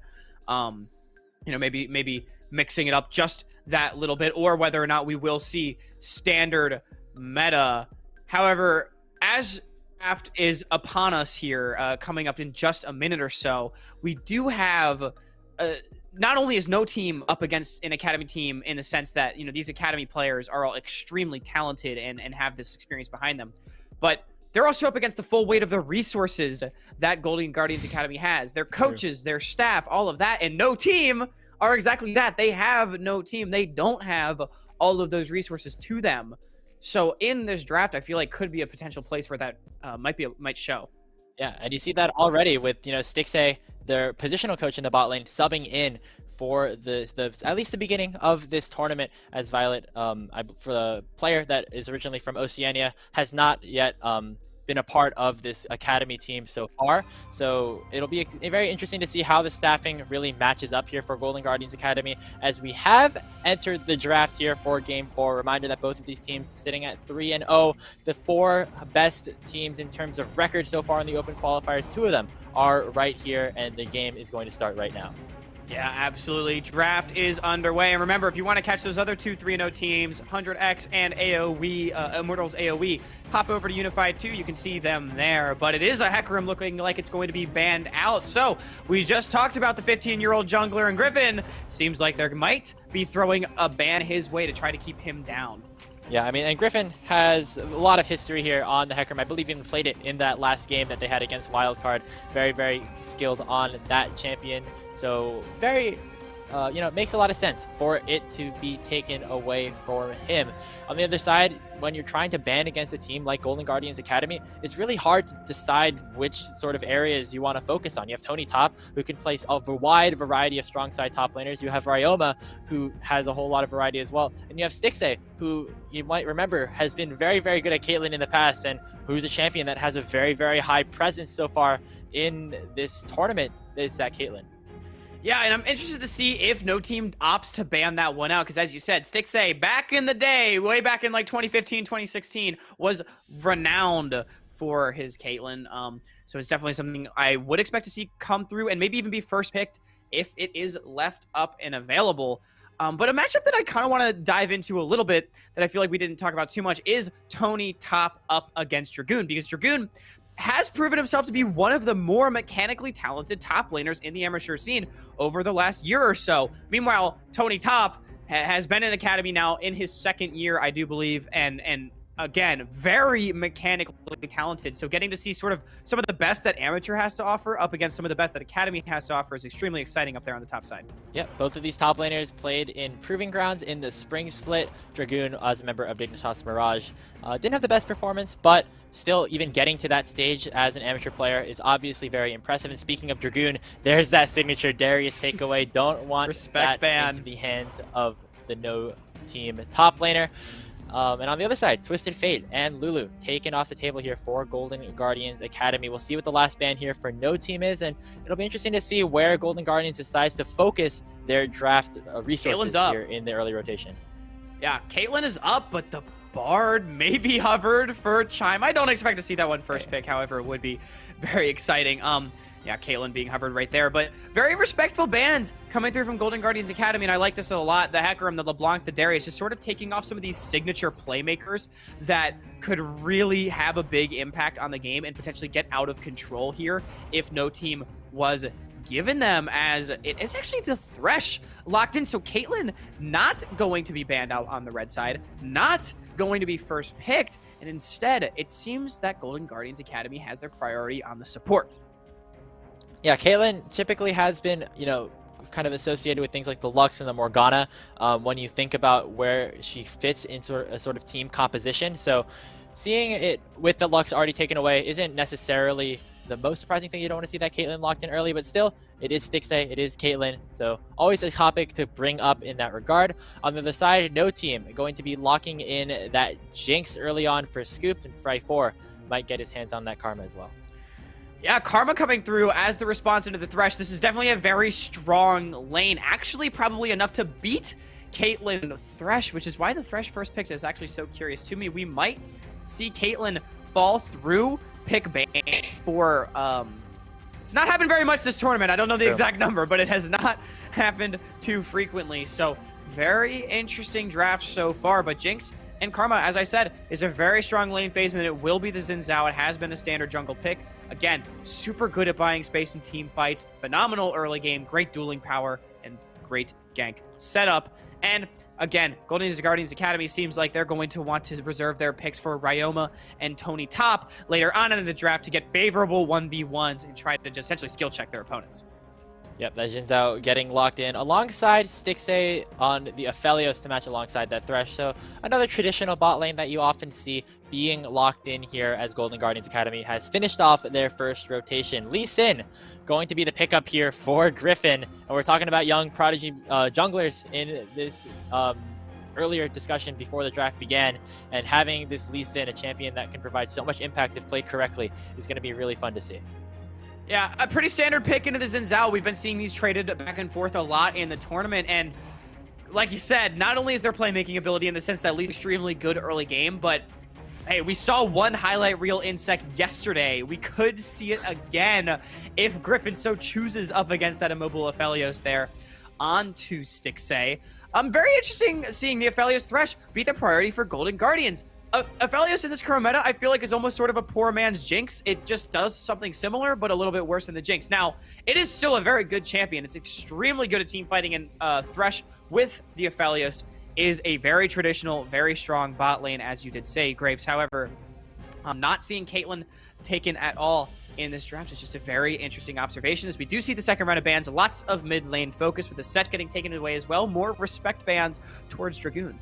maybe mixing it up just that little bit, or whether or not we will see standard meta. However, as draft is upon us here, coming up in just a minute or so, we do have not only is No Team up against an Academy team in the sense that, these Academy players are all extremely talented and have this experience behind them, but they're also up against the full weight of the resources that Golden Guardians Academy has. Their coaches, their staff, all of that, and No Team are exactly that. They have No Team. They don't have all of those resources to them. So in this draft, I feel like could be a potential place where that might show. Yeah, and you see that already with, Stixay, their positional coach in the bot lane, subbing in for the at least the beginning of this tournament, as Violet, for the player that is originally from Oceania, has not yet been a part of this Academy team so far. So it'll be very interesting to see how the staffing really matches up here for Golden Guardians Academy, as we have entered the draft here for Game 4. Reminder that both of these teams sitting at 3-0. The 4 best teams in terms of record so far in the Open Qualifiers, 2 of them are right here, and the game is going to start right now. Yeah, absolutely. Draft is underway. And remember, if you want to catch those other 2 3-0 teams, 100X and AoE, Immortals AoE, hop over to Unified 2. You can see them there. But it is a Hecarim looking like it's going to be banned out. So we just talked about the 15-year-old jungler, and Griffin seems like there might be throwing a ban his way to try to keep him down. Yeah, I mean, and Griffin has a lot of history here on the Hecarim. I believe even played it in that last game that they had against Wildcard. Very, very skilled on that champion. So very, it makes a lot of sense for it to be taken away from him. On the other side, when you're trying to ban against a team like Golden Guardians Academy, it's really hard to decide which sort of areas you want to focus on. You have Tony Top, who can place a wide variety of strong side top laners. You have Ryoma, who has a whole lot of variety as well. And you have Stixay, who you might remember has been very, very good at Caitlyn in the past, and who's a champion that has a very, very high presence so far in this tournament. It's that Caitlyn. Yeah, and I'm interested to see if No Team opts to ban that one out, because as you said, Stixay, back in the day, way back in like 2015, 2016, was renowned for his Caitlyn. So it's definitely something I would expect to see come through and maybe even be first picked if it is left up and available. But a matchup that I kind of want to dive into a little bit that I feel like we didn't talk about too much is Tony Top up against Dragoon, because Dragoon has proven himself to be one of the more mechanically talented top laners in the amateur scene over the last year or so. Meanwhile, Tony Top has been in Academy now in his 2nd year, I do believe, and again, very mechanically talented. So getting to see sort of some of the best that Amateur has to offer up against some of the best that Academy has to offer is extremely exciting up there on the top side. Yep, both of these top laners played in Proving Grounds in the spring split. Dragoon, as a member of Dignitas Mirage, didn't have the best performance, but still, even getting to that stage as an amateur player is obviously very impressive. And speaking of Dragoon, there's that signature Darius takeaway. Don't want Respect that ban into the hands of the No Team top laner. And on the other side, Twisted Fate and Lulu taken off the table here for Golden Guardians Academy. We'll see what the last ban here for No Team is, and it'll be interesting to see where Golden Guardians decides to focus their draft resources here in the early rotation. Yeah, Caitlyn is up, but the Bard, maybe Hovered for Chime. I don't expect to see that one first pick, however, it would be very exciting. Yeah, Caitlyn being hovered right there, but very respectful bans coming through from Golden Guardians Academy, and I like this a lot. The Hecarim, the LeBlanc, the Darius, just sort of taking off some of these signature playmakers that could really have a big impact on the game and potentially get out of control here if no team was given them, as it is actually the Thresh locked in. So Caitlyn not going to be banned out on the red side, not going to be first picked, and instead it seems that Golden Guardians Academy has their priority on the support. Yeah, Caitlyn typically has been, you know, kind of associated with things like the Lux and the Morgana when you think about where she fits in a sort of team composition. So seeing it with the Lux already taken away isn't necessarily the most surprising thing. You don't want to see that Caitlyn locked in early, but still, it is Stixxay, it is Caitlyn, so always a topic to bring up in that regard. On the other side, no team going to be locking in that Jinx early on for Scooped, and Fry4 might get his hands on that Karma as well. Yeah, Karma coming through as the response into the Thresh. This is definitely a very strong lane. Actually, probably enough to beat Caitlyn Thresh, which is why the Thresh first pick is actually so curious to me. We might see Caitlyn fall through pick ban for, it's not happened very much this tournament. I don't know the exact number, but it has not happened too frequently. So very interesting draft so far, but Jinx and Karma, as I said, is a very strong lane phase, and it will be the Xin Zhao. It has been a standard jungle pick. Again, super good at buying space in team fights, phenomenal early game, great dueling power, and great gank setup. And again, Golden Guardians Academy seems like they're going to want to reserve their picks for Ryoma and Tony Top later on in the draft to get favorable 1v1s and try to just essentially skill check their opponents. Yep, that Xin Zhao getting locked in alongside Stixxay on the Aphelios to match alongside that Thresh. So another traditional bot lane that you often see being locked in here as Golden Guardians Academy has finished off their first rotation. Lee Sin going to be the pickup here for Griffin. And we're talking about young prodigy junglers in this earlier discussion before the draft began. And having this Lee Sin, a champion that can provide so much impact if played correctly, is going to be really fun to see. Yeah, a pretty standard pick into the Xin Zhao. We've been seeing these traded back and forth a lot in the tournament, and like you said, not only is their playmaking ability in the sense that Lee's extremely good early game, but hey, we saw one highlight reel insect yesterday. We could see it again if Griffin so chooses up against that immobile Aphelios there onto Stixxay. Very interesting seeing the Aphelios Thresh beat the priority for Golden Guardians. Aphelios in this current meta, I feel like, is almost sort of a poor man's Jinx. It just does something similar, but a little bit worse than the Jinx. Now, it is still a very good champion. It's extremely good at team fighting, and Thresh with the Aphelios is a very traditional, very strong bot lane, as you did say, Grapes. However, I'm not seeing Caitlyn taken at all in this draft. It's just a very interesting observation, as we do see the second round of bans, lots of mid lane focus with the set getting taken away as well, more respect bans towards Dragoon.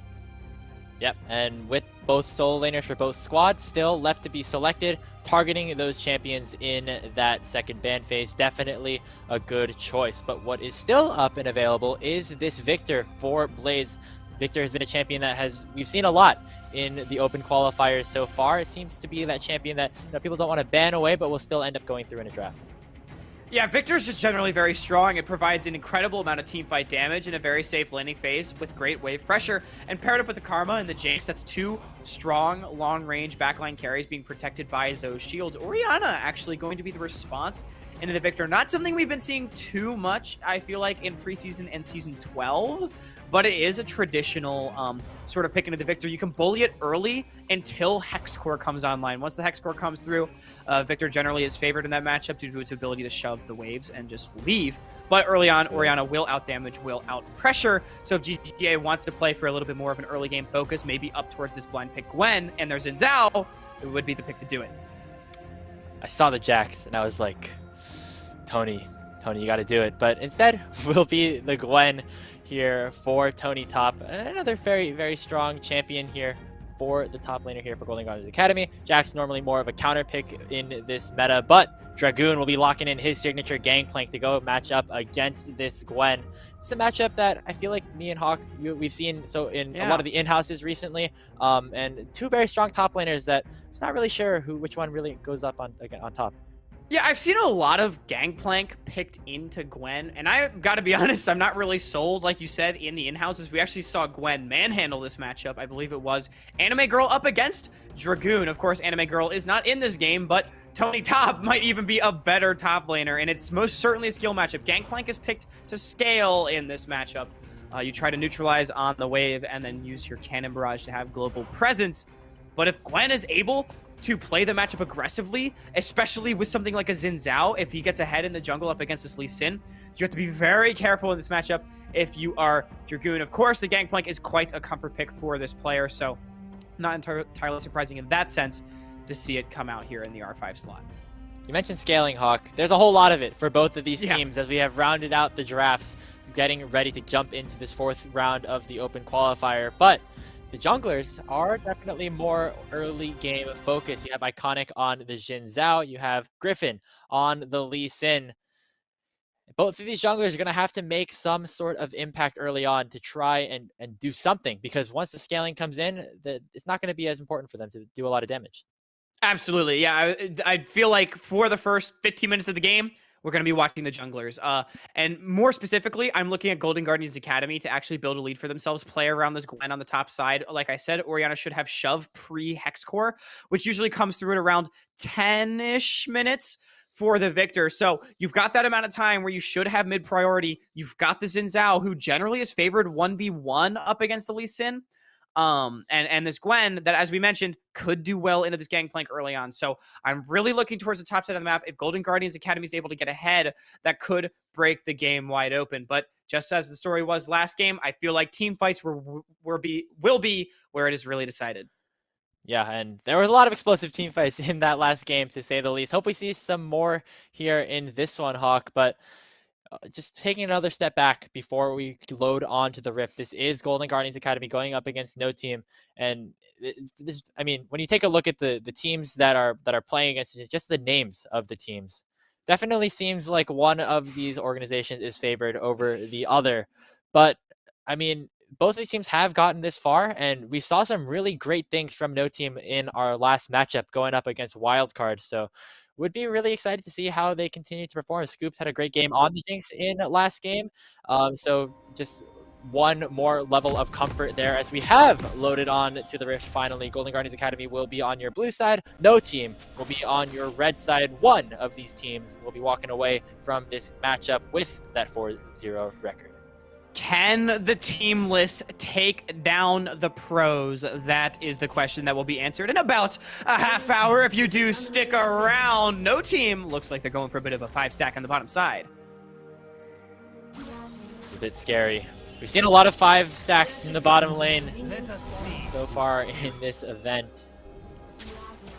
Yep, and with both solo laners for both squads still left to be selected, targeting those champions in that second ban phase, definitely a good choice. But what is still up and available is this Victor for Blaze. Victor has been a champion that we've seen a lot in the open qualifiers so far. It seems to be that champion that people don't want to ban away, but will still end up going through in a draft. Yeah, Victor's just generally very strong. It provides an incredible amount of teamfight damage in a very safe laning phase with great wave pressure. And paired up with the Karma and the Jinx, that's two strong, long-range backline carries being protected by those shields. Orianna actually going to be the response into the Victor. Not something we've been seeing too much, I feel like, in preseason and Season 12. But it is a traditional sort of pick into the Victor. You can bully it early until Hexcore comes online. Once the Hexcore comes through, Victor generally is favored in that matchup due to its ability to shove the waves and just leave. But early on, Orianna will outdamage, will outpressure. So if GTA wants to play for a little bit more of an early game focus, maybe up towards this blind pick Gwen, and there's Xin Zhao, it would be the pick to do it. I saw the Jax, and I was like, Tony, you got to do it. But instead, will be the Gwen here for Tony Top. Another very, very strong champion here for the top laner here for Golden Guardians Academy. Jax normally more of a counter pick in this meta, but Dragoon will be locking in his signature Gangplank to go match up against this Gwen. It's a matchup that I feel like me and Hawk, we've seen in a lot of the in-houses recently, and two very strong top laners that it's not really sure which one really goes up on top. Yeah, I've seen a lot of Gangplank picked into Gwen, and I gotta be honest, I'm not really sold, like you said, in the in-houses. We actually saw Gwen manhandle this matchup. I believe it was Anime Girl up against Dragoon. Of course, Anime Girl is not in this game, but Tony Top might even be a better top laner, and it's most certainly a skill matchup. Gangplank is picked to scale in this matchup. You try to neutralize on the wave and then use your Cannon Barrage to have global presence. But if Gwen is able to play the matchup aggressively, especially with something like a Xin Zhao, if he gets ahead in the jungle up against this Lee Sin, you have to be very careful in this matchup if you are Dragoon. Of course, the Gangplank is quite a comfort pick for this player, so not entirely surprising in that sense to see it come out here in the R5 slot. You mentioned scaling, Hawk. There's a whole lot of it for both of these teams as we have rounded out the drafts, getting ready to jump into this 4th round of the Open Qualifier. But the junglers are definitely more early game focused. You have Iconic on the Xin Zhao. You have Griffin on the Lee Sin. Both of these junglers are going to have to make some sort of impact early on to try and do something, because once the scaling comes in, it's not going to be as important for them to do a lot of damage. Absolutely. Yeah, I feel like for the first 15 minutes of the game, we're going to be watching the junglers. And more specifically, I'm looking at Golden Guardians Academy to actually build a lead for themselves, play around this Gwen on the top side. Like I said, Orianna should have shove pre-Hex Core, which usually comes through at around 10-ish minutes for the victor. So you've got that amount of time where you should have mid priority. You've got the Xin Zhao, who generally is favored 1v1 up against the Lee Sin. And this Gwen that, as we mentioned, could do well into this Gangplank early on. So I'm really looking towards the top side of the map. If Golden Guardians Academy is able to get ahead, that could break the game wide open. But just as the story was last game, I feel like team fights will be where it is really decided. Yeah, and there was a lot of explosive team fights in that last game, to say the least. Hope we see some more here in this one, Hawk. But just taking another step back before we load on to the Rift, this is Golden Guardians Academy going up against No Team. And this, I mean, when you take a look at the teams that are playing against it, just the names of the teams, definitely seems like one of these organizations is favored over the other. But I mean, both of these teams have gotten this far, and we saw some really great things from No Team in our last matchup going up against Wildcard. So would be really excited to see how they continue to perform. Scoops had a great game on the Jinx in last game. So just one more level of comfort there as we have loaded on to the Rift finally. Golden Guardians Academy will be on your blue side. No Team will be on your red side. One of these teams will be walking away from this matchup with that 4-0 record. Can the teamless take down the pros? That is the question that will be answered in about a half hour. If you do stick around, No Team looks like they're going for a bit of a 5-stack on the bottom side. It's a bit scary. We've seen a lot of 5 stacks in the bottom lane so far in this event.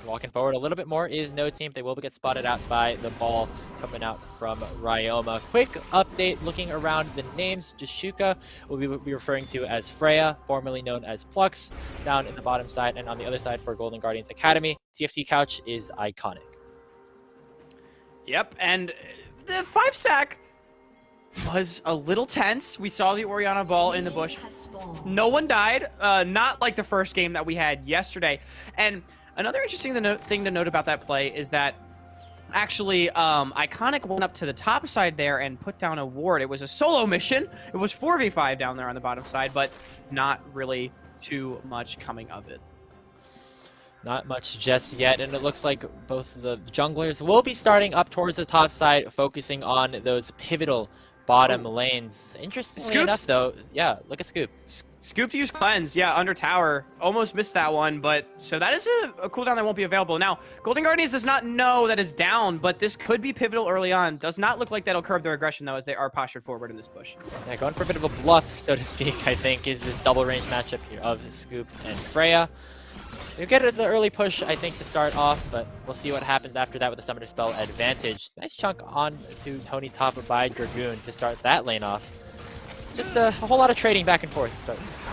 Walking forward a little bit more is No Team. They will get spotted out by the ball coming out from Ryoma. Quick update looking around the names. Jashuka will be referring to as Freya, formerly known as Plux, down in the bottom side. And on the other side for Golden Guardians Academy, TFT Couch is Iconic. Yep, and the 5-stack was a little tense. We saw the Orianna ball in the bush. No one died, not like the first game that we had yesterday. And another interesting thing to note about that play is that actually Iconic went up to the top side there and put down a ward. It was a solo mission. It was 4v5 down there on the bottom side, but not really too much coming of it. Not much just yet, and it looks like both the junglers will be starting up towards the top side, focusing on those pivotal bottom lanes. Interestingly enough, though, yeah, look at Scoop. Scoop to use Cleanse, yeah, under tower. Almost missed that one, but so that is a cooldown that won't be available. Now, Golden Guardians does not know that is down, but this could be pivotal early on. Does not look like that'll curb their aggression, though, as they are postured forward in this push. Yeah, going for a bit of a bluff, so to speak, I think, is this double range matchup here of Scoop and Freya. You'll get the early push, I think, to start off, but we'll see what happens after that with the Summoner Spell advantage. Nice chunk on to Tony Top by Dragoon to start that lane off. Just a whole lot of trading back and forth to start this.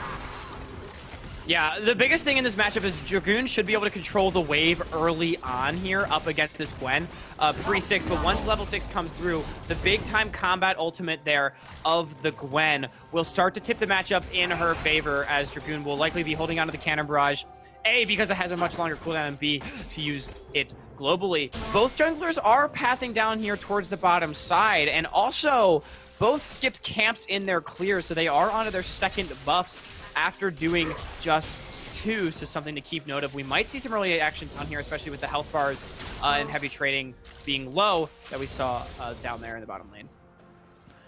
Yeah, the biggest thing in this matchup is Dragoon should be able to control the wave early on here up against this Gwen. Pre-6, but once level 6 comes through, the big-time combat ultimate there of the Gwen will start to tip the matchup in her favor, as Dragoon will likely be holding onto the Cannon Barrage A, because it has a much longer cooldown, and B, to use it globally. Both junglers are pathing down here towards the bottom side, and also both skipped camps in their clear, so they are onto their second buffs after doing just 2, so something to keep note of. We might see some early action down here, especially with the health bars and heavy trading being low that we saw down there in the bottom lane.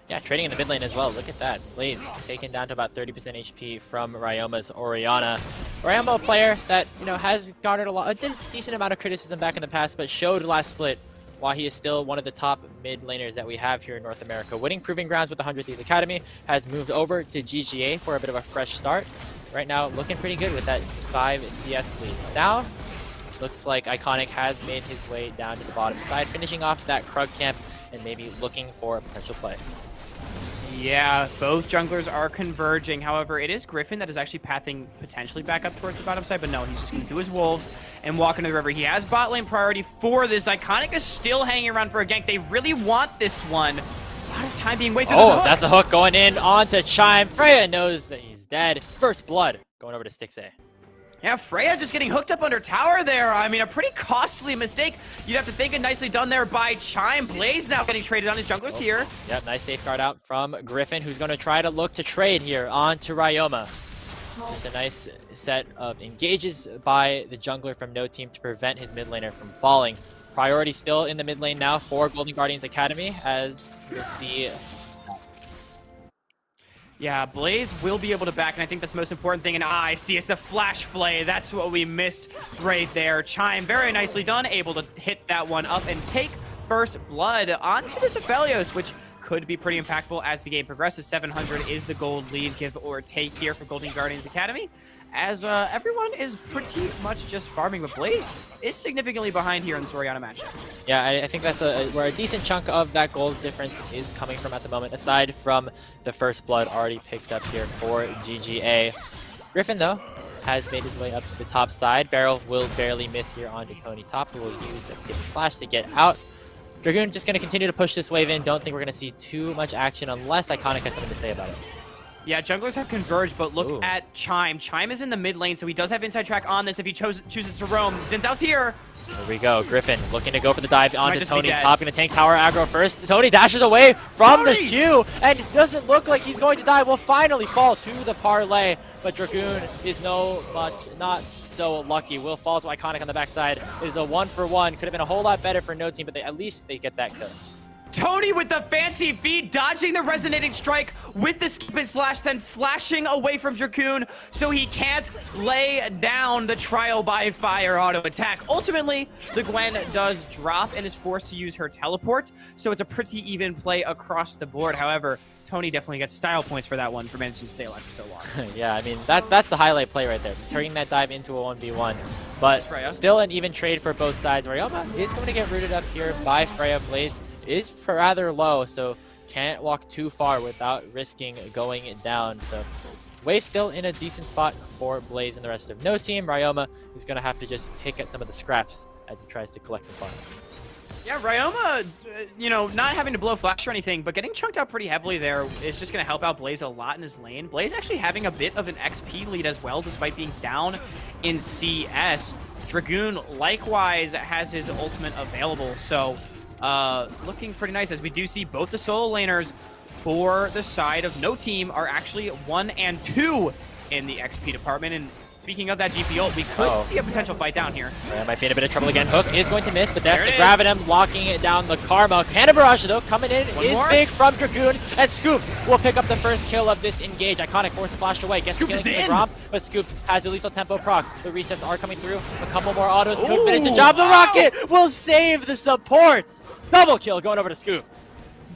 Yeah, trading in the mid lane as well. Look at that. Blaze taken down to about 30% HP from Ryoma's Orianna. Ryoma, a player that, you know, has garnered a decent amount of criticism back in the past, but showed last split why he is still one of the top mid laners that we have here in North America. Winning Proving Grounds with the 100 Thieves Academy, has moved over to GGA for a bit of a fresh start. Right now, looking pretty good with that 5 CS lead. Now, looks like Iconic has made his way down to the bottom side, finishing off that Krug camp and maybe looking for a potential play. Yeah, both junglers are converging. However, it is Griffin that is actually pathing potentially back up towards the bottom side, but no, he's just going to do his wolves and walk into the river. He has bot lane priority for this. Iconic is still hanging around for a gank. They really want this one. A lot of time being wasted. Oh, that's a hook going in onto Chime. Freya knows that he's dead. First blood going over to Stixay. Yeah, Freya just getting hooked up under tower there. I mean, a pretty costly mistake. You'd have to think it nicely done there by Chime. Blaze now getting traded on his junglers here. Yeah, nice safeguard out from Griffin, who's going to try to look to trade here onto Ryoma. Just a nice set of engages by the jungler from No Team to prevent his mid laner from falling. Priority still in the mid lane now for Golden Guardians Academy, as you'll see. Yeah, Blaze will be able to back, and I think that's the most important thing. And I see it's the flash flay. That's what we missed right there. Chime, very nicely done, able to hit that one up and take first blood onto this Aphelios, which could be pretty impactful as the game progresses. 700 is the gold lead, give or take here for Golden Guardians Academy, as everyone is pretty much just farming, but Blaze is significantly behind here in this Orianna matchup. Yeah, I think that's where a decent chunk of that gold difference is coming from at the moment, aside from the first blood already picked up here for GGA. Griffin, though, has made his way up to the top side. Barrel will barely miss here onto Tony top, who will use a skipping slash to get out. Dragoon just going to continue to push this wave in. Don't think we're going to see too much action unless Iconic has something to say about it. Yeah, junglers have converged, but look at Chime. Chime is in the mid lane, so he does have inside track on this if he chooses to roam. Xin Zhao's here. There we go. Griffin looking to go for the dive onto Tony top. Going to tank tower aggro first. Tony dashes away from the Q and doesn't look like he's going to die. Will finally fall to the parlay, but Dragoon is not so lucky. Will fall to Iconic on the backside. It is a 1-for-1. Could have been a whole lot better for No Team, but at least they get that kill. Tony with the fancy feet, dodging the resonating strike with the skip and slash, then flashing away from Dragoon so he can't lay down the trial by fire auto attack. Ultimately, the Gwen does drop and is forced to use her teleport, so it's a pretty even play across the board. However, Tony definitely gets style points for that one for managing to stay alive for so long. Yeah, I mean, that's the highlight play right there. Turning that dive into a 1v1. But still an even trade for both sides. Ryoma is going to get rooted up here by Freya. Blaze is rather low, so can't walk too far without risking going down. So Wave still in a decent spot for Blaze and the rest of No Team. Ryoma is going to have to just pick at some of the scraps as he tries to collect some farm. Yeah, Ryoma, you know, not having to blow flash or anything, but getting chunked out pretty heavily there is just going to help out Blaze a lot in his lane. Blaze actually having a bit of an XP lead as well, despite being down in CS. Dragoon likewise has his ultimate available, so looking pretty nice, as we do see both the solo laners for the side of No Team are actually 1 and 2 in the XP department. And speaking of that GP ult, we could see a potential fight down here. That might be in a bit of trouble again. Hook is going to miss, but that's the Gravitum locking it down. The Karma. Cannon Barrage, though, coming in is big from Dragoon, and Scoop will pick up the first kill of this engage. Iconic forced to flash away. Gets killing from the Gromp, but Scoop has a lethal tempo proc. The resets are coming through. A couple more autos could finish the job. The Rocket will save the support. Double kill going over to Scoop.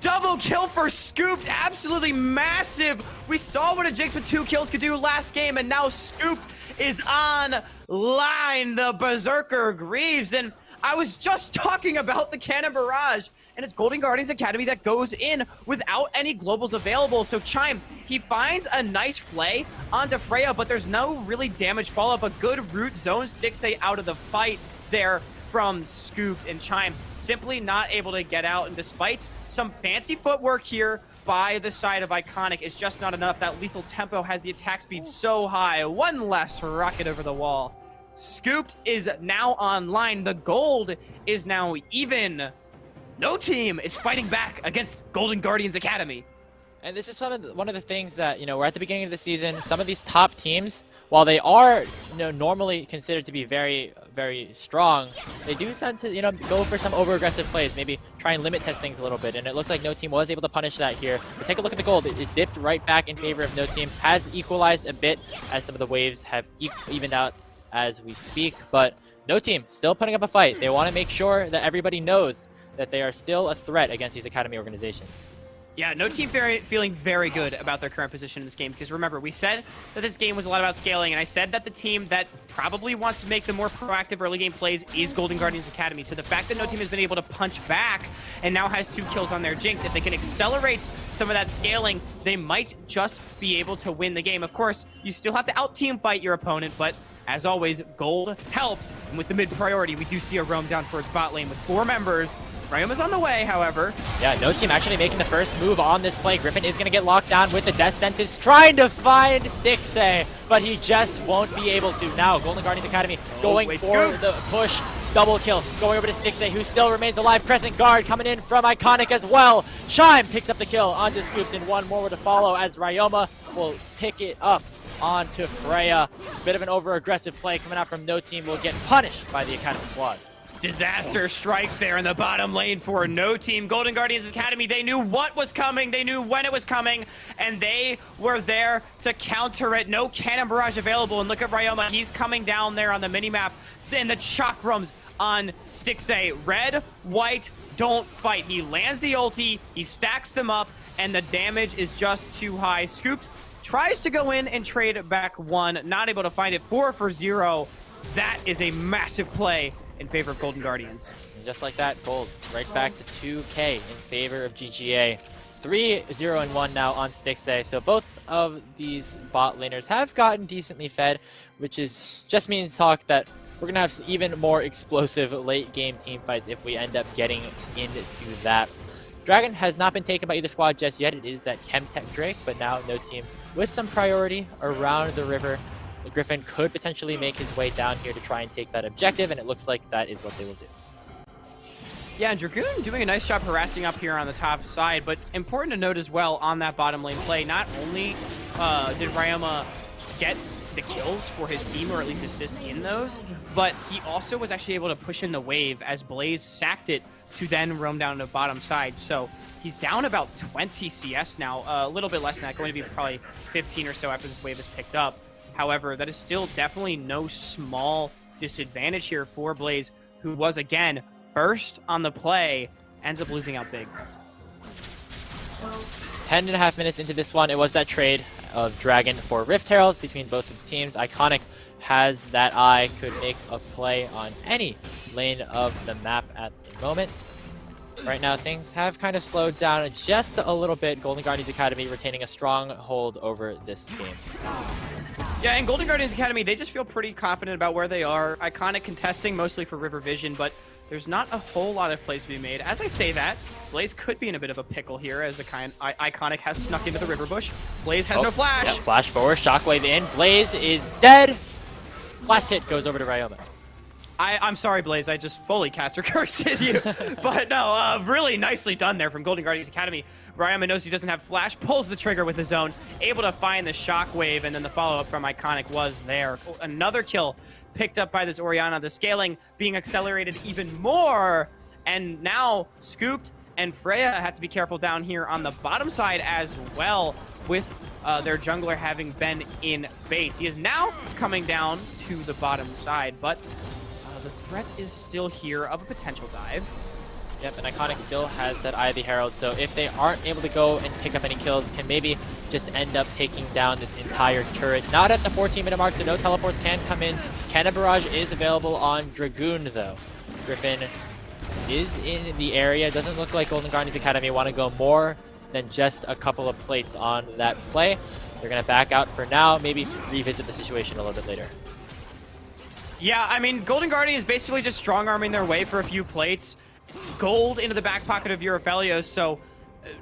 Double kill for Scooped, absolutely massive. We saw what a Jinx with 2 kills could do last game, and now Scooped is on line, the Berserker Greaves. And I was just talking about the Cannon Barrage, and it's Golden Guardians Academy that goes in without any globals available. So Chime, he finds a nice flay onto Freya, but there's no really damage follow-up. A good root zone Stixay out of the fight there from Scooped, and Chime simply not able to get out. And despite some fancy footwork here by the side of Iconic, is just not enough. That lethal tempo has the attack speed so high. One less rocket over the wall. Scooped is now online. The gold is now even. No team is fighting back against Golden Guardians Academy. And this is one of the things that, we're at the beginning of the season. Some of these top teams, while they are normally considered to be very, very strong, they do tend to go for some over-aggressive plays, maybe try and limit test things a little bit. And it looks like No Team was able to punish that here. But take a look at the gold. It dipped right back in favor of No Team. Has equalized a bit as some of the waves have evened out as we speak. But No Team still putting up a fight. They want to make sure that everybody knows that they are still a threat against these Academy organizations. Yeah, No Team feeling very good about their current position in this game, because remember, we said that this game was a lot about scaling, and I said that the team that probably wants to make the more proactive early game plays is Golden Guardians Academy. So the fact that No Team has been able to punch back and now has 2 kills on their Jinx, if they can accelerate some of that scaling, they might just be able to win the game. Of course, you still have to out-team fight your opponent, but as always, gold helps. And with the mid priority, we do see a roam down towards bot lane with 4 members. Ryoma's on the way, however. Yeah, No Team actually making the first move on this play. Griffin is going to get locked down with the death sentence, trying to find Stixay, but he just won't be able to. Now, Golden Guardians Academy going for the push. Double kill, going over to Stixay, who still remains alive. Crescent Guard coming in from Iconic as well. Shime picks up the kill onto Scooped, and 1 more to follow as Ryoma will pick it up onto Freya. Bit of an over-aggressive play coming out from No Team will get punished by the Academy squad. Disaster strikes there in the bottom lane for No Team. Golden Guardians Academy, they knew what was coming, they knew when it was coming, and they were there to counter it. No cannon barrage available, and look at Ryoma, he's coming down there on the minimap. Then the chakrams on Stixay. Red, white, don't fight. He lands the ulti, he stacks them up, and the damage is just too high. Scooped tries to go in and trade back 1, not able to find it. 4 for 0. That is a massive play in favor of Golden Guardians. And just like that, gold right back to 2K in favor of GGA. 3-0-1 now on Stixay. So both of these bot laners have gotten decently fed, which just means talk that we're going to have even more explosive late game team fights if we end up getting into that. Dragon has not been taken by either squad just yet. It is that Chemtech Drake, but now No Team with some priority around the river. Griffin could potentially make his way down here to try and take that objective, and it looks like that is what they will do. Yeah, and Dragoon doing a nice job harassing up here on the top side, but important to note as well on that bottom lane play, not only did Ryoma get the kills for his team, or at least assist in those, but he also was actually able to push in the wave as Blaze sacked it to then roam down to the bottom side. So he's down about 20 CS now, a little bit less than that, going to be probably 15 or so after this wave is picked up. However, that is still definitely no small disadvantage here for Blaze, who was, again, first on the play, ends up losing out big. 10.5 minutes into this one, it was that trade of Dragon for Rift Herald between both of the teams. Iconic has that eye, could make a play on any lane of the map at the moment. Right now, things have kind of slowed down just a little bit. Golden Guardians Academy retaining a strong hold over this game. Yeah, and Golden Guardians Academy, they just feel pretty confident about where they are. Iconic contesting mostly for River Vision, but there's not a whole lot of plays to be made. As I say that, Blaze could be in a bit of a pickle here as Iconic has snuck into the River Bush. Blaze has no flash. Yeah, flash forward, shockwave in. Blaze is dead. Last hit goes over to Ryoma. I'm sorry, Blaze. I just fully caster cursed you. But no, really nicely done there from Golden Guardians Academy. Ryoma knows he doesn't have flash, pulls the trigger with his own, able to find the shockwave, and then the follow-up from Iconic was there. Another kill picked up by this Orianna. The scaling being accelerated even more. And now Scooped and Freya have to be careful down here on the bottom side as well, with their jungler having been in base. He is now coming down to the bottom side, but the threat is still here of a potential dive. Yep, and Iconic still has that Eye of the Herald, so if they aren't able to go and pick up any kills, can maybe just end up taking down this entire turret. Not at the 14-minute mark, so no teleports can come in. Cannon Barrage is available on Dragoon, though. Griffin is in the area. Doesn't look like Golden Guardians Academy want to go more than just a couple of plates on that play. They're going to back out for now, maybe revisit the situation a little bit later. Yeah, I mean, Golden Guardian is basically just strong-arming their way for a few plates. It's gold into the back pocket of Eurofelios, so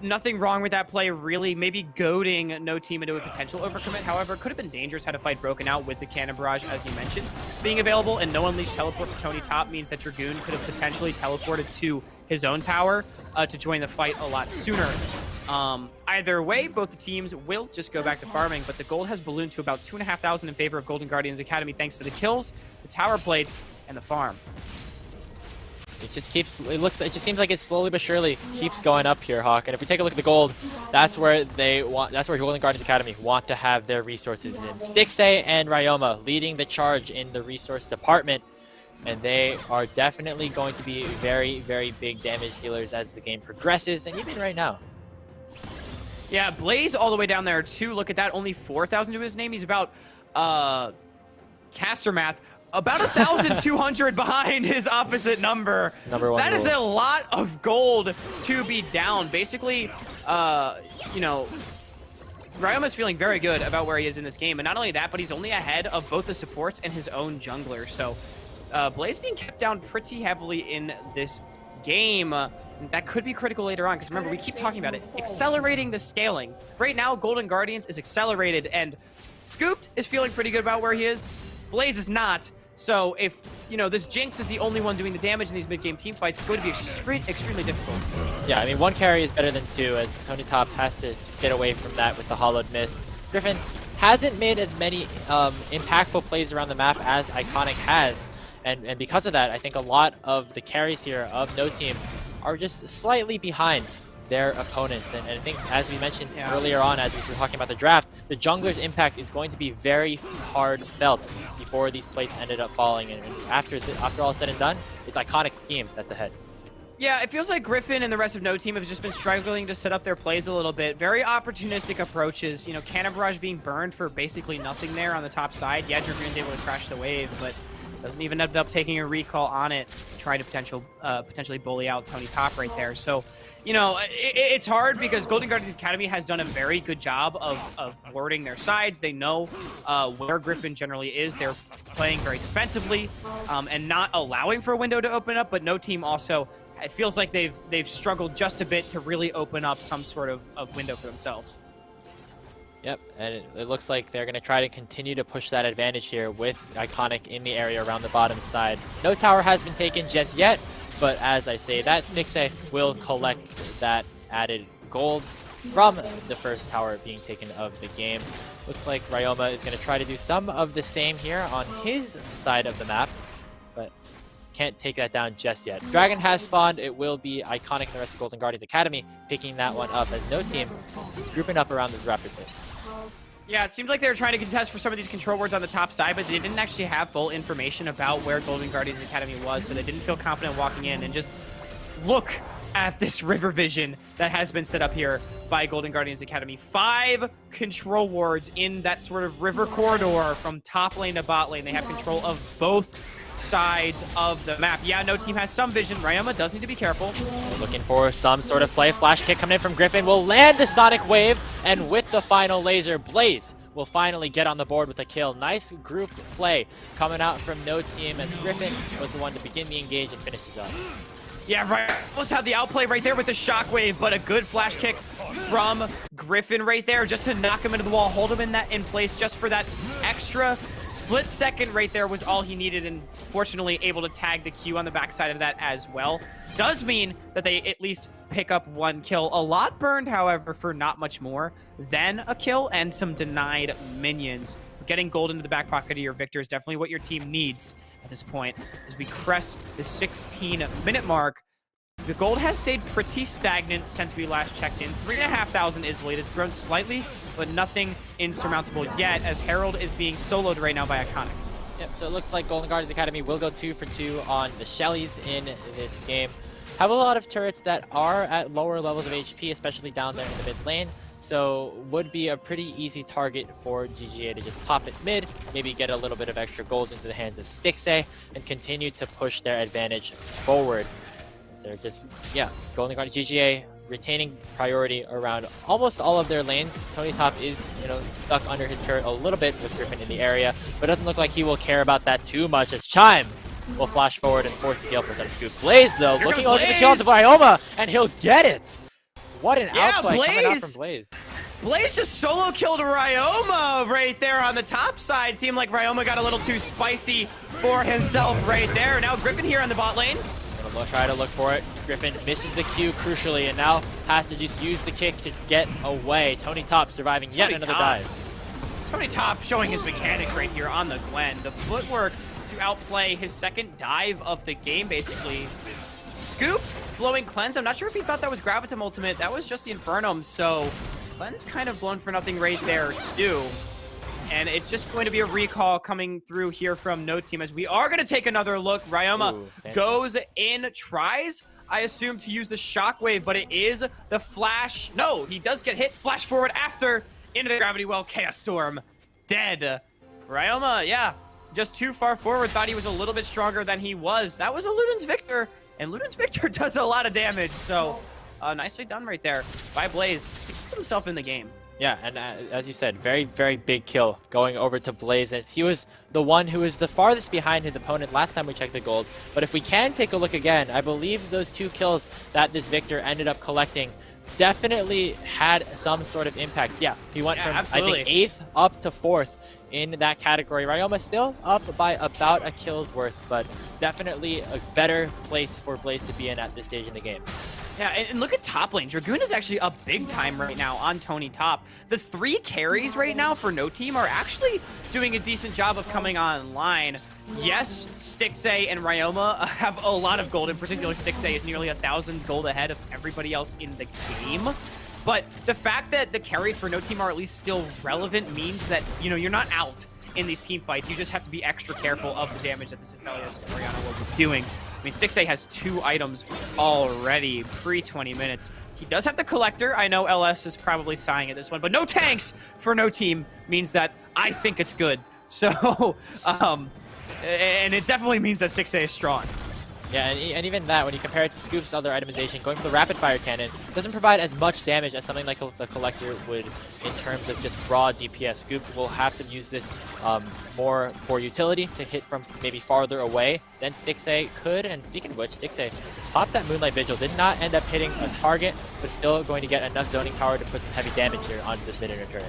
Nothing wrong with that play, really. Maybe goading No Team into a potential overcommit. However, it could have been dangerous had a fight broken out with the cannon barrage, as you mentioned, being available. And no unleashed teleport for Tony Top means that Dragoon could have potentially teleported to his own tower to join the fight a lot sooner. Either way, both the teams will just go back to farming, but the gold has ballooned to about 2,500 in favor of Golden Guardians Academy thanks to the kills, the tower plates, and the farm. It just seems like it slowly but surely keeps going up here, Hawk. And if we take a look at the gold, that's where Golden Guardians Academy want to have their resources in. Stixxay and Ryoma leading the charge in the resource department, and they are definitely going to be very, very big damage dealers as the game progresses, and even right now. Yeah, Blaze all the way down there too. Look at that, only 4,000 to his name. He's about caster math. About 1,200 behind his opposite number. Number one that goal. Is a lot of gold to be down. Basically, you know, Ryoma's feeling very good about where he is in this game. And not only that, but he's only ahead of both the supports and his own jungler. So Blaze being kept down pretty heavily in this game. That could be critical later on, because remember, we keep talking about it. Accelerating the scaling. Right now, Golden Guardians is accelerated, and Scooped is feeling pretty good about where he is. Blaze is not. So if, you know, this Jinx is the only one doing the damage in these mid-game team fights, it's going to be extremely difficult. Yeah, I mean, one carry is better than two, as Tony Top has to just get away from that with the hollowed mist. Griffin hasn't made as many impactful plays around the map as Iconic has, and because of that, I think a lot of the carries here of No Team are just slightly behind their opponents. And I think, as we mentioned earlier on, as we were talking about the draft, the jungler's impact is going to be very hard felt before these plates ended up falling. And after all said and done, it's Iconic's team that's ahead. Yeah, it feels like Griffin and the rest of No Team have just been struggling to set up their plays a little bit. Very opportunistic approaches. You know, Cannon Barrage being burned for basically nothing there on the top side. Yeah, Dragoon's able to crash the wave, but doesn't even end up taking a recall on it to try to potentially bully out Tony Top right there. So, you know, it's hard because Golden Guardians Academy has done a very good job of warding their sides. They know where Griffin generally is. They're playing very defensively and not allowing for a window to open up, but No Team also, it feels like they've struggled just a bit to really open up some sort of window for themselves. Yep, and it looks like they're going to try to continue to push that advantage here with Iconic in the area around the bottom side. No tower has been taken just yet, but as I say that, Stixxay will collect that added gold from the first tower being taken of the game. Looks like Ryoma is going to try to do some of the same here on his side of the map, but can't take that down just yet. Dragon has spawned. It will be Iconic and the rest of Golden Guardians Academy picking that one up, as No Team is grouping up around this rapidly. Yeah, it seems like they were trying to contest for some of these control wards on the top side, but they didn't actually have full information about where Golden Guardians Academy was, so they didn't feel confident walking in. And just look at this river vision that has been set up here by Golden Guardians Academy. 5 control wards in that sort of river corridor from top lane to bot lane. They have control of both sides of the map. Yeah, No Team has some vision. Ryoma does need to be careful. Looking for some sort of play. Flash kick coming in from Griffin will land the Sonic Wave, and with the final laser, Blaze will finally get on the board with a kill. Nice group play coming out from No Team, as Griffin was the one to begin the engage and finish the job. Yeah, right. Almost had the outplay right there with the shockwave, but a good flash kick from Griffin right there just to knock him into the wall, hold him in place just for that extra split second right there was all he needed, and fortunately able to tag the Q on the backside of that as well. Does mean that they at least pick up 1 kill. A lot burned, however, for not much more than a kill and some denied minions. Getting gold into the back pocket of your Victor is definitely what your team needs at this point. As we crest the 16-minute mark, the gold has stayed pretty stagnant since we last checked in. 3,500 is late. It's grown slightly, but nothing insurmountable yet, as Herald is being soloed right now by Iconic. Yep, so it looks like Golden Guardians Academy will go 2 for 2 on the Shellys in this game. Have a lot of turrets that are at lower levels of HP, especially down there in the mid lane. So would be a pretty easy target for GGA to just pop it mid, maybe get a little bit of extra gold into the hands of Stixxay, and continue to push their advantage forward. They're just, yeah, Golden Guardians GGA retaining priority around almost all of their lanes. Tony Top is, you know, stuck under his turret a little bit with Griffin in the area, but it doesn't look like he will care about that too much, as Chime will flash forward and force the Gale Force out of Scoop. Blaze, though, looking over the kill onto Ryoma, and he'll get it! What an outplay coming out from Blaze! Blaze. Blaze just solo killed Ryoma right there on the top side. Seemed like Ryoma got a little too spicy for himself right there. Now Griffin here on the bot lane. Gonna try to look for it. Griffin misses the Q crucially and now has to just use the kick to get away. Tony Top surviving yet Tony another Top. dive. Tony Top showing his mechanics right here on the Gwen. The footwork to outplay his second dive of the game, basically. Scooped, blowing Cleanse. I'm not sure if he thought that was Gravitum Ultimate. That was just the Infernum, so Cleanse kind of blown for nothing right there, too. And it's just going to be a recall coming through here from No Team as we are going to take another look. Ryoma goes in, tries, I assume, to use the Shockwave, but it is the Flash. No, he does get hit. Flash forward after, into the Gravity Well. Chaos Storm, dead. Ryoma, yeah, just too far forward. Thought he was a little bit stronger than he was. That was a Luden's Victor, and Luden's Victor does a lot of damage, so nicely done right there by Blaze to keep himself in the game. Yeah, and as you said, very, very big kill going over to Blaze. As he was the one who was the farthest behind his opponent last time we checked the gold. But if we can take a look again, I believe those 2 kills that this Victor ended up collecting definitely had some sort of impact. Yeah, he went from, absolutely. I think, 8th up to 4th in that category. Ryoma still up by about a kill's worth, but definitely a better place for Blaze to be in at this stage in the game. Yeah, and look at top lane. Dragoon is actually up big time right now on Tony Top. The 3 carries right now for No Team are actually doing a decent job of coming online. Yes, Stixxay and Ryoma have a lot of gold. In particular, Stixxay is nearly 1,000 gold ahead of everybody else in the game. But the fact that the carries for No Team are at least still relevant means that, you know, you're not out in these team fights. You just have to be extra careful of the damage that this Aphelios and Orianna will be doing. I mean, Stixxay has 2 items already pre-20 minutes. He does have the Collector. I know LS is probably sighing at this one, but no tanks for No Team means that I think it's good. So, and it definitely means that Stixxay is strong. Yeah, and even that, when you compare it to Scoop's other itemization, going for the rapid fire cannon doesn't provide as much damage as something like the Collector would in terms of just raw DPS. Scoop will have to use this more for utility to hit from maybe farther away than Stixxay could. And speaking of which, Stixxay popped that Moonlight Vigil, did not end up hitting a target, but still going to get enough zoning power to put some heavy damage here onto this mid-inner turret.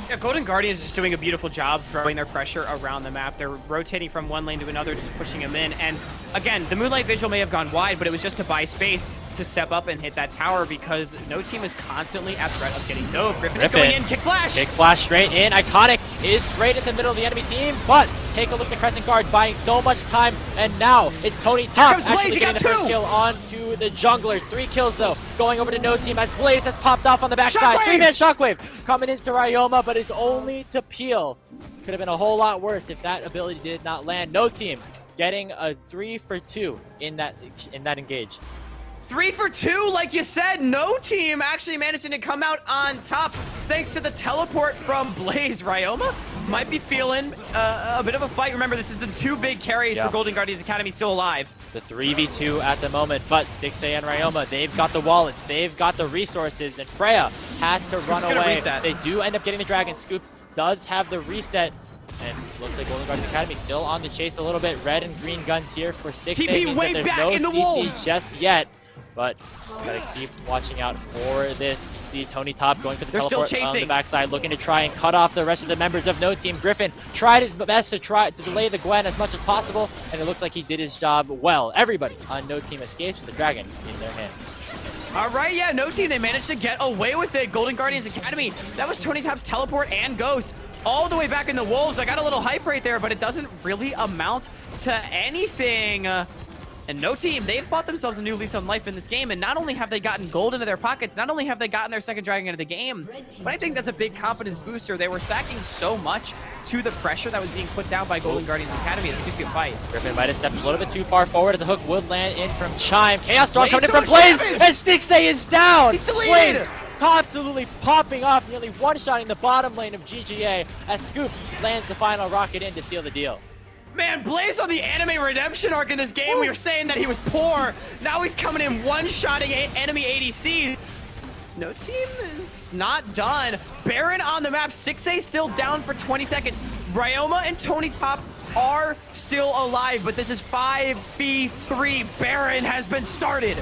Yeah, Golden Guardians is just doing a beautiful job throwing their pressure around the map. They're rotating from one lane to another, just pushing them in. And again, the Moonlight Vigil may have gone wide, but it was just to buy space to step up and hit that tower because No Team is constantly at threat of getting dove. Griffin is going in, kick flash! Kick flash straight in. Iconic is right at the middle of the enemy team, but take a look at Crescent Guard buying so much time, and now it's Tony Top actually getting the first kill onto the junglers. 3 kills though, going over to No Team as Blaze has popped off on the backside. 3-man Shockwave coming into Ryoma, but it's only to peel. Could have been a whole lot worse if that ability did not land. No Team getting a 3 for 2 in that engage. 3 for 2, like you said. No Team actually managing to come out on top thanks to the teleport from Blaze. Ryoma might be feeling a bit of a fight. Remember, this is the 2 big carries for Golden Guardians Academy still alive. The 3v2 at the moment, but Stixxay and Ryoma, they've got the wallets, they've got the resources, and Freya has to run away. They do end up getting the dragon. Scoop does have the reset, and looks like Golden Guardians Academy still on the chase a little bit. Red and green guns here for Stixxay. TP means way that back there's in no the CC wolves just yet. But gotta keep watching out for this. See Tony Top going for the teleport on the backside, looking to try and cut off the rest of the members of No Team. Griffin tried his best to delay the Gwen as much as possible, and it looks like he did his job well. Everybody on No Team escapes with the dragon in their hand. All right, yeah, No Team, they managed to get away with it. Golden Guardians Academy, that was Tony Top's teleport and ghost all the way back in the wolves. I got a little hype right there, but it doesn't really amount to anything. And No Team, they've bought themselves a new lease on life in this game, and not only have they gotten gold into their pockets, not only have they gotten their second dragon into the game, but I think that's a big confidence booster. They were sacking so much to the pressure that was being put down by Golden Guardians Academy as we see a fight. Griffin might have stepped a little bit too far forward. The hook would land in from Chime. Chaos Storm coming in from Blaze, and Stixxay is down! He's deleted! Absolutely popping off, nearly one-shotting the bottom lane of GGA as Scoop lands the final rocket in to seal the deal. Man, Blaze on the anime redemption arc in this game, we were saying that he was poor. Now he's coming in one-shotting enemy ADC. No Team is not done. Baron on the map. Stixxay still down for 20 seconds. Ryoma and Tony Top are still alive, but this is 5v3. Baron has been started.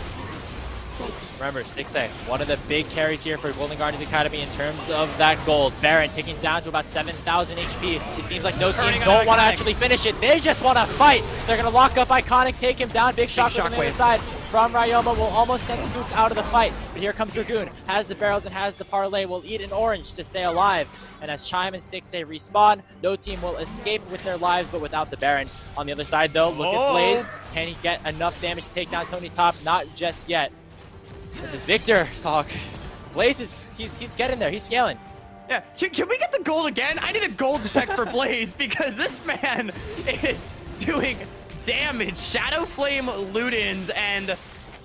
Remember, 6A, one of the big carries here for Golden Guardians Academy in terms of that gold. Baron taking down to about 7,000 HP. It seems like no team don't want to actually finish it. They just want to fight. They're going to lock up Iconic, take him down. Big shockwave on the other side from Ryoma will almost get scooped out of the fight. But here comes Dragoon. Has the barrels and has the parlay. Will eat an orange to stay alive. And as Chime and Stixay respawn, no team will escape with their lives, but without the Baron. On the other side, though, look at Blaze. Can he get enough damage to take down Tony Top? Not just yet. With his Victor talk, Blaze is he's getting there. He's scaling. Yeah, can we get the gold again? I need a gold check for Blaze because this man is doing damage. Shadow Flame Ludens, and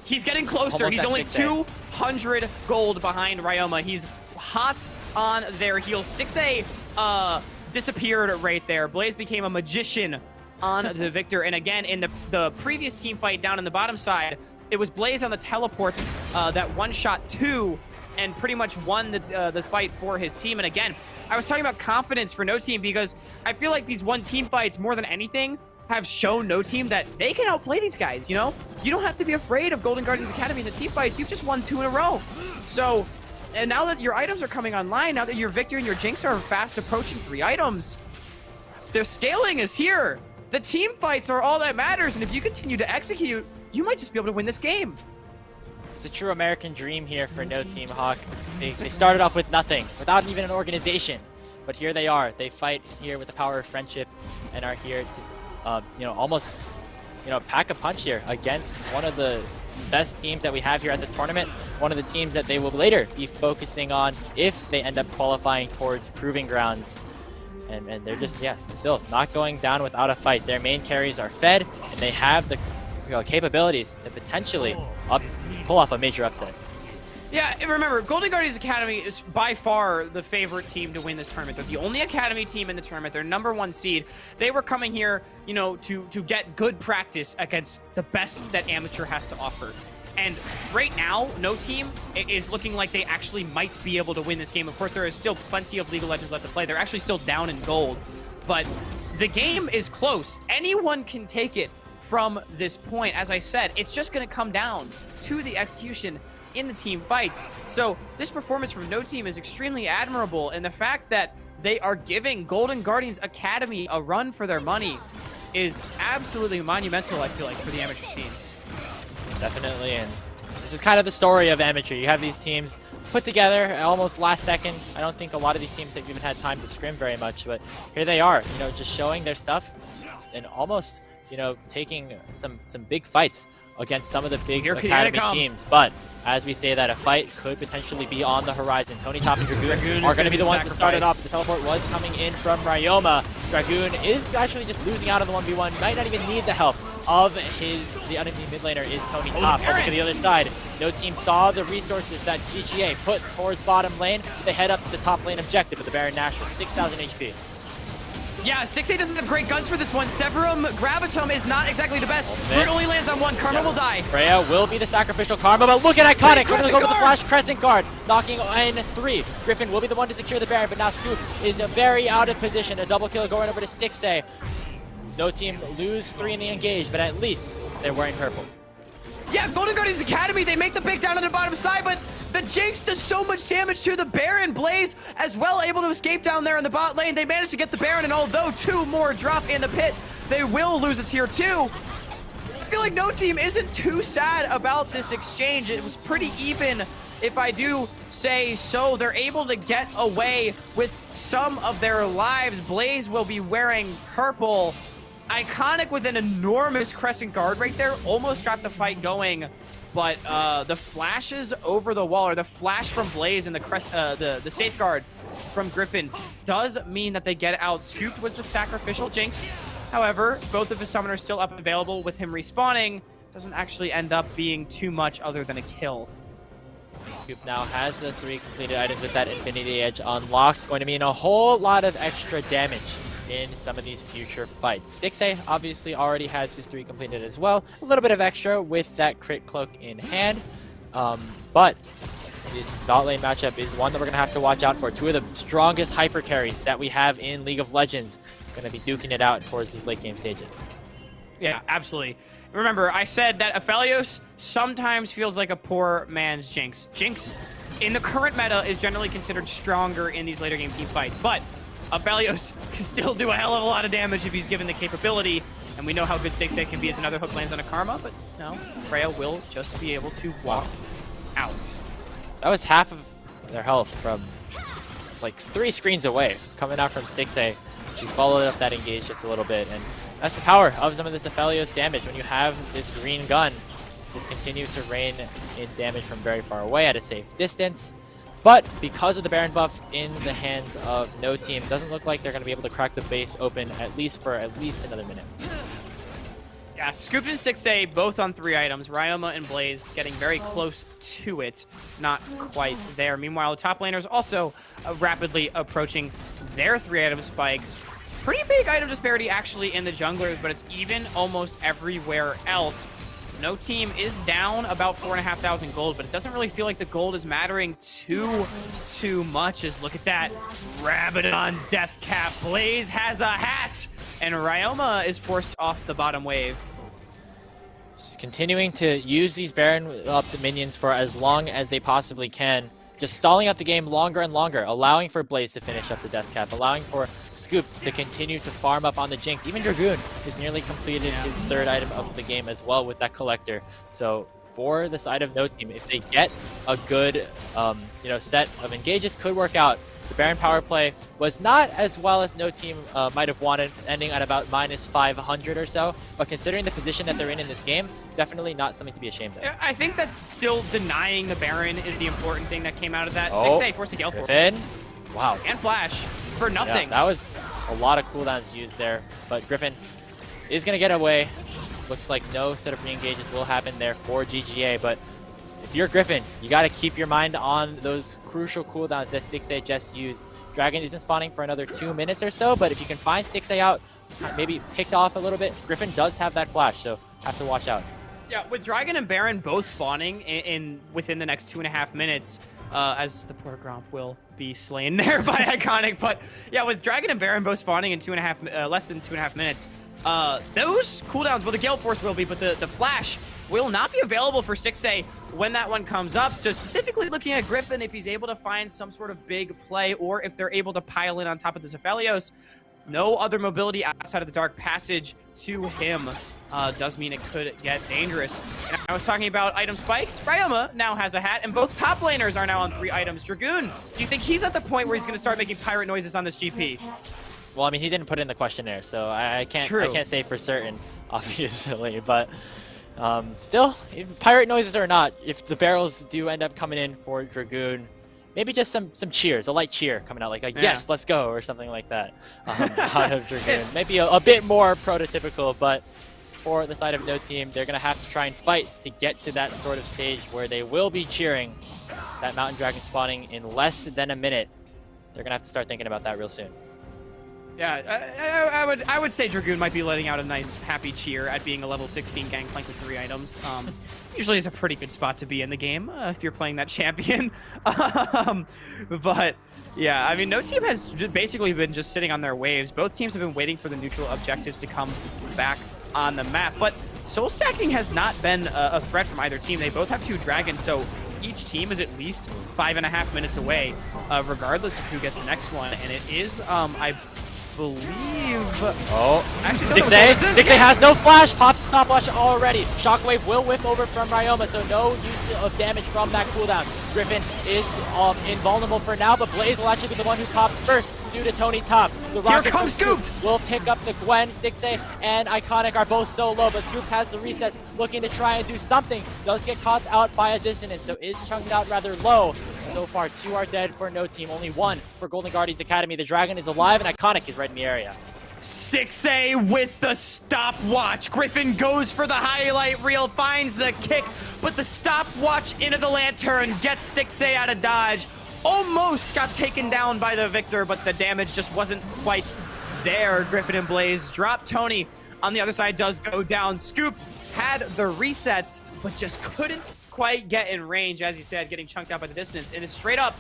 he's getting closer. Almost he's only 6A. 200 gold behind Ryoma. He's hot on their heels. Stixay disappeared right there. Blaze became a magician on the Victor, and again, in the previous team fight down in the bottom side, it was Blaze on the teleport that one-shot 2 and pretty much won the fight for his team. And again, I was talking about confidence for No Team because I feel like these one-team fights, more than anything, have shown No Team that they can outplay these guys, you know? You don't have to be afraid of Golden Guardians Academy in the team fights. You've just won 2 in a row. So, and now that your items are coming online, now that your Victor and your Jinx are fast approaching 3 items, their scaling is here. The team fights are all that matters, and if you continue to execute, you might just be able to win this game. It's a true American dream here for No Team Hawk. They started off with nothing, without even an organization. But here they are. They fight here with the power of friendship and are here to, almost, pack a punch here against one of the best teams that we have here at this tournament. One of the teams that they will later be focusing on if they end up qualifying towards Proving Grounds. And they're just, still not going down without a fight. Their main carries are fed, and they have the capabilities to potentially pull off a major upset. Yeah, and remember, Golden Guardians Academy is by far the favorite team to win this tournament. They're the only Academy team in the tournament. They're #1 seed. They were coming here, to get good practice against the best that Amateur has to offer. And right now, No Team is looking like they actually might be able to win this game. Of course, there is still plenty of League of Legends left to play. They're actually still down in gold. But the game is close. Anyone can take it from this point. As I said, it's just going to come down to the execution in the team fights. So this performance from No Team is extremely admirable, and the fact that they are giving Golden Guardians Academy a run for their money is absolutely monumental, I feel like, for the amateur scene. Definitely, and this is kind of the story of Amateur. You have these teams put together at almost last second. I don't think a lot of these teams have even had time to scrim very much, but here they are, just showing their stuff and almost taking some big fights against some of the big Academy teams. But as we say that, a fight could potentially be on the horizon. Tony Top and Dragoon are going to be the ones to start it off. The teleport was coming in from Ryoma. Dragoon is actually just losing out on the 1v1. Might not even need the help of the enemy mid laner is Tony Top. Over to the other side, No Team saw the resources that GGA put towards bottom lane. They head up to the top lane objective with the Baron Nash with 6,000 HP. Yeah, 6A doesn't have great guns for this one. Severum Gravitum is not exactly the best. Root only lands on 1. Karma will die. Freya will be the sacrificial Karma, but look at Iconic. We're going to go with the Flash Crescent Guard, knocking in 3. Griffin will be the one to secure the Baron, but now Scoop is very out of position. A double kill going over to Stixay. No Team lose 3 in the engage, but at least they're wearing purple. Yeah, Golden Guardians Academy, they make the pick down on the bottom side, but the Jinx does so much damage to the Baron. Blaze as well able to escape down there in the bot lane. They managed to get the Baron, and although 2 more drop in the pit, they will lose a tier 2. I feel like No Team isn't too sad about this exchange. It was pretty even, if I do say so. They're able to get away with some of their lives. Blaze will be wearing purple. Iconic with an enormous Crescent Guard right there. Almost got the fight going, but the flashes over the wall, or the flash from Blaze and the safeguard from Griffin does mean that they get out. Scooped was the sacrificial Jinx. However, both of his summoners still up and available. With him respawning, doesn't actually end up being too much other than a kill. Scoop now has the 3 completed items with that Infinity Edge unlocked. Going to mean a whole lot of extra damage in some of these future fights. Stixay obviously already has his 3 completed as well. A little bit of extra with that crit cloak in hand. But this bot lane matchup is one that we're going to have to watch out for. 2 of the strongest hyper carries that we have in League of Legends going to be duking it out towards these late game stages. Yeah, absolutely. Remember, I said that Aphelios sometimes feels like a poor man's Jinx. Jinx, in the current meta, is generally considered stronger in these later game team fights, but Aphelios can still do a hell of a lot of damage if he's given the capability, and we know how good Stixxay can be as another hook lands on a Karma, but no, Freya will just be able to walk out. That was half of their health from like 3 screens away, coming out from Stixxay. He followed up that engage just a little bit, and that's the power of some of this Aphelios damage. When you have this green gun, just continue to rain in damage from very far away at a safe distance. But because of the Baron buff in the hands of No Team, doesn't look like they're going to be able to crack the base open at least another minute. Yeah, Scooped and Stixxay both on 3 items. Ryoma and Blaze getting very close to it. Not quite there. Meanwhile, the top laners also rapidly approaching their 3-item spikes. Pretty big item disparity actually in the junglers, but it's even almost everywhere else. No Team is down about 4,500 gold, but it doesn't really feel like the gold is mattering too much. As look at that, Rabadon's death cap. Blaze has a hat, and Ryoma is forced off the bottom wave. Just continuing to use these Baron up minions for as long as they possibly can. Just stalling out the game longer and longer, allowing for Blaze to finish up the death cap, allowing for Scoop to continue to farm up on the Jinx. Even Dragoon has nearly completed his 3rd item of the game as well with that collector. So for the side of No Team, if they get a good set of engages, could work out. The Baron power play was not as well as No Team might have wanted, ending at about -500 or so. But considering the position that they're in this game, definitely not something to be ashamed of. I think that still denying the Baron is the important thing that came out of that. Oh, Stixxay forced to Gale Force. Griffin. Wow. And Flash for nothing. Yeah, that was a lot of cooldowns used there. But Griffin is going to get away. Looks like no set of re-engages will happen there for GGA. But if you're Griffin, you got to keep your mind on those crucial cooldowns that Stixxay just used. Dragon isn't spawning for another 2 minutes or so, but if you can find Stixxay out, maybe picked off a little bit, Griffin does have that flash, so have to watch out. Yeah, with Dragon and Baron both spawning within the next 2.5 minutes, as the poor Gromp will be slain there by Iconic, but yeah, with Dragon and Baron both spawning in less than 2.5 minutes, those cooldowns, well, the Gale Force will be, but the flash will not be available for Stixxay when that one comes up. So specifically looking at Griffin, if he's able to find some sort of big play, or if they're able to pile in on top of this Aphelios, no other mobility outside of the Dark Passage to him does mean it could get dangerous. And I was talking about item spikes. Ryoma now has a hat, and both top laners are now on 3 items. Dragoon, do you think he's at the point where he's going to start making pirate noises on this GP? Well, I mean, he didn't put in the questionnaire, so I can't say for certain, obviously, but still, pirate noises or not, if the barrels do end up coming in for Dragoon, maybe just some cheers, a light cheer coming out, like a yes, let's go, or something like that out of Dragoon. Maybe a bit more prototypical, but for the side of No Team, they're going to have to try and fight to get to that sort of stage where they will be cheering that Mountain Dragon spawning in less than a minute. They're going to have to start thinking about that real soon. Yeah, I would say Dragoon might be letting out a nice happy cheer at being a level 16 Gangplank with 3 items. Usually is a pretty good spot to be in the game if you're playing that champion. But yeah, I mean, No Team has basically been just sitting on their waves. Both teams have been waiting for the neutral objectives to come back on the map. But soul stacking has not been a threat from either team. They both have 2 dragons, so each team is at least 5.5 minutes away, regardless of who gets the next one. And it is, I believe. Oh, Stixxay has no flash. Pops the stopwatch already. Shockwave will whip over from Ryoma, so no use of damage from that cooldown. Griffin is invulnerable for now, but Blaze will actually be the one who pops first due to Tony Top. The Here comes Scooped! Will pick up the Gwen. Stixxay and Iconic are both so low, but Scoop has the recess, looking to try and do something. Does get caught out by a dissonance, so is chunked out rather low. So far, 2 are dead for No Team, only 1 for Golden Guardians Academy. The Dragon is alive, and Iconic is right in the area. Stixxay with the stopwatch. Griffin goes for the highlight reel, finds the kick, but the stopwatch into the lantern gets Stixxay out of dodge. Almost got taken down by the Victor, but the damage just wasn't quite there. Griffin and Blaze drop. Tony on the other side does go down. Scooped had the resets, but just couldn't quite get in range, as you said, getting chunked out by the distance. And it's straight up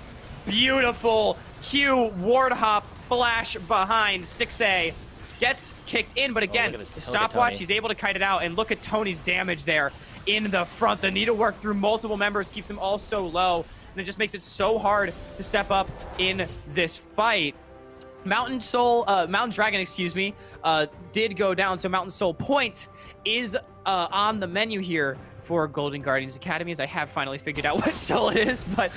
beautiful Q ward hop flash behind Stixxay. gets kicked in, but again, look at the Tony. stopwatch, he's able to kite it out, and look at Tony's damage there in the front. The needlework through multiple members keeps them all so low, and it just makes it so hard to step up in this fight. Mountain Dragon, excuse me, did go down, so Mountain Soul Point is on the menu here for Golden Guardians Academy, as I have finally figured out what soul it is, but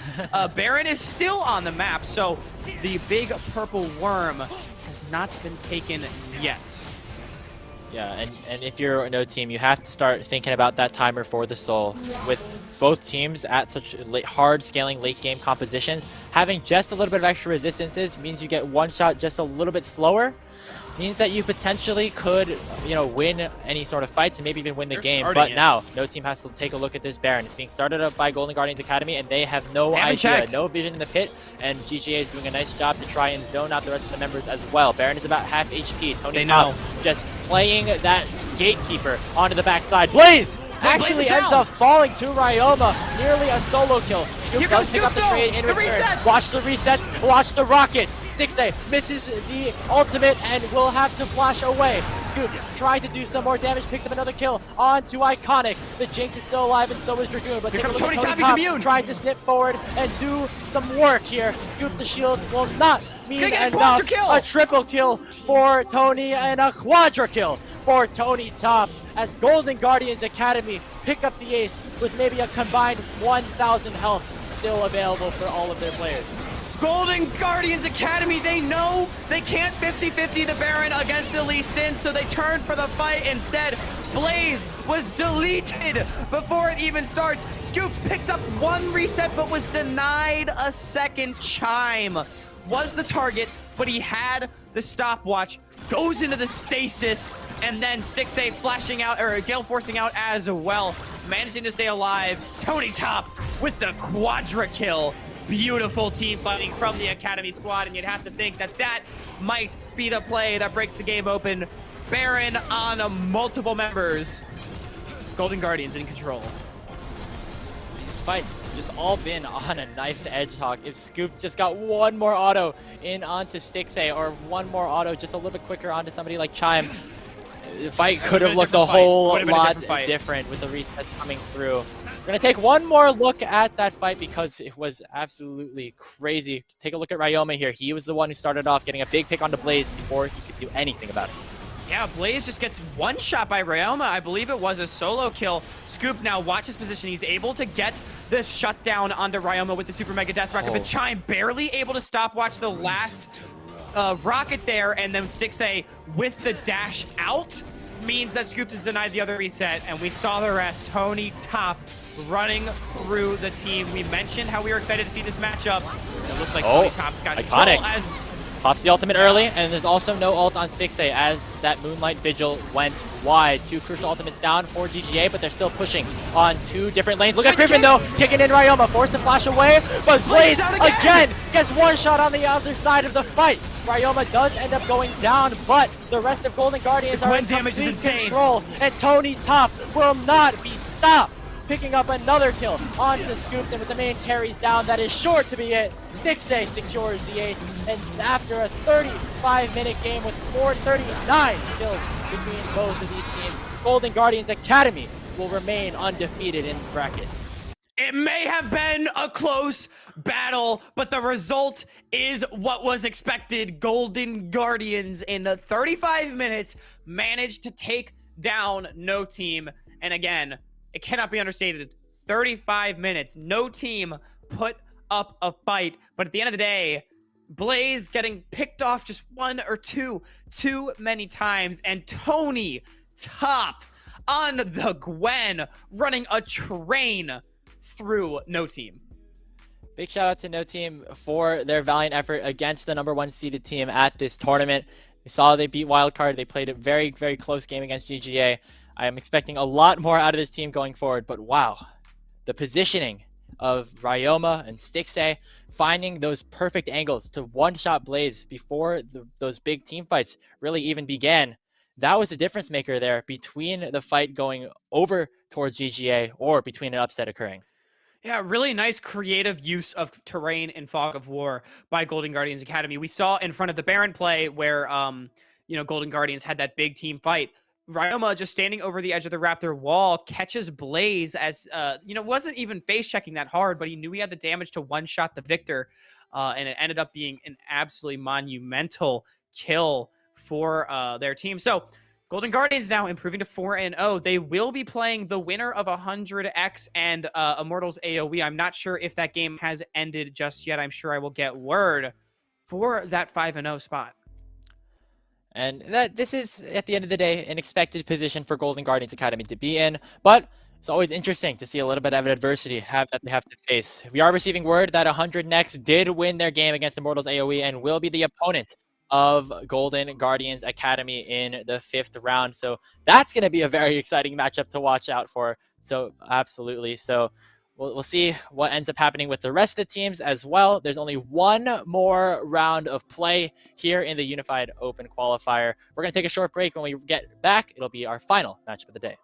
Baron is still on the map, so the big purple worm has not been taken yet. Yeah, and if you're no team, you have to start thinking about that timer for the soul. With both teams at such hard scaling late game compositions, having just a little bit of extra resistances means you get one shot just a little bit slower. Means that you potentially could, win any sort of fights and maybe even win the game. But now, no team has to take a look at this Baron. It's being started up by Golden Guardians Academy, and they have no idea, no vision in the pit. And GGA is doing a nice job to try and zone out the rest of the members as well. Baron is about half HP. Tony Top just playing that gatekeeper onto the backside. Blaze actually ends up falling to Ryoma. Nearly a solo kill. Scoop does pick up the trade in return. Watch the resets. Watch the rockets. Stixxay misses the ultimate and will have to flash away. Scoop trying to do some more damage, picks up another kill onto Iconic. The Jinx is still alive and so is Dragoon, but take a look at Tony Top trying to snip forward and do some work here. Scoop the shield will not mean enough. A triple kill for Tony and a quadra kill for Tony Top as Golden Guardians Academy pick up the ace with maybe a combined 1,000 health still available for all of their players. Golden Guardians Academy, they know they can't 50-50 the Baron against the Lee Sin, so they turn for the fight instead. Blaze was deleted before it even starts. Scoop picked up one reset, but was denied a second chime. Was the target, but he had the stopwatch, goes into the stasis, and then Stixxay flashing out, or Gale forcing out as well, managing to stay alive. Tony Top with the quadra kill. Beautiful team fighting from the Academy squad, and you'd have to think that that might be the play that breaks the game open. Baron on multiple members. Golden Guardians in control. These fights just all been on a knife's edge talk. If Scoop just got one more auto in onto Stixxay, or one more auto just a little bit quicker onto somebody like Chime, the fight could have looked a whole lot different with the resets coming through. We're going to take one more look at that fight because it was absolutely crazy. Take a look at Ryoma here. He was the one who started off getting a big pick onto Blaze before he could do anything about it. Yeah, Blaze just gets one shot by Ryoma. I believe it was a solo kill. Scoop now watches position. He's able to get the shutdown onto Ryoma with the Super Mega Death Rocket, but Chime barely able to stopwatch the last rocket there, and then Stixxay with the dash out means that Scoop is denied the other reset, and we saw the rest. Tony Top running through the team. We mentioned how we were excited to see this matchup. It looks like Tony Top's got Iconic. As pops the ultimate early, and there's also no ult on Stixxay as that Moonlight Vigil went wide. Two crucial ultimates down for GGA, but they're still pushing on two different lanes. Look at Griffin though, kicking in Ryoma, forced to flash away, but Blaze again gets one shot on the other side of the fight. Ryoma does end up going down, but the rest of Golden Guardians are in complete control, and Tony Top will not be stopped. Picking up another kill onto Scoop, and with the main carries down, that is sure to be it. Stixxay secures the ace, and after a 35-minute game with 439 kills between both of these teams, Golden Guardians Academy will remain undefeated in the bracket. it may have been a close battle, but the result is what was expected. Golden Guardians in 35 minutes managed to take down No Team. And again, it cannot be understated. 35 minutes, No Team put up a fight. But at the end of the day, Blaze getting picked off just one or two too many times. And Tony Top on the Gwen running a train through No Team. Big shout out to No Team for their valiant effort against the #1 seeded team at this tournament. We saw they beat Wildcard. They played a very, very close game against GGA. I am expecting a lot more out of this team going forward, but wow. The positioning of Ryoma and Stixxay, finding those perfect angles to one-shot Blaze before those big team fights really even began. That was the difference maker there between the fight going over towards GGA or between an upset occurring. Yeah, really nice creative use of terrain in Fog of War by Golden Guardians Academy. We saw in front of the Baron play where, Golden Guardians had that big team fight. Ryoma just standing over the edge of the Raptor wall catches Blaze as, wasn't even face checking that hard, but he knew he had the damage to one-shot the Victor, and it ended up being an absolutely monumental kill for their team. So Golden Guardians now improving to 4-0. They will be playing the winner of 100X and Immortals AoE. I'm not sure if that game has ended just yet. I'm sure I will get word for that 5-0 spot. And this is, at the end of the day, an expected position for Golden Guardians Academy to be in. But it's always interesting to see a little bit of adversity that they have to face. We are receiving word that 100 Next did win their game against Immortals AoE and will be the opponent of Golden Guardians Academy in the 5th round. So that's going to be a very exciting matchup to watch out for. So absolutely. So we'll see what ends up happening with the rest of the teams as well. There's only one more round of play here in the Unified Open Qualifier. We're going to take a short break. When we get back, it'll be our final matchup of the day.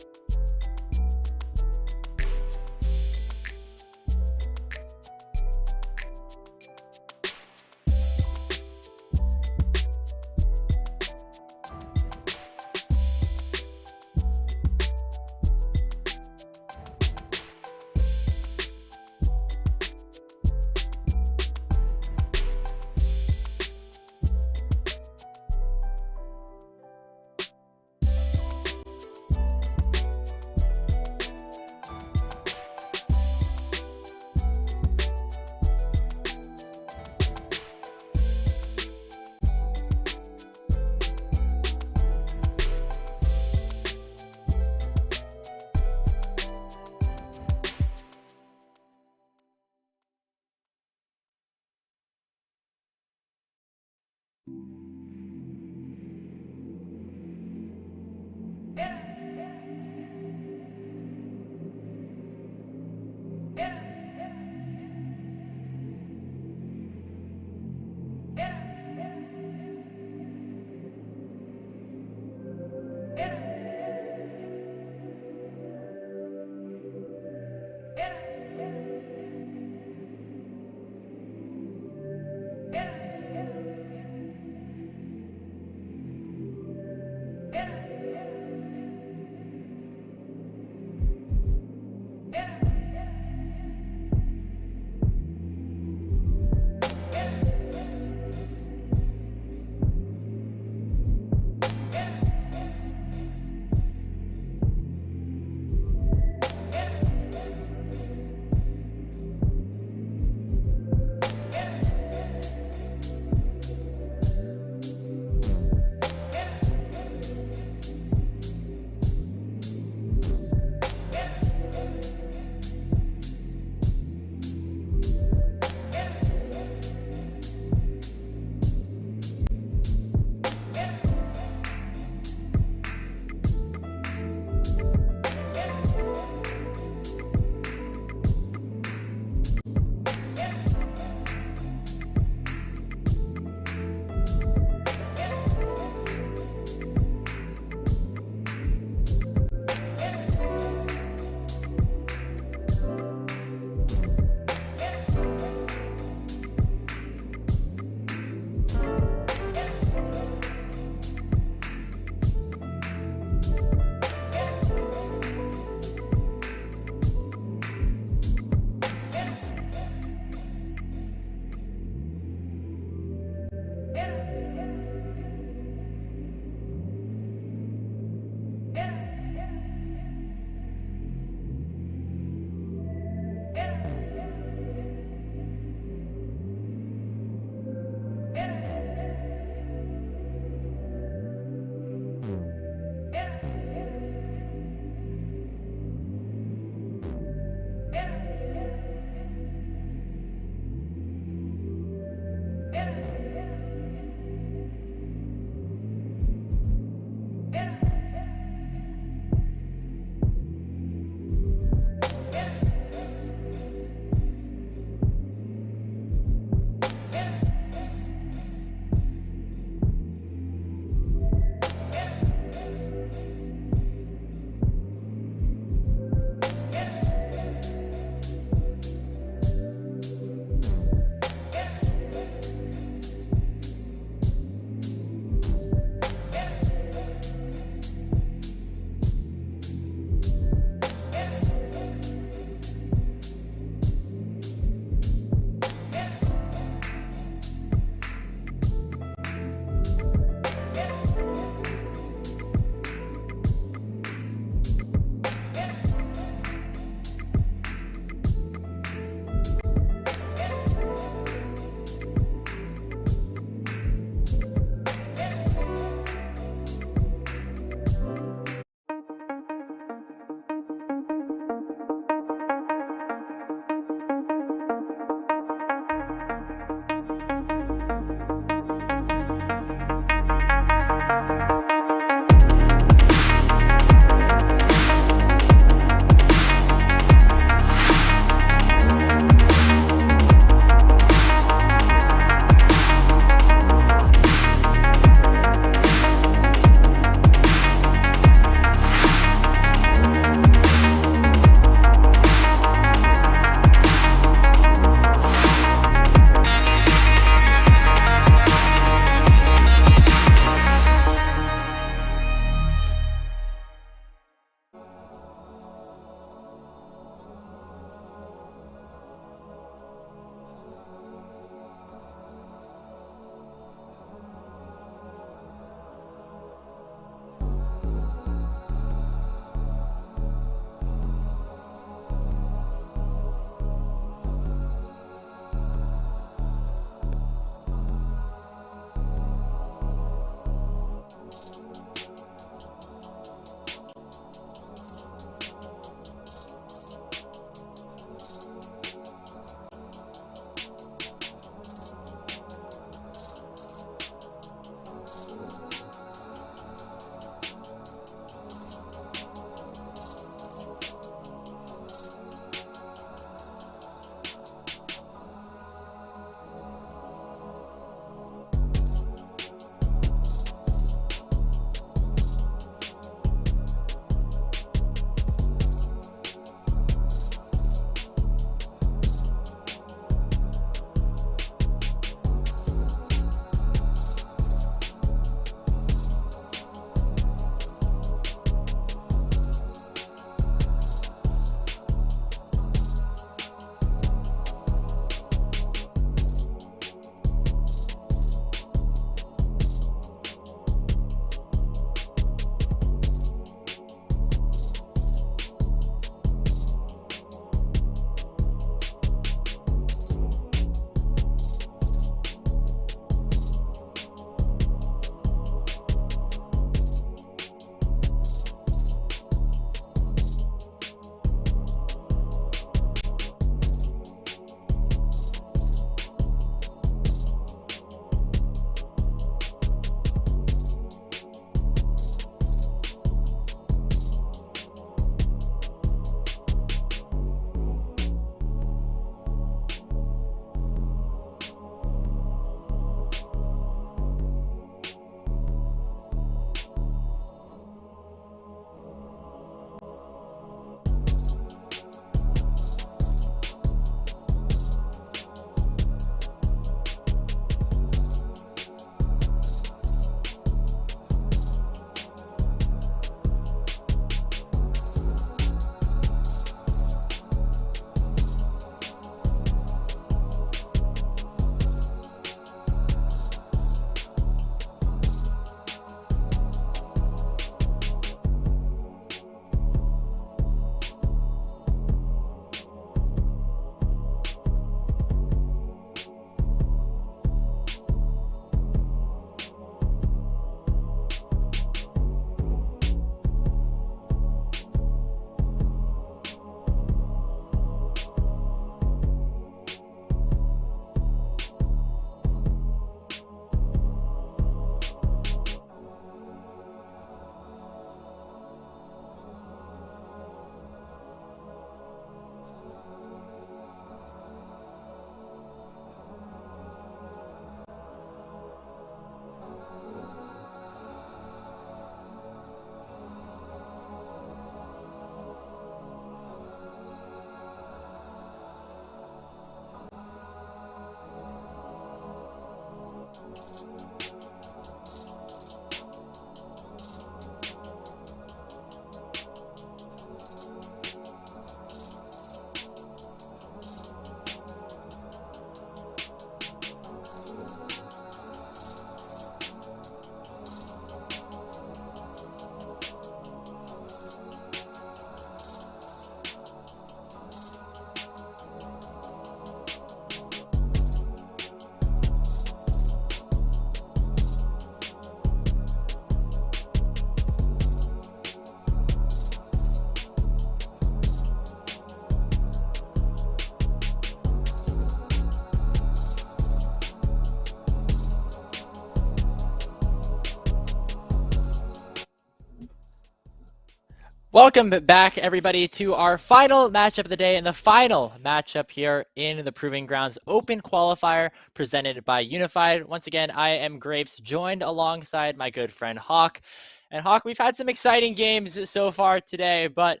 Welcome back, everybody, to our final matchup of the day and the final matchup here in the Proving Grounds Open Qualifier presented by Unified. Once again, I am Grapes, joined alongside my good friend Hawk. And Hawk, we've had some exciting games so far today, but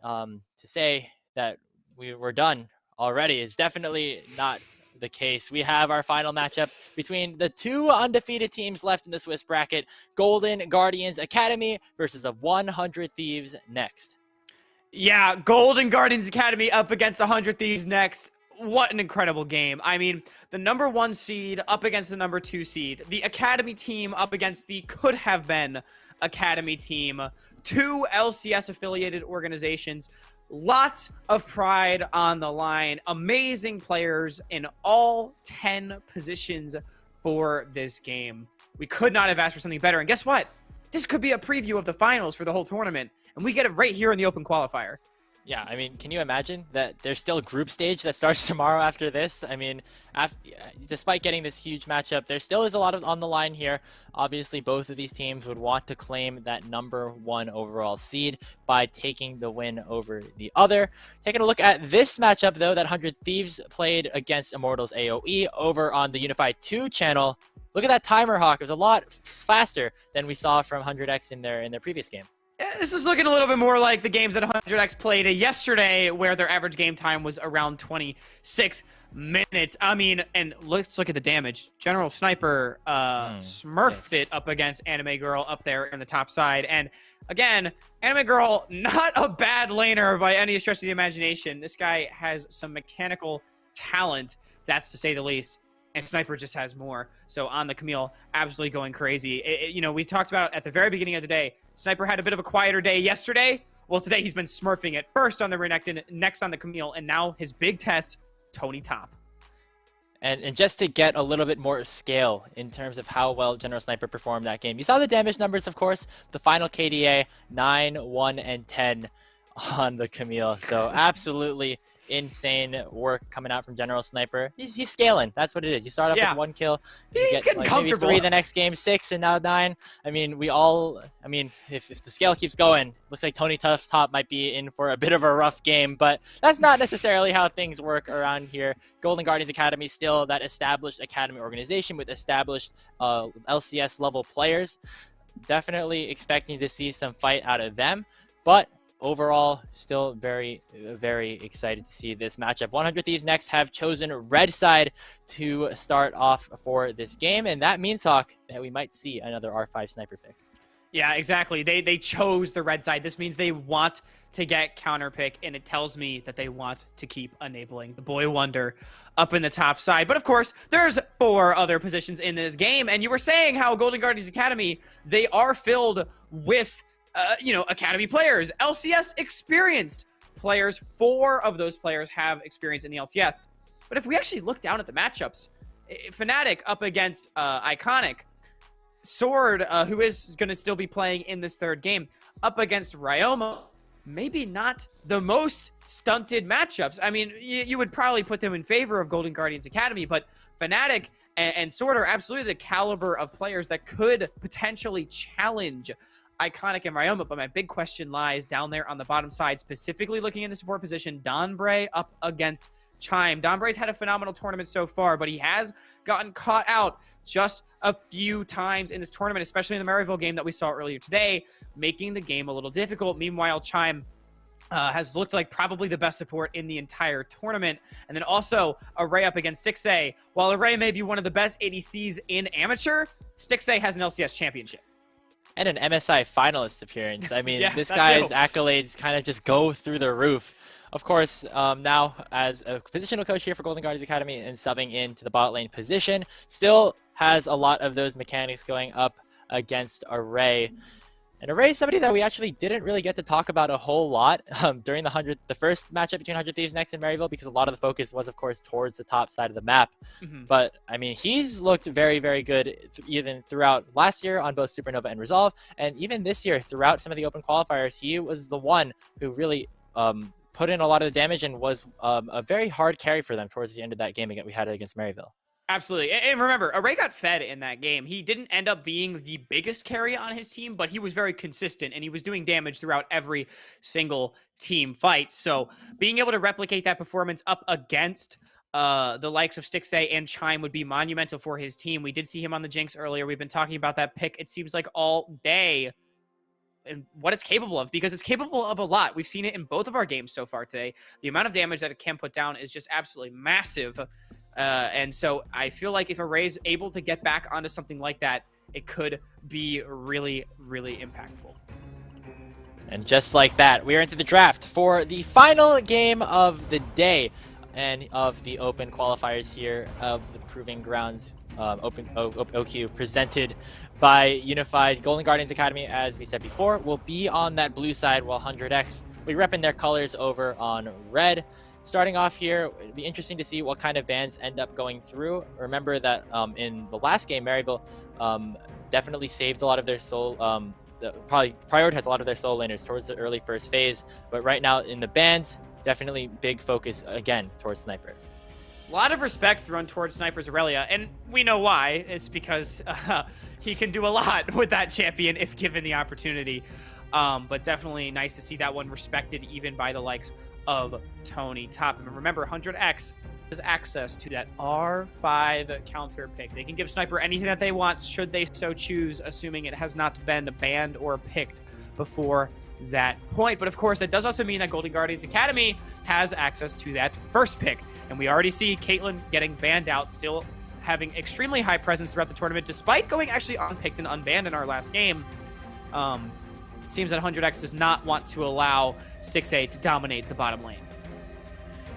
to say that we were done already is definitely not the case. We have our final matchup between the two undefeated teams left in the Swiss bracket, Golden Guardians Academy versus the 100 Thieves Next. Yeah, Golden Guardians Academy up against 100 Thieves Next. What an incredible game. I mean, the number 1 seed up against the number 2 seed. The Academy team up against the could have been Academy team. 2 LCS affiliated organizations. Lots of pride on the line. Amazing players in all 10 positions for this game. We could not have asked for something better. And guess what? This could be a preview of the finals for the whole tournament. And we get it right here in the Open Qualifier. Yeah, I mean, can you imagine that there's still group stage that starts tomorrow after this? I mean, despite getting this huge matchup, there still is a lot on the line here. Obviously, both of these teams would want to claim that number 1 overall seed by taking the win over the other. Taking a look at this matchup, though, that 100 Thieves played against Immortals AOE over on the Unified 2 channel. Look at that timer, Hawk. It was a lot faster than we saw from 100X in their previous game. This is looking a little bit more like the games that 100X played yesterday, where their average game time was around 26 minutes. I mean, and let's look at the damage. General Sniper smurfed it up against Anime Girl up there in the top side. And again, Anime Girl, not a bad laner by any stretch of the imagination. This guy has some mechanical talent, that's to say the least. And Sniper just has more. So on the Camille, absolutely going crazy. You know, we talked about at the very beginning of the day, Sniper had a bit of a quieter day yesterday. Well, today he's been smurfing it. First on the Renekton, next on the Camille, and now his big test, Tony Top. And just to get a little bit more scale in terms of how well General Sniper performed that game. You saw the damage numbers, of course. The final KDA, 9, 1, and 10 on the Camille. So absolutely insane work coming out from General Sniper. He's scaling. That's what it is. You start off with 1 kill. He's getting like comfortable. Maybe 3 the next game, 6, and now 9. I mean, if the scale keeps going, looks like Tony Top might be in for a bit of a rough game, but that's not necessarily how things work around here. Golden Guardians Academy still that established academy organization with established LCS level players. Definitely expecting to see some fight out of them, but overall, still very, very excited to see this matchup. 100 Thieves Next have chosen red side to start off for this game, and that means, Hawk, that we might see another R5 sniper pick. Yeah, exactly. They chose the red side. This means they want to get counter pick, and it tells me that they want to keep enabling the Boy Wonder up in the top side. But of course, there's 4 other positions in this game, and you were saying how Golden Guardians Academy, they are filled with Academy players, LCS experienced players. 4 of those players have experience in the LCS. But if we actually look down at the matchups, Fnatic up against Iconic, Sword, who is going to still be playing in this 3rd game, up against Ryoma, maybe not the most stunted matchups. I mean, you would probably put them in favor of Golden Guardians Academy, but Fnatic and Sword are absolutely the caliber of players that could potentially challenge Iconic and Ryoma. But my big question lies down there on the bottom side, specifically looking in the support position. Donbray up against Chime. Donbray's had a phenomenal tournament so far, but he has gotten caught out just a few times in this tournament, especially in the Maryville game that we saw earlier today, making the game a little difficult. Meanwhile, Chime has looked like probably the best support in the entire tournament. And then also Array up against Stixxay. While Array may be one of the best ADCs in Amateur, Stixxay has an LCS championship. And an MSI finalist appearance. I mean, Yeah, this that guy's too. accolades kind of just go through the roof. Of course, now as a positional coach here for Golden Guardians Academy and subbing into the bot lane position, still has a lot of those mechanics going up against Array. And Array is somebody that we actually didn't really get to talk about a whole lot during the first matchup between 100 Thieves Next and Maryville, because a lot of the focus was, of course, towards the top side of the map. But, I mean, he's looked very, very good even throughout last year on both Supernova and Resolve, and even this year throughout some of the open qualifiers, he was the one who really put in a lot of the damage and was a very hard carry for them towards the end of that game we had against Maryville. Absolutely. And remember, Array got fed in that game. He didn't end up being the biggest carry on his team, but he was very consistent and he was doing damage throughout every single team fight. So being able to replicate that performance up against the likes of Stixxay and Chime would be monumental for his team. We did see him on the Jinx earlier. We've been talking about that pick, it seems like, all day, and what it's capable of, because it's capable of a lot. We've seen it in both of our games so far today. The amount of damage that it can put down is just absolutely massive. And so I feel like if Array's able to get back onto something like that, it could be really, really impactful. And just like that, we are into the draft for the final game of the day and of the open qualifiers here of the Proving Grounds OQ presented by Unified. Golden Guardians Academy, as we said before, will be on that blue side, while 100X will be repping their colors over on red. Starting off here, it'd be interesting to see what kind of bans end up going through. Remember that in the last game, Maryville definitely saved a lot of their soul, probably prioritized a lot of their soul laners towards the early first phase. But right now in the bans, definitely big focus again towards Sniper. A lot of respect thrown towards Sniper's Aurelia, and we know why. It's because he can do a lot with that champion if given the opportunity. But definitely nice to see that one respected even by the likes of Tony Top. And remember, 100X has access to that R5 counter pick. They can give Sniper anything that they want should they so choose, assuming it has not been banned or picked before that point. But of course, that does also mean that Golden Guardians Academy has access to that first pick. And we already see Caitlyn getting banned out, still having extremely high presence throughout the tournament, despite going actually unpicked and unbanned in our last game. Seems that 100X does not want to allow Stixxay to dominate the bottom lane.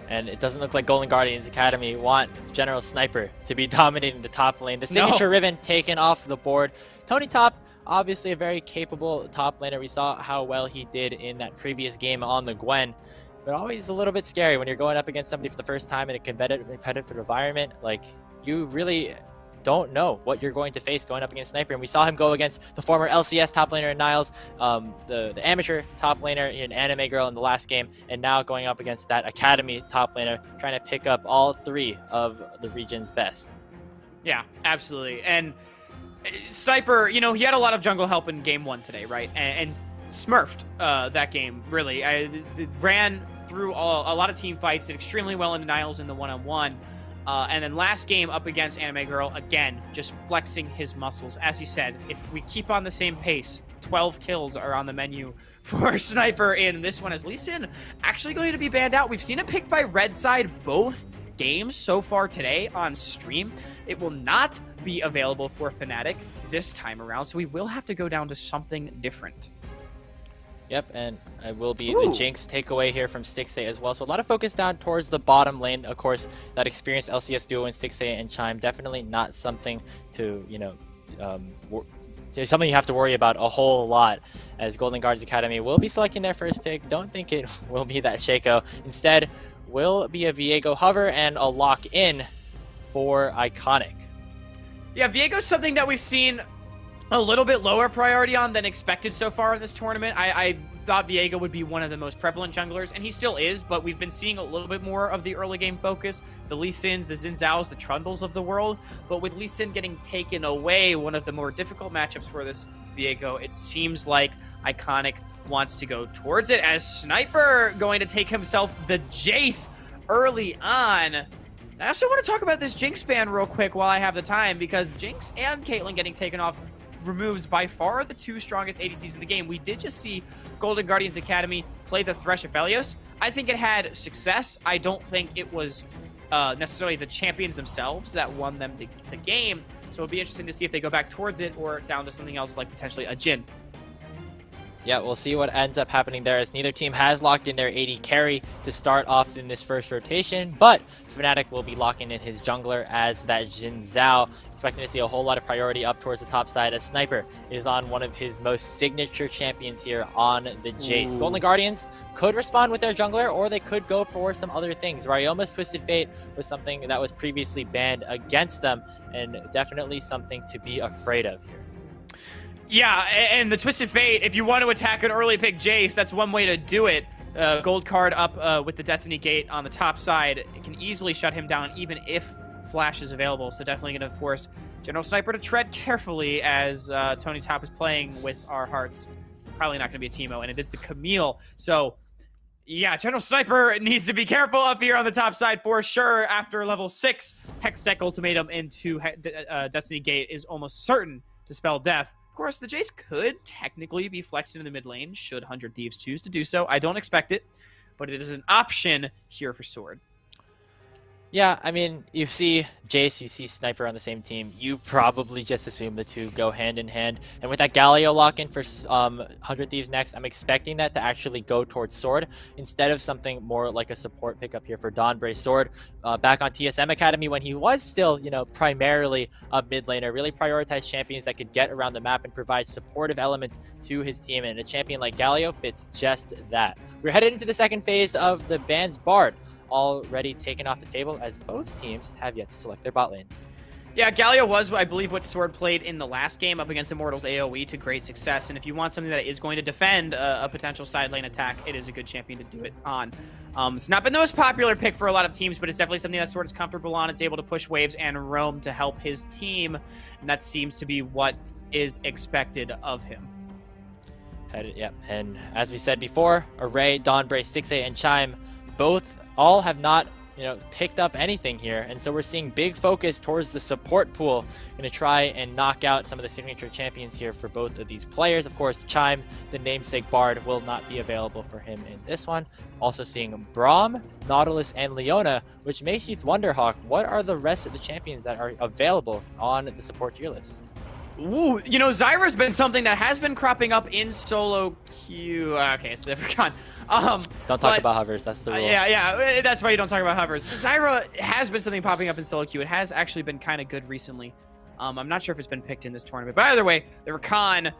And it doesn't look like Golden Guardians Academy want General Sniper to be dominating the top lane. The signature Riven taken off the board. Tony Top, obviously a very capable top laner. We saw how well he did in that previous game on the Gwen. But always a little bit scary when you're going up against somebody for the first time in a competitive environment. Like, you really don't know what you're going to face going up against Sniper. And we saw him go against the former LCS top laner in Niles, the amateur top laner in Anime Girl in the last game, and now going up against that Academy top laner, trying to pick up all three of the region's best. Yeah, absolutely. And Sniper, you know, he had a lot of jungle help in game one today, right? And smurfed that game, really. Ran through a lot of team fights, did extremely well in Niles in the one-on-one. And then last game up against Anime Girl, again, just flexing his muscles. As you said, if we keep on the same pace, 12 kills are on the menu for Sniper in this one. Is Lee Sin actually going to be banned out? We've seen it picked by Red Side both games so far today on stream. It will not be available for Fnatic this time around, so we will have to go down to something different. Yep, and it will be the Jinx takeaway here from Stixxay as well. So a lot of focus down towards the bottom lane. Of course, that experienced LCS duo in Stixxay and Chime, definitely not something to, you know, something you have to worry about a whole lot, as Golden Guardians Academy will be selecting their first pick. Don't think it will be that Shaco. Instead, will be a Viego Hover and a lock-in for Iconic. Yeah, Viego's something that we've seen a little bit lower priority on than expected so far in this tournament. I thought Viego would be one of the most prevalent junglers, and he still is, but we've been seeing a little bit more of the early game focus. The Lee Sins, the Xin Zhaos, the Trundles of the world. But with Lee Sin getting taken away, one of the more difficult matchups for this Viego, it seems like Iconic wants to go towards it, as Sniper going to take himself the Jace early on. I also want to talk about this Jinx ban real quick while I have the time, because Jinx and Caitlyn getting taken off removes by far the 2 strongest ADCs in the game. We did just see Golden Guardians Academy play the Thresh of Aphelios. I think it had success. I don't think it was necessarily the champions themselves that won them the game. So it'll be interesting to see if they go back towards it or down to something else like potentially a Jhin. Yeah, we'll see what ends up happening there, as neither team has locked in their AD carry to start off in this first rotation, but Fnatic will be locking in his jungler as that Jhin Zhao. Expecting to see a whole lot of priority up towards the top side, as Sniper is on one of his most signature champions here on the Jace. Golden Guardians could respond with their jungler, or they could go for some other things. Ryoma's Twisted Fate was something that was previously banned against them, and definitely something to be afraid of here. Yeah, and the Twisted Fate, if you want to attack an early pick Jace, that's one way to do it. Gold card up with the Destiny Gate on the top side. It can easily shut him down even if Flash is available. So definitely going to force General Sniper to tread carefully as Tony Top is playing with our hearts. Probably not going to be a Teemo, and it is the Camille. So yeah, General Sniper needs to be careful up here on the top side for sure. After level 6, Hextech Ultimatum into Destiny Gate is almost certain to spell death. Of course, the Jace could technically be flexed into the mid lane should 100 Thieves choose to do so. I don't expect it, but it is an option here for Sword. Yeah, I mean, you see Jace, you see Sniper on the same team. You probably just assume the two go hand in hand. And with that Galio lock-in for 100 Thieves next, I'm expecting that to actually go towards Sword instead of something more like a support pickup here for Dawnbray. Sword back on TSM Academy when he was still, primarily a mid laner, really prioritized champions that could get around the map and provide supportive elements to his team. And a champion like Galio fits just that. We're headed into the second phase of the ban's Bard, already taken off the table as both teams have yet to select their bot lanes. Yeah, Galio was, I believe, what Sword played in the last game up against Immortals AoE to great success. And if you want something that is going to defend a potential side lane attack, it is a good champion to do it on. It's not been the most popular pick for a lot of teams, but it's definitely something that Sword is comfortable on. It's able to push waves and roam to help his team, and that seems to be what is expected of him. Yeah, and as we said before, Array, Dawnbray, 6A, and Chime all have not, picked up anything here. And so we're seeing big focus towards the support pool. Going to try and knock out some of the signature champions here for both of these players. Of course, Chime, the namesake Bard, will not be available for him in this one. Also seeing Braum, Nautilus, and Leona, which makes you wonder, Hawk, what are the rest of the champions that are available on the support tier list? Ooh, Zyra's been something that has been cropping up in solo queue. Okay, it's different. Don't talk about hovers, that's the rule. Yeah, that's why you don't talk about hovers. Zyra has been something popping up in solo queue. It has actually been kind of good recently. I'm not sure if it's been picked in this tournament, but either way, the Rakan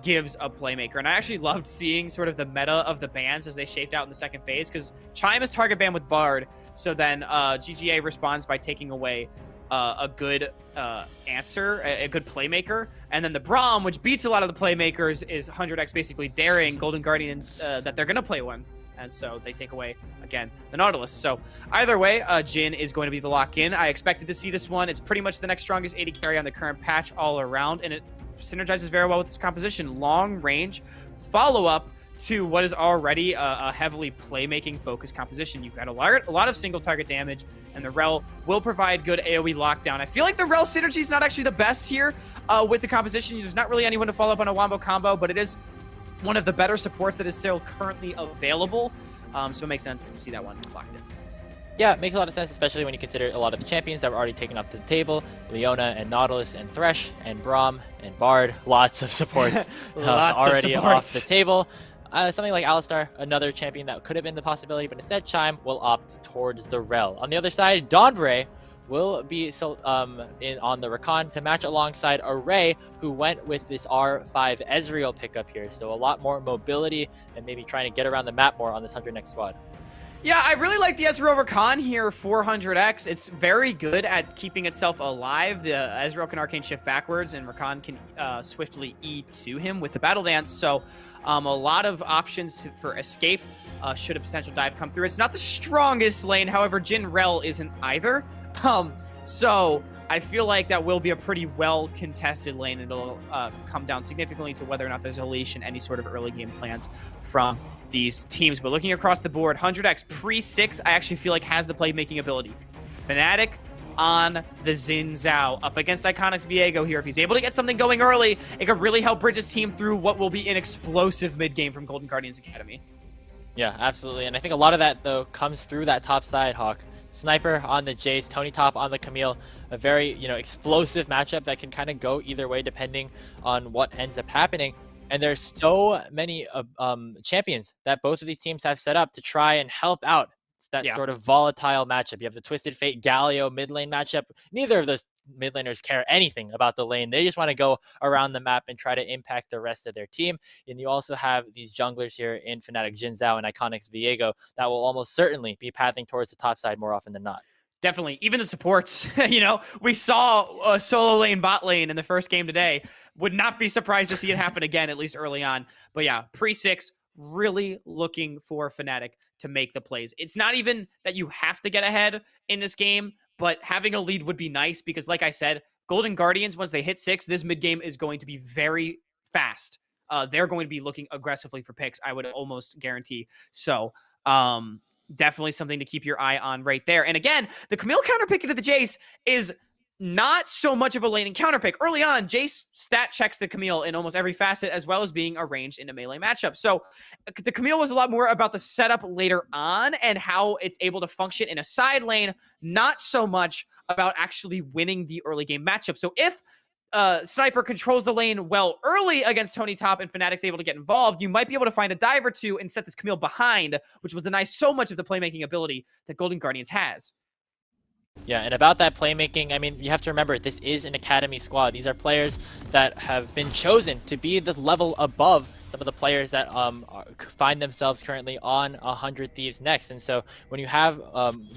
gives a playmaker, and I actually loved seeing sort of the meta of the bans as they shaped out in the second phase, because Chime is target banned with Bard, so then GGA responds by taking away a good answer, a good playmaker, and then the Braum, which beats a lot of the playmakers, is 100x basically daring Golden Guardians that they're gonna play one, and so they take away again the Nautilus. So either way, Jhin is going to be the lock-in. I expected to see this one. It's pretty much the next strongest AD carry on the current patch all around, and it synergizes very well with this composition. Long range follow-up to what is already a heavily playmaking focused composition. You've got a lot of single target damage, and the Rel will provide good AoE lockdown. I feel like the Rel synergy is not actually the best here with the composition. There's not really anyone to follow up on a Wombo combo, but it is one of the better supports that is still currently available. So it makes sense to see that one locked in. Yeah, it makes a lot of sense, especially when you consider a lot of the champions that were already taken off the table. Leona and Nautilus and Thresh and Braum and Bard. Lots of supports already off the table. Something like Alistar, another champion that could have been the possibility, but instead Chime will opt towards the Rel. On the other side, Dawnbray will be on the Rakan to match alongside Array, who went with this R5 Ezreal pickup here. So a lot more mobility and maybe trying to get around the map more on this 100 squad. Yeah, I really like the Ezreal Rakan here, 400x. It's very good at keeping itself alive. The Ezreal can Arcane Shift backwards, and Rakan can swiftly E to him with the Battle Dance. So a lot of options for escape should a potential dive come through. It's not the strongest lane, however, Jhin Rel isn't either. So I feel like that will be a pretty well-contested lane. It'll come down significantly to whether or not there's a leash and any sort of early game plans from these teams. But looking across the board, 100x pre-6, I actually feel like has the playmaking ability. Fnatic on the Xin Zhao up against Iconic's Viego here. If he's able to get something going early, it could really help bridge his team through what will be an explosive mid-game from Golden Guardians Academy. Yeah, absolutely. And I think a lot of that, though, comes through that top side, Hawk. Sniper on the Jace, Tony Top on the Camille. A very, explosive matchup that can kind of go either way depending on what ends up happening. And there's so many champions that both of these teams have set up to try and help out that sort of volatile matchup. You have the Twisted Fate Galio mid lane matchup. Neither of those mid laners care anything about the lane. They just want to go around the map and try to impact the rest of their team. And you also have these junglers here in Fnatic Xin Zhao and Iconic's Viego that will almost certainly be pathing towards the top side more often than not. Definitely. Even the supports, we saw a solo lane bot lane in the first game today. Would not be surprised to see it happen again, at least early on. But yeah, pre-6, really looking for Fnatic to make the plays. It's not even that you have to get ahead in this game, but having a lead would be nice because, like I said, Golden Guardians, once they hit 6, this mid-game is going to be very fast. They're going to be looking aggressively for picks, I would almost guarantee. So, definitely something to keep your eye on right there. And again, the Camille counterpick into the Jace is not so much of a laning counterpick. Early on, Jace stat checks the Camille in almost every facet, as well as being arranged in a melee matchup. So the Camille was a lot more about the setup later on and how it's able to function in a side lane, not so much about actually winning the early game matchup. So if Sniper controls the lane well early against Tony Top and Fnatic's able to get involved, you might be able to find a dive or two and set this Camille behind, which will deny so much of the playmaking ability that Golden Guardians has. Yeah, and about that playmaking, I mean, you have to remember, this is an academy squad. These are players that have been chosen to be the level above some of the players that find themselves currently on 100 Thieves next. And so when you have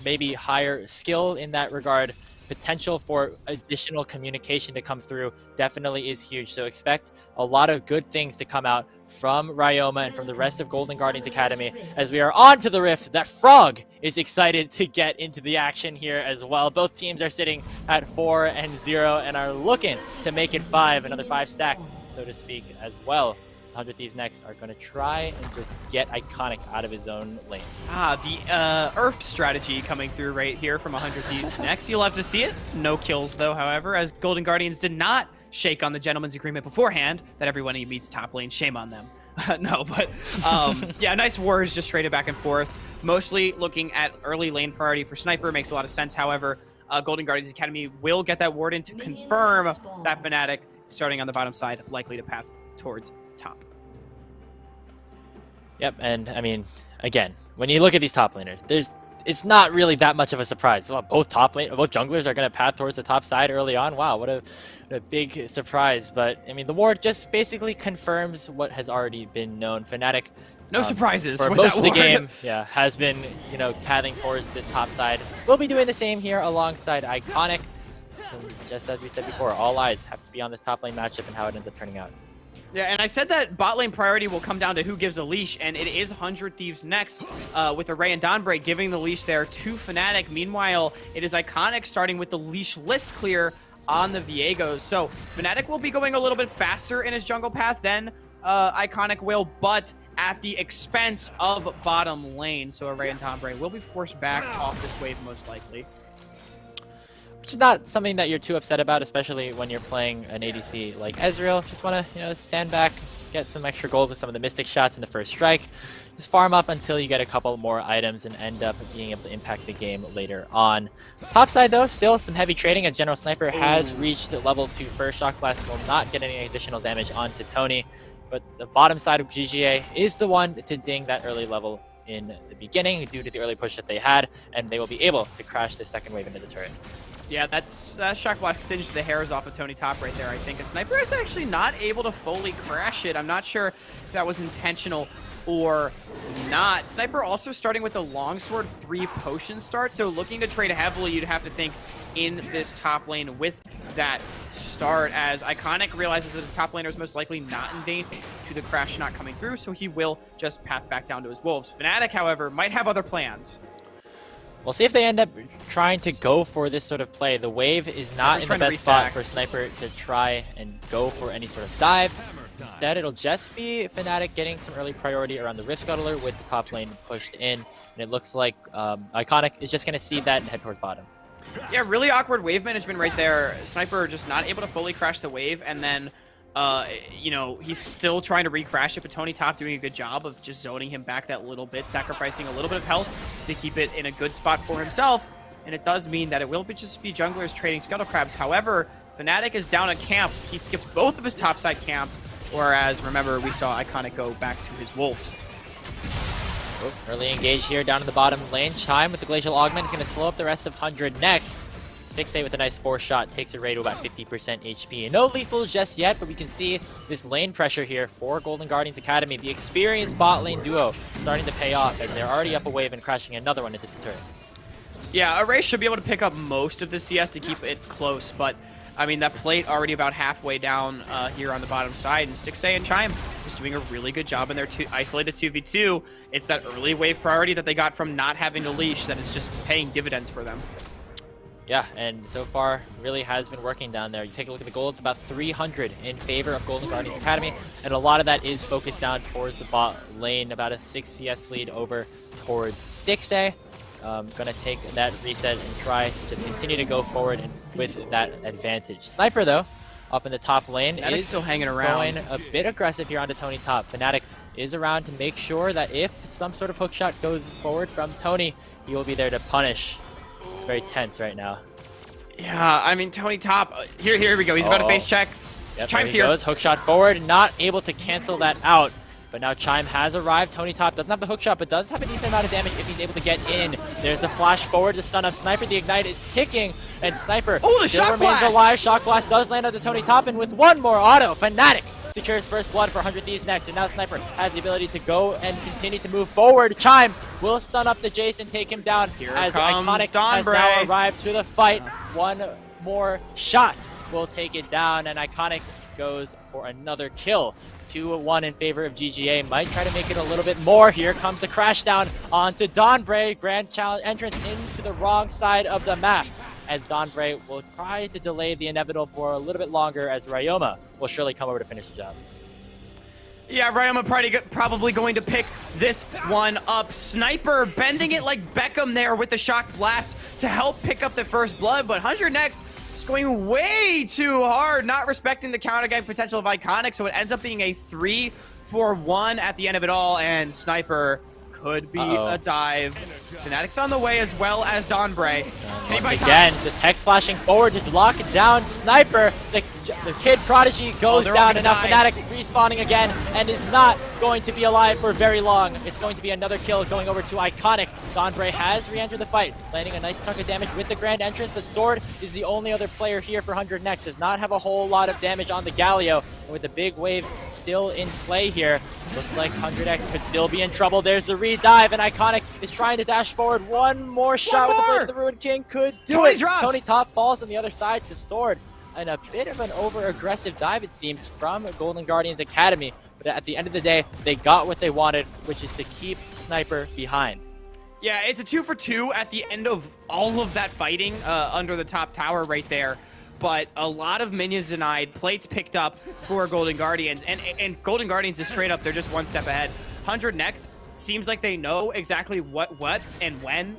maybe higher skill in that regard, potential for additional communication to come through definitely is huge. So expect a lot of good things to come out from Ryoma and from the rest of Golden Guardians Academy as we are on to the Rift. That Frog is excited to get into the action here as well. Both teams are sitting at 4-0 and are looking to make it 5, another 5 stack, so to speak, as well. 100 Thieves next are going to try and just get Iconic out of his own lane. The Earth strategy coming through right here from 100 Thieves next. You'll have to see it. No kills, though, however, as Golden Guardians did not shake on the gentleman's agreement beforehand that everyone he meets top lane. Shame on them. No, but yeah, nice wars just traded back and forth. Mostly looking at early lane priority for Sniper. Makes a lot of sense, however. Golden Guardians Academy will get that ward in to confirm that Fnatic, starting on the bottom side, likely to path towards top. Yep, and I mean, again, when you look at these top laners, it's not really that much of a surprise. Well, both junglers are going to path towards the top side early on. Wow, what a big surprise. But I mean, the ward just basically confirms what has already been known. Fnatic, no surprises for with most that of the ward. game, has been pathing towards this top side. We'll be doing the same here alongside Iconic. And just as we said before, all eyes have to be on this top lane matchup and how it ends up turning out. Yeah, and I said that bot lane priority will come down to who gives a leash, and it is 100 Thieves next, with Array and Dawnbreak giving the leash there to Fnatic. Meanwhile, it is Iconic starting with the leash list clear on the Viegos. So Fnatic will be going a little bit faster in his jungle path than Iconic will, but at the expense of bottom lane. So Array and Dawnbreak will be forced back off this wave most likely. Which is not something that you're too upset about, especially when you're playing an ADC like Ezreal. Just want to, stand back, get some extra gold with some of the Mystic shots in the first strike. Just farm up until you get a couple more items and end up being able to impact the game later on. Top side, though, still some heavy trading as General Sniper has reached level 2 first. Shock Blast will not get any additional damage onto Tony. But the bottom side of GGA is the one to ding that early level in the beginning due to the early push that they had, and they will be able to crash the second wave into the turret. Yeah, that Shock Blast singed the hairs off of Tony Top right there, I think. A Sniper is actually not able to fully crash it. I'm not sure if that was intentional or not. Sniper also starting with a longsword 3 potion start, so looking to trade heavily, you'd have to think in this top lane with that start, as Iconic realizes that his top laner is most likely not in danger to the crash not coming through, so he will just path back down to his wolves. Fnatic, however, might have other plans. We'll see if they end up trying to go for this sort of play. The wave is not in the best spot for Sniper to try and go for any sort of dive. Instead, it'll just be Fnatic getting some early priority around the Risk Scuttler with the top lane pushed in. And it looks like Iconic is just going to see that and head towards bottom. Yeah, really awkward wave management right there. Sniper just not able to fully crash the wave, and then, you know, he's still trying to re-crash it, but Tony Top doing a good job of just zoning him back that little bit, sacrificing a little bit of health to keep it in a good spot for himself. And it does mean that it will just be junglers trading Scuttle Crabs. However, Fnatic is down a camp. He skipped both of his topside camps, whereas, remember, we saw Iconic go back to his Wolves. Early engage here down in the bottom lane. Chime with the Glacial Augment is going to slow up the rest of 100 next. 6-8 with a nice 4-shot takes it right to about 50% HP. And no lethals just yet, but we can see this lane pressure here for Golden Guardians Academy. The experienced bot lane duo starting to pay off as they're already up a wave and crashing another one into the turret. Yeah, Array should be able to pick up most of the CS to keep it close, but I mean, that plate already about halfway down here on the bottom side, and 6A and Chime is doing a really good job in their isolated 2v2. It's that early wave priority that they got from not having to leash that is just paying dividends for them. Yeah, and so far really has been working down there. You take a look at the gold, it's about 300 in favor of Golden Guardians Academy, and a lot of that is focused down towards the bot lane, about a 6 CS lead over towards Stixay. Gonna take that reset and try to just continue to go forward and with that advantage. Sniper, though, up in the top lane Fnatic's is still hanging around. going a bit aggressive here onto Tony Top. Fnatic is around to make sure that if some sort of hook shot goes forward from Tony, he will be there to punish. It's very tense right now. Yeah, I mean, Tony Top, here we go. He's about to face check. Yep, Chime's there he here. goes. Hook shot forward, not able to cancel that out. But now Chime has arrived. Tony Top doesn't have the hook shot, but does have a decent amount of damage if he's able to get in. There's a flash forward to stun up Sniper. The Ignite is ticking, and Sniper the still Shock remains Blast! alive. Shock Blast does land on the Tony Top, and with one more auto, Fnatic secures first blood for 100 Thieves next. And now Sniper has the ability to go and continue to move forward. Chime will stun up the Jace and take him down Here as comes Iconic has Donbray. now arrived to the fight. One more shot will take it down, and Iconic goes for another kill. 2-1 in favor of GGA. Might try to make it a little bit more. Here comes the crash down onto Donbray. Grand challenge entrance into the wrong side of the map, as Donbray will try to delay the inevitable for a little bit longer, as Ryoma will surely come over to finish the job. Yeah, Ryoma probably going to pick this one up. Sniper bending it like Beckham there with the Shock Blast to help pick up the first blood, but 100 next is going way too hard, not respecting the counter game potential of Iconic, so it ends up being a 3-for-1 at the end of it all, and Sniper could be a dive. Fnatic's on the way, as well as Donbray. Once again, just Hex flashing forward to lock it down. Sniper, the Kid Prodigy goes they're all down, gonna and now die. Fnatic respawning again and is not going to be alive for very long. It's going to be another kill going over to Iconic. Donbray has re-entered the fight, landing a nice chunk of damage with the Grand Entrance, but Sword is the only other player here for 100 Next. Does not have a whole lot of damage on the Galio, and with the big wave still in play here, looks like 100X could still be in trouble. There's the re-dive, and Iconic is trying to dash forward. One more shot with the Blade of the Ruined King could do Tony it. dropped. Tony Top falls on the other side to Sword, and a bit of an over-aggressive dive, it seems, from Golden Guardians Academy. But at the end of the day, they got what they wanted, which is to keep Sniper behind. Yeah, it's a 2-for-2 at the end of all of that fighting under the top tower right there. But a lot of minions denied, plates picked up for Golden Guardians, and Golden Guardians is straight up, they're just one step ahead. 100 next seems like they know exactly what and when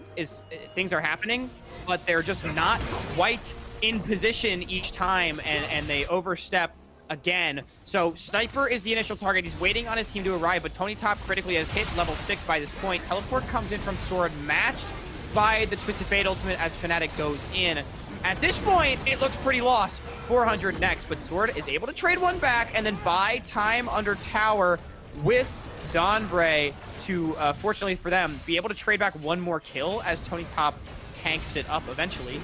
things are happening, but they're just not quite in position each time, and they overstep again. So Sniper is the initial target. He's waiting on his team to arrive, but Tony Top critically has hit level 6 by this point. Teleport comes in from Sword, matched by the Twisted Fate ultimate as Fnatic goes in. At this point, it looks pretty lost. 400 next, but Sword is able to trade one back and then buy time under tower with Donbray to, fortunately for them, be able to trade back one more kill as Tony Top tanks it up eventually.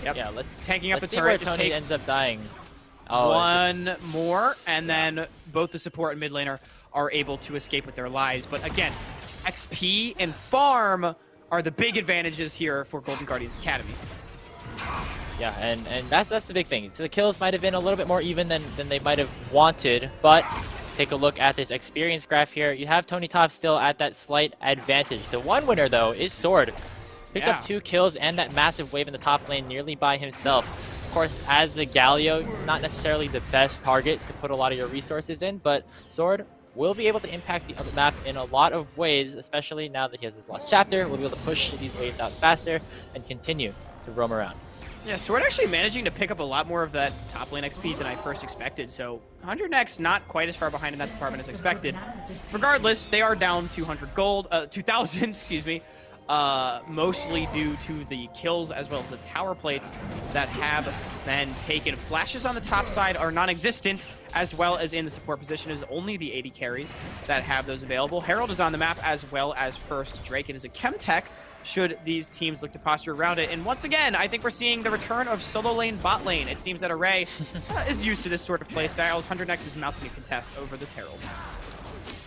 Yep. Yeah, tanking up the see where turret just Tony takes ends up dying. Oh, one more, and then both the support and mid laner are able to escape with their lives. But again, XP and farm are the big advantages here for Golden Guardians Academy. Yeah, and that's the big thing. So the kills might have been a little bit more even than they might have wanted, but take a look at this experience graph here. You have Tony Top still at that slight advantage. The one winner, though, is Sword. Picked up 2 kills and that massive wave in the top lane nearly by himself. Of course, as the Galio, not necessarily the best target to put a lot of your resources in, but Sword will be able to impact the other map in a lot of ways, especially now that he has his last chapter. We'll be able to push these waves out faster and continue to roam around. Yeah, Sword actually managing to pick up a lot more of that top lane XP than I first expected, so 100 next not quite as far behind in that department as expected. Regardless, they are down 200 gold, 2,000, excuse me, mostly due to the kills as well as the tower plates that have been taken. Flashes on the top side are non-existent, as well as in the support position is only the 80 carries that have those available. Herald is on the map as well as first Drake. It is a chem tech should these teams look to posture around it. And once again, I think we're seeing the return of solo lane bot lane. It seems that Array is used to this sort of playstyles. 100 next is mounting a contest over this Herald.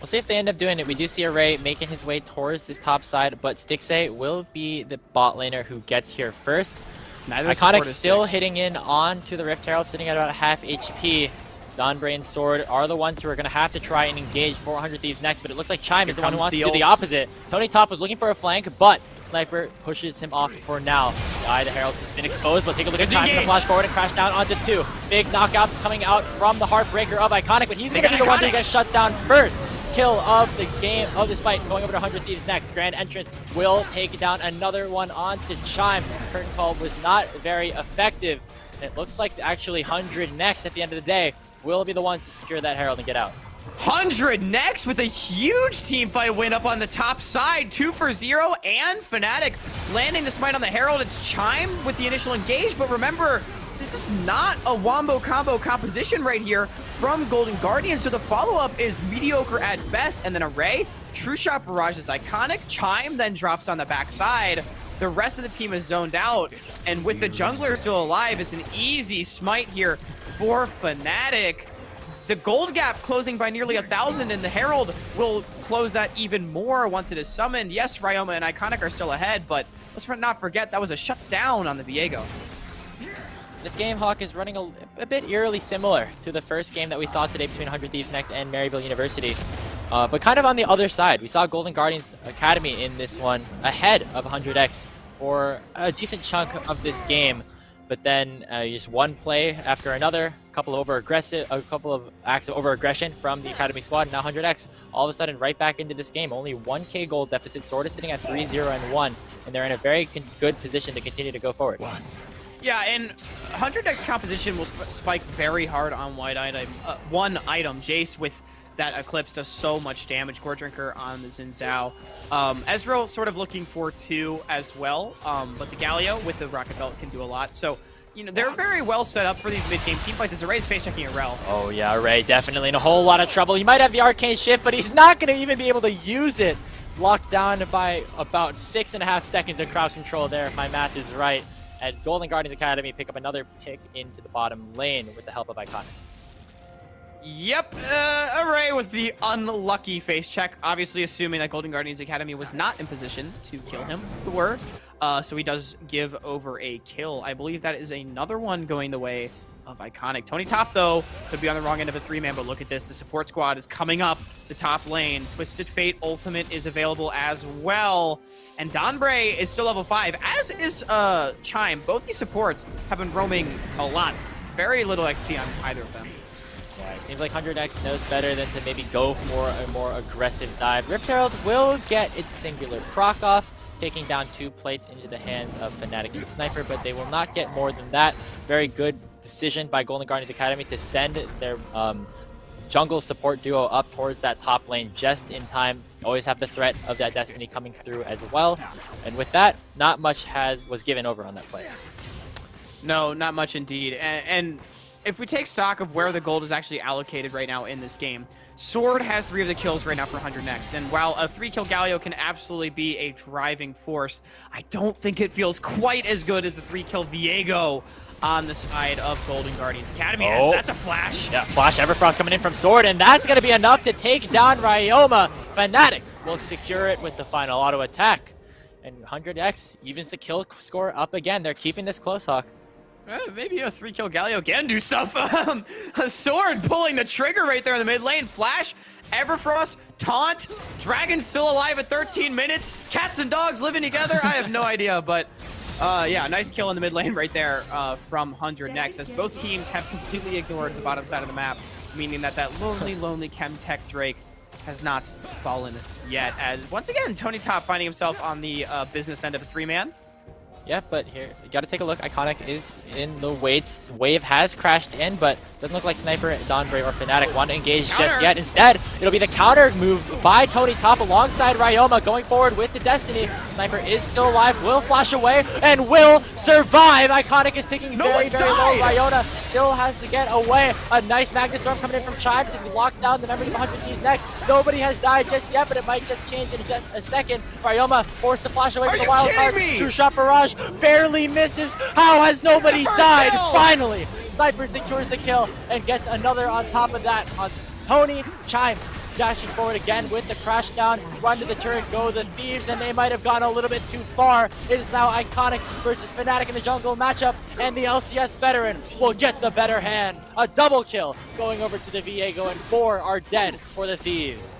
We'll see if they end up doing it. We do see Array making his way towards this top side, but Stixay will be the bot laner who gets here first. Neither Iconic still hitting in onto the Rift Herald, sitting at about half HP. Donbray and Sword are the ones who are going to have to try and engage 400 Thieves next, but it looks like Chime is the one who wants to do the opposite. Tony Top was looking for a flank, but Sniper pushes him off for now. The Eye of the Herald has been exposed, but take a look at Chime. He's going to flash forward and crash down onto 2. Big knockouts coming out from the Heartbreaker of Iconic, but he's going to be the one who gets shut down first. Kill of the game, of this fight, going over to 100 Thieves next. Grand Entrance will take down another one onto Chime. Curtain Call was not very effective. And it looks like actually 100 next at the end of the day will be the ones to secure that Herald and get out. 100 next with a huge team fight win up on the top side. 2 for 0 and Fnatic landing the smite on the Herald. It's Chime with the initial engage, but remember, this is not a wombo combo composition right here from Golden Guardian, so the follow-up is mediocre at best, and then Array, True Shot Barrage is Iconic, Chime then drops on the backside. The rest of the team is zoned out, and with the jungler still alive, it's an easy smite here for Fnatic. The gold gap closing by nearly 1,000, and the Herald will close that even more once it is summoned. Yes, Ryoma and Iconic are still ahead, but let's not forget that was a shutdown on the Viego. This game, Hawk, is running a bit eerily similar to the first game that we saw today between 100 Thieves Next and Maryville University. But kind of on the other side. We saw Golden Guardians Academy in this one ahead of 100X for a decent chunk of this game. But then just one play after another, a couple of acts of over-aggression from the Academy squad, and now 100X all of a sudden right back into this game. Only 1k gold deficit, sort of sitting at 3-0-1, and they're in a very good position to continue to go forward. Yeah, and 100X composition will spike very hard on one item. Jace with that Eclipse does so much damage. Gore Drinker on the Xin Zhao. Ezreal sort of looking for 2 as well, but the Galio with the Rocket Belt can do a lot. So, you know, they're very well set up for these mid-game team fights. As Array's face-checking a Rel. Oh yeah, Array definitely in a whole lot of trouble. He might have the Arcane Shift, but he's not going to even be able to use it. Locked down by about 6.5 seconds of crowd control there, if my math is right. And Golden Guardians Academy pick up another pick into the bottom lane with the help of Iconic. Yep, Array with the unlucky face check, obviously assuming that Golden Guardians Academy was not in position to kill him, the word. So he does give over a kill. I believe that is another one going the way of Iconic. Tony Top, though, could be on the wrong end of a 3-man, but look at this. The support squad is coming up the top lane. Twisted Fate Ultimate is available as well. And Donbray is still level 5, as is Chime. Both these supports have been roaming a lot. Very little XP on either of them. Yeah, it seems like 100X knows better than to maybe go for a more aggressive dive. Rift Herald will get its singular proc off, taking down 2 plates into the hands of Fnatic and Sniper, but they will not get more than that. Very good decision by Golden Guardians Academy to send their jungle support duo up towards that top lane just in time. Always have the threat of that Destiny coming through as well. And with that, not much was given over on that play. No, not much indeed. And if we take stock of where the gold is actually allocated right now in this game, Sword has 3 of the kills right now for 100 next. And while a 3-kill Galio can absolutely be a driving force, I don't think it feels quite as good as the 3-kill Viego on the side of Golden Guardians Academy. Oh. That's a flash. Yeah, Flash Everfrost coming in from Sword, and that's going to be enough to take down Ryoma. Fnatic will secure it with the final auto attack. And 100X evens the kill score up again. They're keeping this close, Hawk. Maybe a 3-kill Galio can do stuff. A Sword pulling the trigger right there in the mid lane. Flash, Everfrost, taunt, Dragon's still alive at 13 minutes. Cats and dogs living together. I have no idea, but yeah, nice kill in the mid lane right there from 100 next, as both teams have completely ignored the bottom side of the map, meaning that lonely Chem Tech Drake has not fallen yet. As once again, Tony Top finding himself on the business end of a 3-man. Yeah, but here, you gotta take a look. Iconic is in the waits. Wave has crashed in, but doesn't look like Sniper, Donbray, or Fnatic want to engage just yet. Instead, it'll be the counter move by Tony Top alongside Ryoma going forward with the Destiny. Sniper is still alive, will flash away, and will survive. Iconic is taking very low. Ryoma still has to get away. A nice Magnus Storm coming in from Chime. He's locked down the memory of 100 Ds next. Nobody has died just yet, but it might just change in just a second. Ryoma forced to flash away from the wild card. True Shot Barrage barely misses. How has nobody died? Finally, Sniper secures the kill and gets another on top of that on Tony. Chime dashing forward again with the crash down, run to the turret, go the Thieves, and they might have gone a little bit too far. It is now Iconic versus Fnatic in the jungle matchup, and the LCS veteran will get the better hand. A double kill going over to the Viego, and 4 are dead for the Thieves.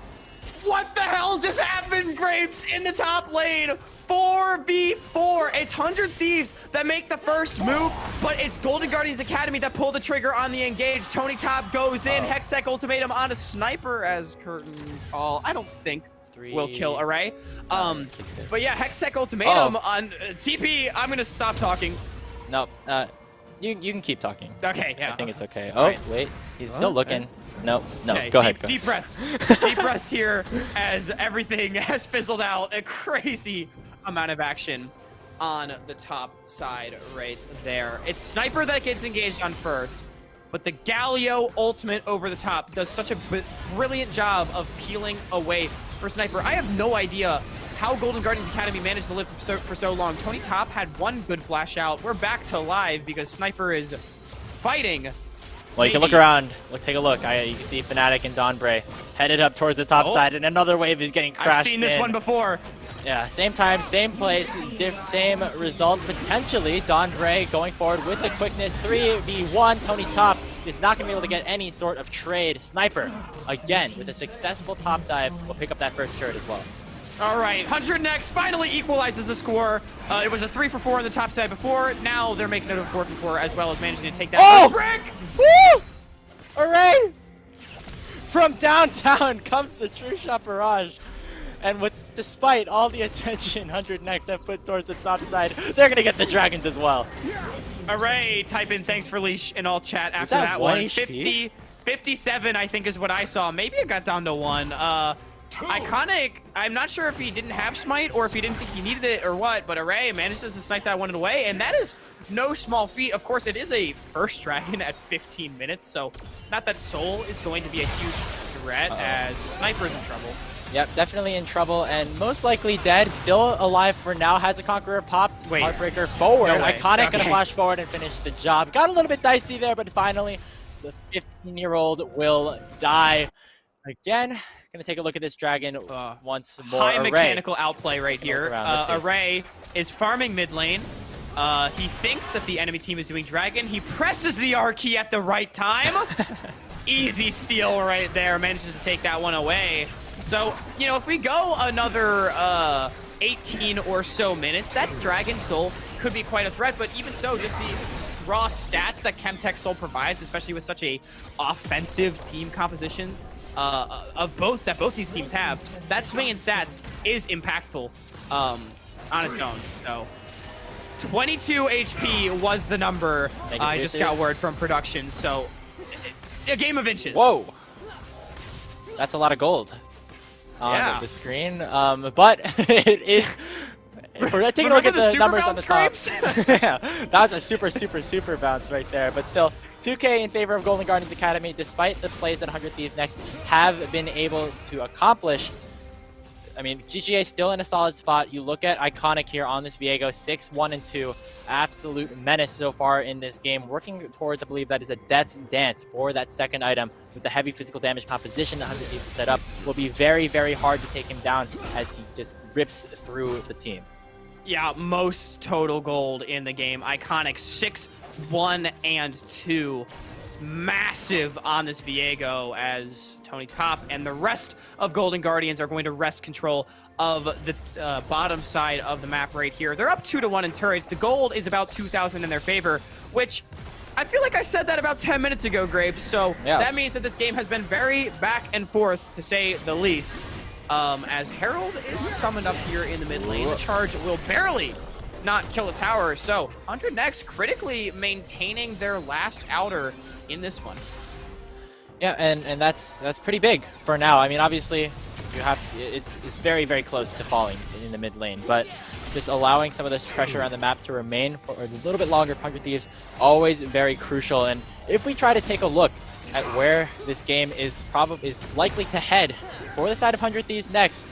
What the hell just happened, Grapes, in the top lane? 4v4. It's 100 Thieves that make the first move, but it's Golden Guardians Academy that pull the trigger on the engage. Tony Top goes in, Hextech ultimatum on a Sniper as Curtain Call, I don't think will kill Array. But yeah, Hextech ultimatum on TP. I'm gonna stop talking. No, you can keep talking. Okay, yeah. I think it's okay. Oh, wait, he's still looking. No, okay, go ahead. Deep breaths. Deep breaths here as everything has fizzled out. A crazy amount of action on the top side right there. It's Sniper that gets engaged on first, but the Galio ultimate over the top does such a brilliant job of peeling away for Sniper. I have no idea how Golden Guardians Academy managed to live for so long. Tony Top had one good flash out. We're back to live because Sniper is fighting. Well, you can look around. Take a look. You can see Fnatic and Donbray headed up towards the top side, and another wave is getting crashed. I've seen this one before. Yeah, same time, same place, same result. Potentially, Donbray going forward with the quickness. 3v1. Tony Top is not going to be able to get any sort of trade. Sniper, again, with a successful top dive, will pick up that first turret as well. All right, 100 next finally equalizes the score. It was a 3-for-4 on the top side before. Now they're making it a 4-for-4 as well as managing to take that first brick. Woo! Hooray! From downtown comes the True Shot Barrage. And despite all the attention 100 next have put towards the top side, they're going to get the Dragons as well. Array, type in thanks for leash in all chat after that one. 50, 57 I think is what I saw. Maybe it got down to 1. Iconic, I'm not sure if he didn't have Smite or if he didn't think he needed it or what, but Array manages to snipe that one away, and that is no small feat. Of course, it is a first Dragon at 15 minutes, so not that Soul is going to be a huge threat as Sniper is in trouble. Yep, definitely in trouble, and most likely dead. Still alive for now. Has a Conqueror pop. Wait. Heartbreaker forward. No way. Iconic gonna flash forward and finish the job. Got a little bit dicey there, but finally, the 15-year-old will die. Again, gonna take a look at this Dragon once more. High Array. Mechanical outplay right here. Array is farming mid lane. He thinks that the enemy team is doing Dragon. He presses the R key at the right time. Easy steal right there. Manages to take that one away. So, you know, if we go another 18 or so minutes, that Dragon Soul could be quite a threat, but even so, just the raw stats that Chemtech Soul provides, especially with such a offensive team composition of both these teams have, that swing in stats is impactful on its own. So 22 HP was the number. I just got word from production, so a game of inches. Whoa. That's a lot of gold on the screen, but it is. We're taking a look at the numbers on the top. Yeah, that was a super bounce right there. But still, 2K in favor of Golden Guardians Academy, despite the plays that 100 Thieves Next have been able to accomplish. I mean, GGA still in a solid spot. You look at Iconic here on this Viego, 6-1-2. Absolute menace so far in this game. Working towards, I believe that is a Death's Dance for that second item with the heavy physical damage composition that 100 Thieves set up. Will be very hard to take him down as he just rips through the team. Yeah, most total gold in the game. Iconic 6-1-2. Massive on this Viego as Tony Top and the rest of Golden Guardians are going to wrest control of the bottom side of the map right here. They're up 2-1 in turrets. The gold is about 2,000 in their favor, which I feel like I said that about 10 minutes ago, Grapes. So that means that this game has been very back and forth, to say the least. As Herald is summoned up here in the mid lane, the charge will barely not kill a tower. So 100 next critically maintaining their last outer in this one. Yeah, and that's pretty big for now. I mean, obviously, it's very, very close to falling in the mid lane, but just allowing some of this pressure on the map to remain for a little bit longer, 100 Thieves, always very crucial. And if we try to take a look at where this game is likely to head for the side of 100 Thieves next,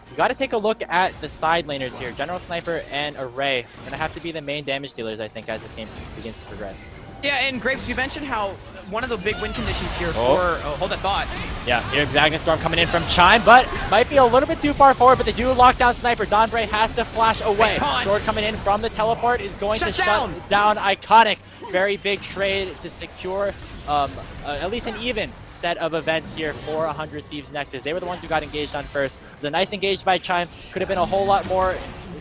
you got to take a look at the side laners here. General Sniper and Array are going to have to be the main damage dealers, I think, as this game begins to progress. Yeah, and Grapes, you mentioned how one of the big win conditions here for... Oh, hold that thought. Yeah, here Dragon Storm coming in from Chime, but might be a little bit too far forward, but they do lock down Sniper. Donbray has to flash away. Sword coming in from the teleport is going to shut down Iconic. Very big trade to secure at least an even set of events here for 100 Thieves Nexus. They were the ones who got engaged on first. It was a nice engage by Chime. Could have been a whole lot more.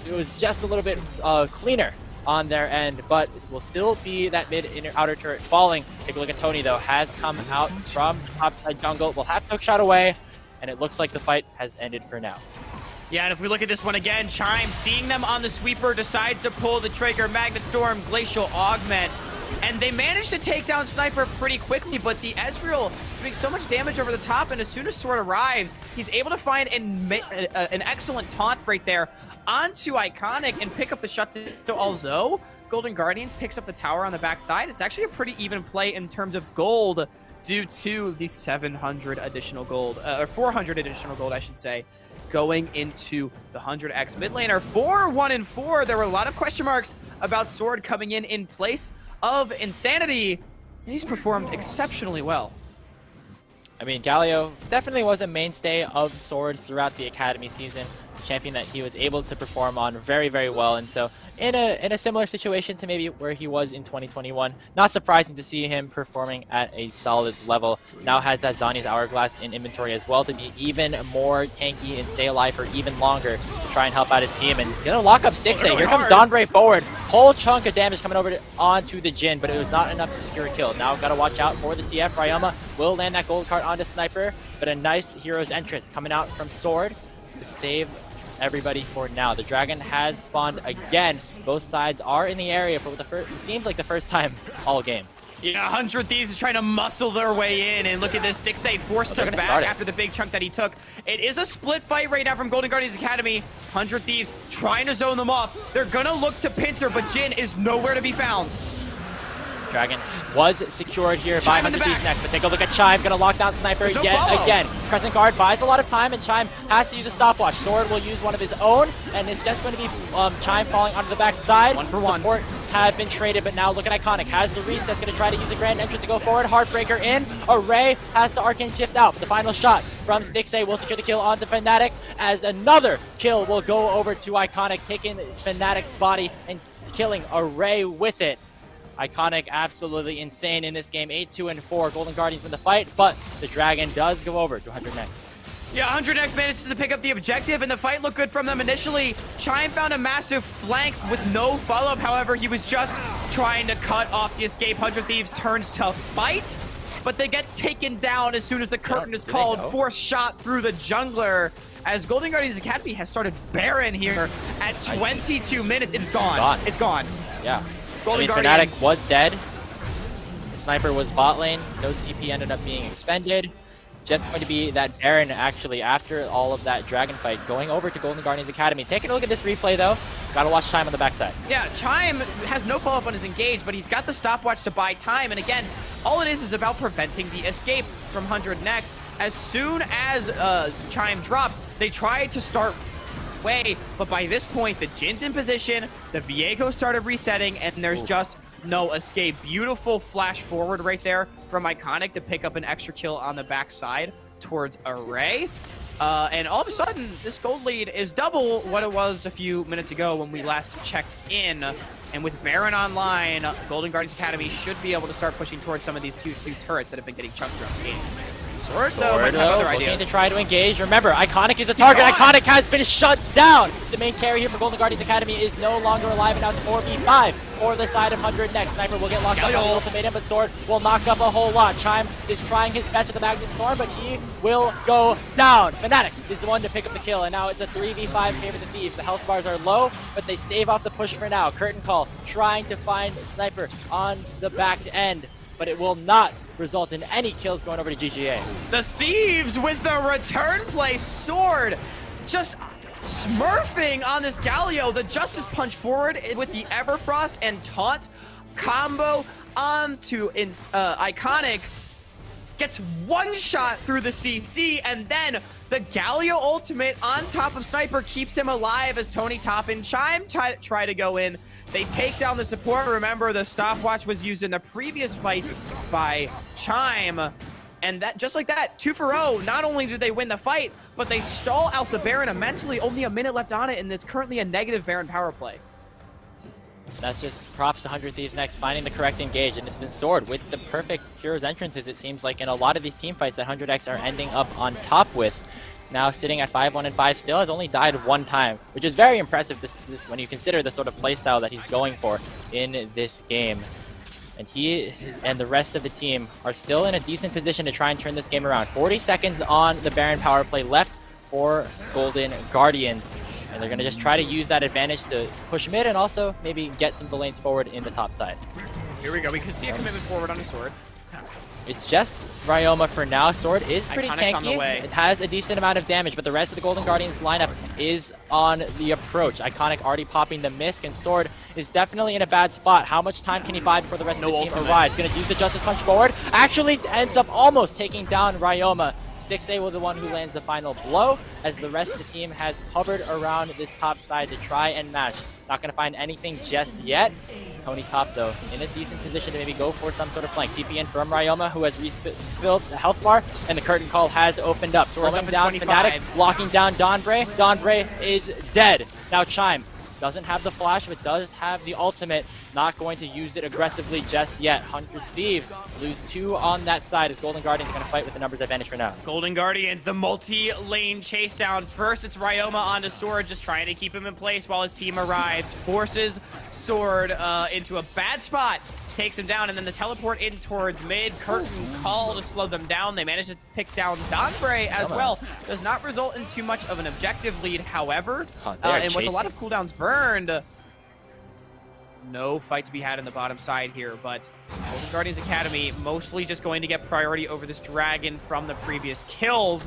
It was just a little bit cleaner on their end, but it will still be that mid inner outer turret falling. Take a look at Tony though, has come out from topside jungle, will have to hook shot away, and it looks like the fight has ended for now. Yeah, and if we look at this one again, Chime seeing them on the sweeper, decides to pull the trigger, Magnet Storm, Glacial Augment, and they managed to take down Sniper pretty quickly, but the Ezreal doing so much damage over the top, and as soon as Sword arrives, he's able to find an excellent taunt right there onto Iconic and pick up the shutdown. Although Golden Guardians picks up the tower on the backside, it's actually a pretty even play in terms of gold due to the 700 additional gold, or 400 additional gold, I should say, going into the 100x mid laner. For 1 and 4, there were a lot of question marks about Sword coming in place of Insanity, and he's performed exceptionally well. I mean, Galio definitely was a mainstay of Sword throughout the Academy season. Champion that he was able to perform on very, very well, and so in a similar situation to maybe where he was in 2021, not surprising to see him performing at a solid level. Now has that Zhonya's Hourglass in inventory as well to be even more tanky and stay alive for even longer to try and help out his team, and gonna lock up Stixay. Here comes Donbray forward, whole chunk of damage coming over onto the Jhin, but it was not enough to secure a kill. Now gotta watch out for the TF. Ryoma will land that gold card onto Sniper, but a nice hero's entrance coming out from Sword to save everybody for now. The dragon has spawned again. Both sides are in the area for it seems like the first time all game. Yeah, 100 Thieves is trying to muscle their way in, and look at this, Stixay forced to back after the big chunk that he took. It is a split fight right now from Golden Guardians Academy. 100 Thieves trying to zone them off. They're gonna look to pincer, but Jhin is nowhere to be found. Dragon was secured here by 100 Thieves next, but take a look at Chime, gonna lock down Sniper yet again. Crescent Guard buys a lot of time, and Chime has to use a stopwatch. Sword will use one of his own, and it's just going to be Chime falling onto the back side. 1 for 1. Supports have been traded, but now look at Iconic. Has the reset, gonna try to use a grand entrance to go forward. Heartbreaker in. Array has to Arcane Shift out, but the final shot from Stixay will secure the kill onto Fnatic, as another kill will go over to Iconic, taking Fnatic's body and killing Array with it. Iconic absolutely insane in this game. 8-2 and 4. Golden Guardians in the fight, but the Dragon does go over to 100 next. Yeah, 100 next manages to pick up the objective, and the fight looked good from them initially. Chime found a massive flank with no follow-up. However, he was just trying to cut off the escape. 100 Thieves turns to fight, but they get taken down as soon as the curtain is called. Force shot through the jungler, as Golden Guardians Academy has started Baron here at 22 minutes. It's gone. It's gone. Yeah. Golden Fnatic was dead. The Sniper was bot lane. No TP ended up being expended. Just going to be that Baron, actually, after all of that Dragon fight, going over to Golden Guardians Academy. Taking a look at this replay, though. Gotta watch Chime on the backside. Yeah, Chime has no follow-up on his engage, but he's got the stopwatch to buy time. And again, all it is about preventing the escape from 100 next. As soon as Chime drops, they try to start way, but by this point, the Jin's in position, the Viego started resetting, and there's just no escape. Beautiful flash forward right there from Iconic to pick up an extra kill on the backside towards Array. And all of a sudden, this gold lead is double what it was a few minutes ago when we last checked in. And with Baron online, Golden Guardians Academy should be able to start pushing towards some of these 2-2 turrets that have been getting chunked throughout the game. Sword though, might have other looking ideas. to try to engage. Remember, Iconic is a target. Iconic has been shut down. The main carry here for Golden Guardians Academy is no longer alive, and now it's 4v5 for the side of 100 next. Sniper will get locked up on the ultimatum, but Sword will knock up a whole lot. Chime is trying his best with the Magnet Storm, but he will go down. Fnatic is the one to pick up the kill, and now it's a 3v5 favor the Thieves. The health bars are low, but they stave off the push for now. Curtain Call trying to find Sniper on the back end, but it will not result in any kills going over to GGA. The Thieves with the return play. Sword just smurfing on this Galio. The Justice Punch forward with the Everfrost and Taunt combo onto Iconic. Gets one shot through the CC, and then the Galio ultimate on top of Sniper keeps him alive as Tony Top and Chime try to go in. They take down the support. Remember, the stopwatch was used in the previous fight by Chime. And that, just like that, 2-for-0, not only do they win the fight, but they stall out the Baron immensely. Only a minute left on it, and it's currently a negative Baron power play. That's just props to 100 Thieves next, finding the correct engage, and it's been Sword with the perfect Heroes entrances, it seems like, in a lot of these team fights that 100X are ending up on top with. Now sitting at 5-1-5 still, has only died one time, which is very impressive when you consider the sort of playstyle that he's going for in this game. And he and the rest of the team are still in a decent position to try and turn this game around. 40 seconds on the Baron power play left for Golden Guardians. And they're going to just try to use that advantage to push mid and also maybe get some lanes forward in the top side. Here we go. We can see a commitment forward on a Sword. It's just Ryoma for now. Sword is pretty Iconic's on the tanky. way. It has a decent amount of damage, but the rest of the Golden Guardians lineup is on the approach. Iconic already popping the Misk, and Sword is definitely in a bad spot. How much time can he buy before the rest of the team arrives? Going to use the Justice Punch forward. Actually ends up almost taking down Ryoma. 6A will be the one who lands the final blow, as the rest of the team has hovered around this top side to try and match. Not going to find anything just yet. Tony Top, though, in a decent position to maybe go for some sort of flank. TP in from Ryoma, who has refilled the health bar, and the curtain call has opened up. Slowing down Fnatic, locking down Donbray. Donbray is dead. Now Chime doesn't have the flash, but does have the ultimate. Not going to use it aggressively just yet. 100 Thieves lose 2 on that side as Golden Guardians are going to fight with the numbers advantage for now. Golden Guardians, the multi-lane chase down. First, it's Ryoma onto Sword, just trying to keep him in place while his team arrives. Forces Sword into a bad spot. Takes him down, and then the teleport in towards mid. Curtain Call to slow them down. They manage to pick down Donbray as well. Does not result in too much of an objective lead, however. And with a lot of cooldowns burned, no fight to be had in the bottom side here, but Golden Guardians Academy mostly just going to get priority over this dragon from the previous kills.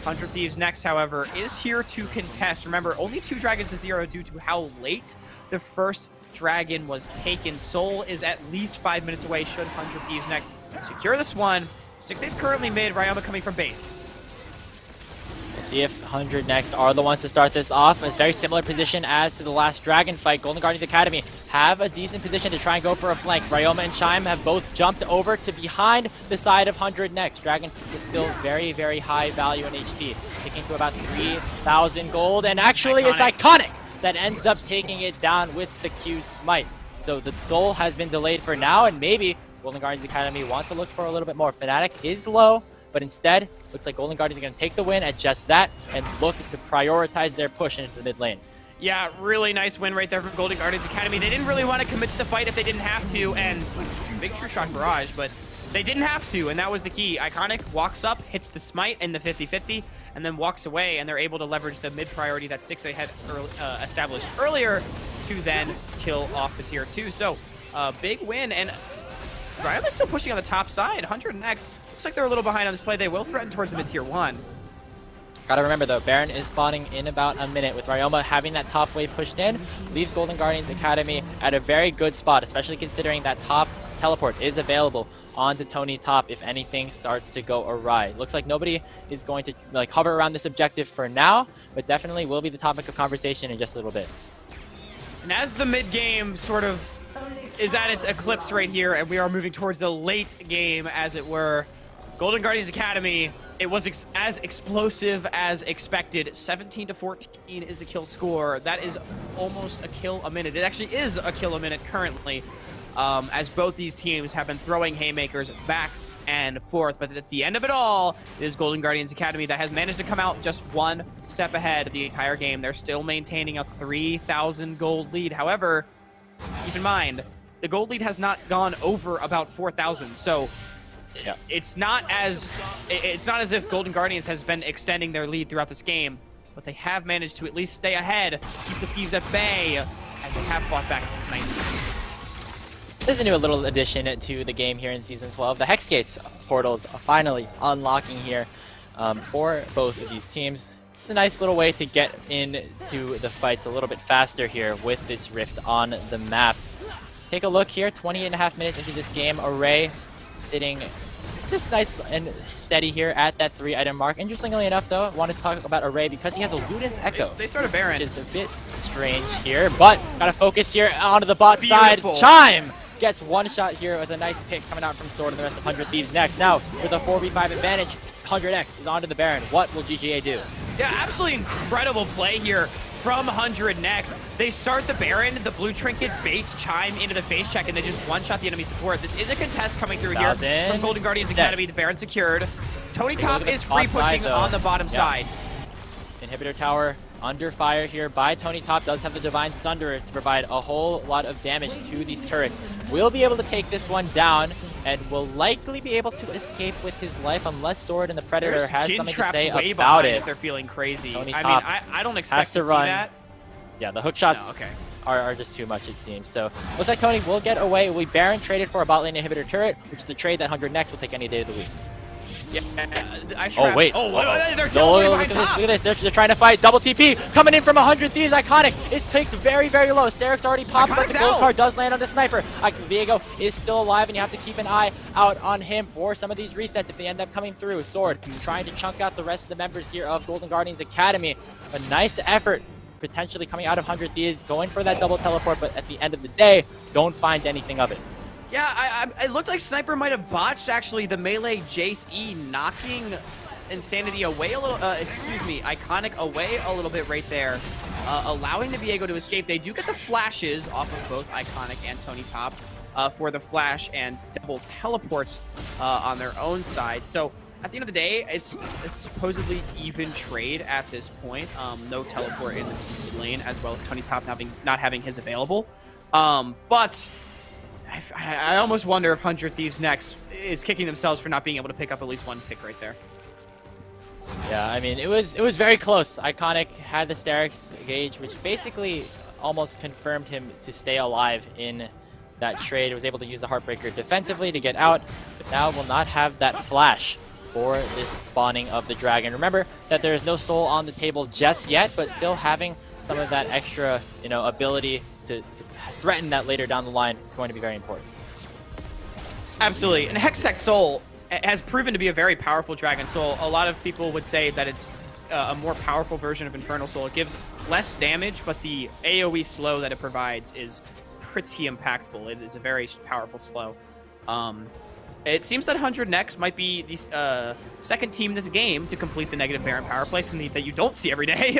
100 Thieves next, however, is here to contest. Remember, only 2 dragons to 0 due to how late the first dragon was taken. Soul is at least 5 minutes away should 100 Thieves next secure this one. Stixay's currently mid, Ryoma coming from base. We'll see if 100 next are the ones to start this off. It's a very similar position as to the last dragon fight. Golden Guardians Academy have a decent position to try and go for a flank. Ryoma and Chime have both jumped over to behind the side of 100 next. Dragon is still very, very high value in HP, ticking to about 3,000 gold, and actually it's Iconic that ends up taking it down with the Q Smite. So the Soul has been delayed for now, and maybe Golden Guardians Academy want to look for a little bit more. Fnatic is low, but instead, looks like Golden Guardians are going to take the win at just that and look to prioritize their push into the mid lane. Yeah, really nice win right there from Golden Guardians Academy. They didn't really want to commit to the fight if they didn't have to, and big true shot barrage, but they didn't have to, and that was the key. Iconic walks up, hits the smite in the 50-50, and then walks away, and they're able to leverage the mid priority that Stixay had established earlier to then kill off the tier 2. So, big win, and Ryoma is still pushing on the top side. 100 next. Looks like they're a little behind on this play. They will threaten towards the mid tier 1. Gotta remember though, Baron is spawning in about a minute. With Ryoma having that top wave pushed in, leaves Golden Guardians Academy at a very good spot, especially considering that top teleport is available on the Tony Top if anything starts to go awry. Looks like nobody is going to hover around this objective for now, but definitely will be the topic of conversation in just a little bit. And as the mid game sort of is at its eclipse right here, and we are moving towards the late game, as it were, Golden Guardians Academy, it was as explosive as expected. 17-14 is the kill score. That is almost a kill a minute. It actually is a kill a minute currently, as both these teams have been throwing haymakers back and 4th. But at the end of it all, it is Golden Guardians Academy that has managed to come out just one step ahead the entire game. They're still maintaining a 3,000 gold lead. However, keep in mind, the gold lead has not gone over about 4,000. So Yeah. it's not as if Golden Guardians has been extending their lead throughout this game, but they have managed to at least stay ahead, keep the Thieves at bay, as they have fought back nicely. There's a new little addition to the game here in Season 12. The Hex Gates portals are finally unlocking here for both of these teams. It's a nice little way to get into the fights a little bit faster here with this rift on the map. Just take a look here, 28.5 minutes into this game. Array sitting just nice and steady here at that 3-item mark. Interestingly enough, though, I want to talk about Array because he has a Luden's Echo. They started Baron. Which is a bit strange here, but gotta focus here onto the bot Beautiful. side. Chime gets one shot here with a nice pick coming out from Sword and the rest of 100 Thieves next. Now, with a 4v5 advantage, 100X is onto the Baron. What will GGA do? Yeah, absolutely incredible play here from 100 next. They start the Baron, the blue trinket baits Chime into the face check, and they just one-shot the enemy support. This is a contest coming through here from Golden Guardians Academy. The Baron secured. Tony Top is free pushing on the bottom side. Inhibitor tower under fire here by Tony Top. Does have the Divine Sunderer to provide a whole lot of damage to these turrets. Will be able to take this one down and will likely be able to escape with his life unless Sword and the Predator has something to say about it. If they're feeling crazy. Tony I Top mean, I don't expect to see run. that. Yeah, the hook shots No, okay. are just too much, it seems. So looks like Tony will get away. We Baron traded for a bot lane inhibitor turret, which is the trade that 100 next will take any day of the week. Yeah, Oh, wait. Oh, they're No, teleporting look behind at this, Top. look at this. They're trying to fight. Double TP coming in from 100 Thieves. Iconic. It's ticked very, very low. Steric's already popped, but Iconic's the gold out. card does land on the sniper. Viego is still alive, and you have to keep an eye out on him for some of these resets if they end up coming through. Sword trying to chunk out the rest of the members here of Golden Guardians Academy. A nice effort potentially coming out of 100 Thieves, going for that double teleport, but at the end of the day, don't find anything of it. Yeah, it looked like Sniper might have botched, actually, the melee Jace E, knocking Insanity away a little, Iconic away a little bit right there, allowing the Viego to escape. They do get the flashes off of both Iconic and Tony Top for the flash and double teleports on their own side. So at the end of the day, it's supposedly even trade at this point. No teleport in the TP lane, as well as Tony Top not having his available. But I almost wonder if 100 Thieves next is kicking themselves for not being able to pick up at least one pick right there. Yeah, I mean, it was very close. Iconic had the Steric's gauge, which basically almost confirmed him to stay alive in that trade. Was able to use the Heartbreaker defensively to get out, but now will not have that flash for this spawning of the dragon. Remember that there is no soul on the table just yet, but still having some of that extra, ability to threaten that later down the line is going to be very important. Absolutely, and Hextech Soul has proven to be a very powerful Dragon Soul. A lot of people would say that it's a more powerful version of Infernal Soul. It gives less damage, but the AoE slow that it provides is pretty impactful. It is a very powerful slow. It seems that 100 next might be the second team in this game to complete the negative Baron power play, something that you don't see every day.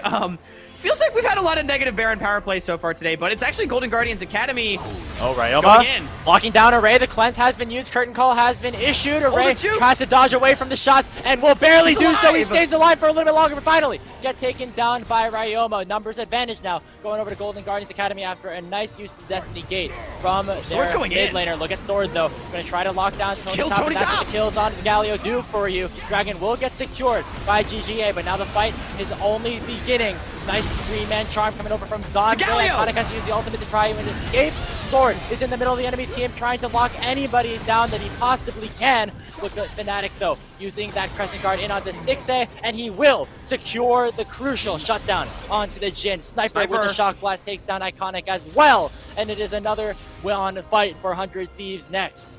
Feels like we've had a lot of negative Baron power plays so far today, but it's actually Golden Guardians Academy. Oh, Ryoma going in. Locking down Array. The cleanse has been used. Curtain call has been issued. Array tries to dodge away from the shots and will barely do so. He stays alive for a little bit longer, but finally get taken down by Ryoma. Numbers advantage now. Going over to Golden Guardians Academy after a nice use of the Destiny Gate from their mid laner. Look at Sword, though. Going to try to lock down Tony Top. That's what the kills on Galio do for you. Dragon will get secured by GGA, but now the fight is only beginning. Nice three-man charm coming over from Don. Iconic has to use the ultimate to try and escape. Sword is in the middle of the enemy team trying to lock anybody down that he possibly can. Look at Fnatic, though, using that Crescent Guard in on the Stixxay, and he will secure the crucial shutdown onto the Jhin. Sniper with the Shock Blast takes down Iconic as well, and it is another well-on fight for 100 Thieves next.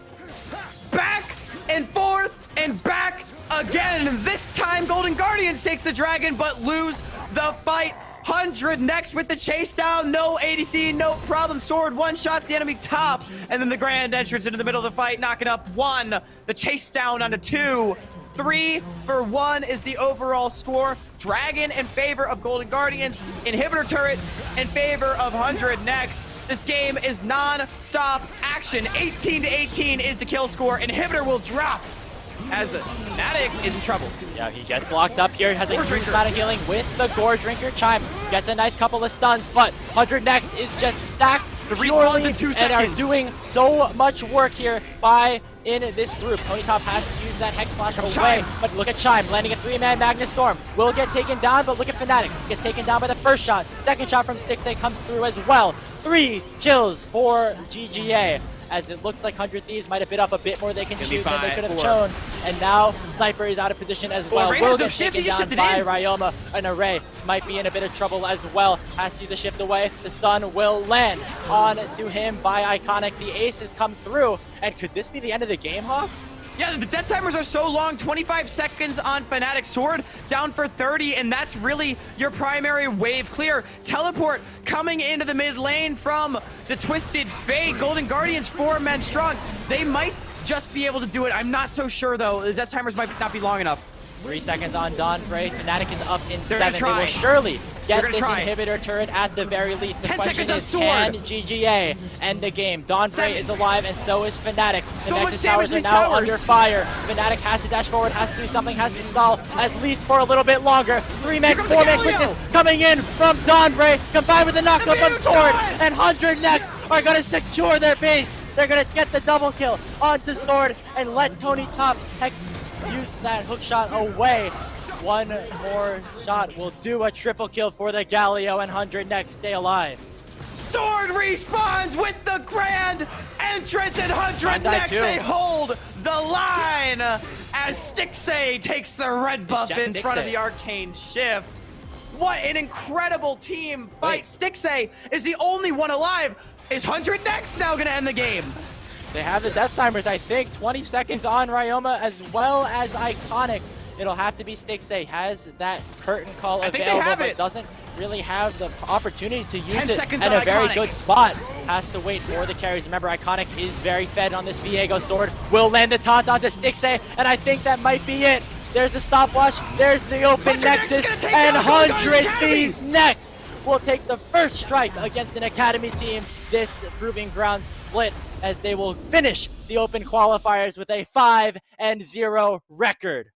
Back and forth and back again. This time Golden Guardians takes the dragon but lose the fight. 100 next with the chase down. No ADC, no problem. Sword one-shots the enemy top, and then the grand entrance into the middle of the fight, knocking up one. The chase down onto two. 3 for 1 is the overall score. Dragon in favor of Golden Guardians. Inhibitor turret in favor of 100 next. This game is non-stop action. 18-18 is the kill score. Inhibitor will drop as Fnatic is in trouble. Yeah, he gets locked up here, has a Gore huge Drinker. amount of healing with the Gore Drinker Chime. Gets a nice couple of stuns, but 100 next is just stacked The purely respawn's in 2 and are seconds. doing so much work here in this group. Tony Top has to use that Hex Flash away, Chime. but look at Chime landing a 3-man Magnus Storm. Will get taken down, but look at Fnatic. Gets taken down by the first shot. Second shot from Stixay comes through as well. 3 kills for GGA. As it looks like 100 Thieves might have bit off a bit more they can Give me shoot than they 5, could have 4. shown. And now Sniper is out of position as well. Ray Will has no get shift, taken he just down shifted by in. Ryoma. An Array might be in a bit of trouble as well. Has to use the shift away. The stun will land on to him by Iconic. The aces come through. And could this be the end of the game, Hawk? Yeah, the death timers are so long, 25 seconds on Fnatic. Sword down for 30, and that's really your primary wave clear. Teleport coming into the mid lane from the Twisted Fate. Golden Guardians, 4 men strong. They might just be able to do it. I'm not so sure, though. The death timers might not be long enough. 3 seconds on Dawn Frey. Fnatic is up in They're 7. gonna They try. will surely get They're this gonna try. inhibitor turret at the very least. The 10 question seconds on is, Sword. can GGA end the game? Dawn Frey 7. is alive, and so is Fnatic. So The much Nexus damage towers to are these now towers. under fire. Fnatic has to dash forward, has to do something, has to stall at least for a little bit longer. 3-man, Here comes the 4-man Galio. quickness coming in from Dawn Frey, combined with the knockup of huge Sword, shot. and 100 next are going to secure their base. They're going to get the double kill onto Sword and let Tony Top Hex use that hook shot away. One more shot will do a triple kill for the Galio, and 100 next stay alive. Sword respawns with the grand entrance, and 100 died next too. they hold the line as Stixay takes the red buff just in front of Stixay. the arcane shift. What an incredible team fight. Wait. Stixay is the only one alive. Is 100 next now gonna end the game? They have the death timers, I think. 20 seconds on Ryoma as well as Iconic. It'll have to be Stixay. Has that curtain call I think they available, have but it. doesn't really have the opportunity to use 10 it seconds at on a very Iconic. good spot. Has to wait for the carries. Remember, Iconic is very fed on this Viego sword. Will land the taunt onto Stixay, and I think that might be it. There's the stopwatch. There's the open 100 Next is Nexus, gonna take and down Golden Guardians 100 Academy. Thieves next will take the first strike against an Academy team. This Proving Ground split as they will finish the open qualifiers with a 5-0 record.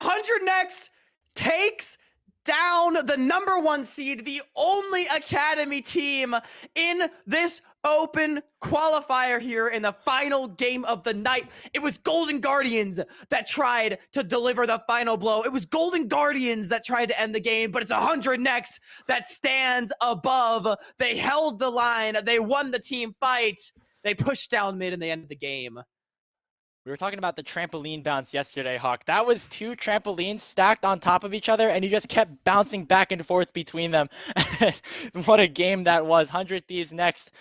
100 next takes down the #1 seed, the only Academy team in this open qualifier here in the final game of the night. It was Golden Guardians that tried to deliver the final blow. It was Golden Guardians that tried to end the game, but it's 100 next that stands above. They held the line. They won the team fight. They pushed down mid and they ended the game. We were talking about the trampoline bounce yesterday, Hawk. That was 2 trampolines stacked on top of each other, and you just kept bouncing back and forth between them. What a game that was. 100 Thieves next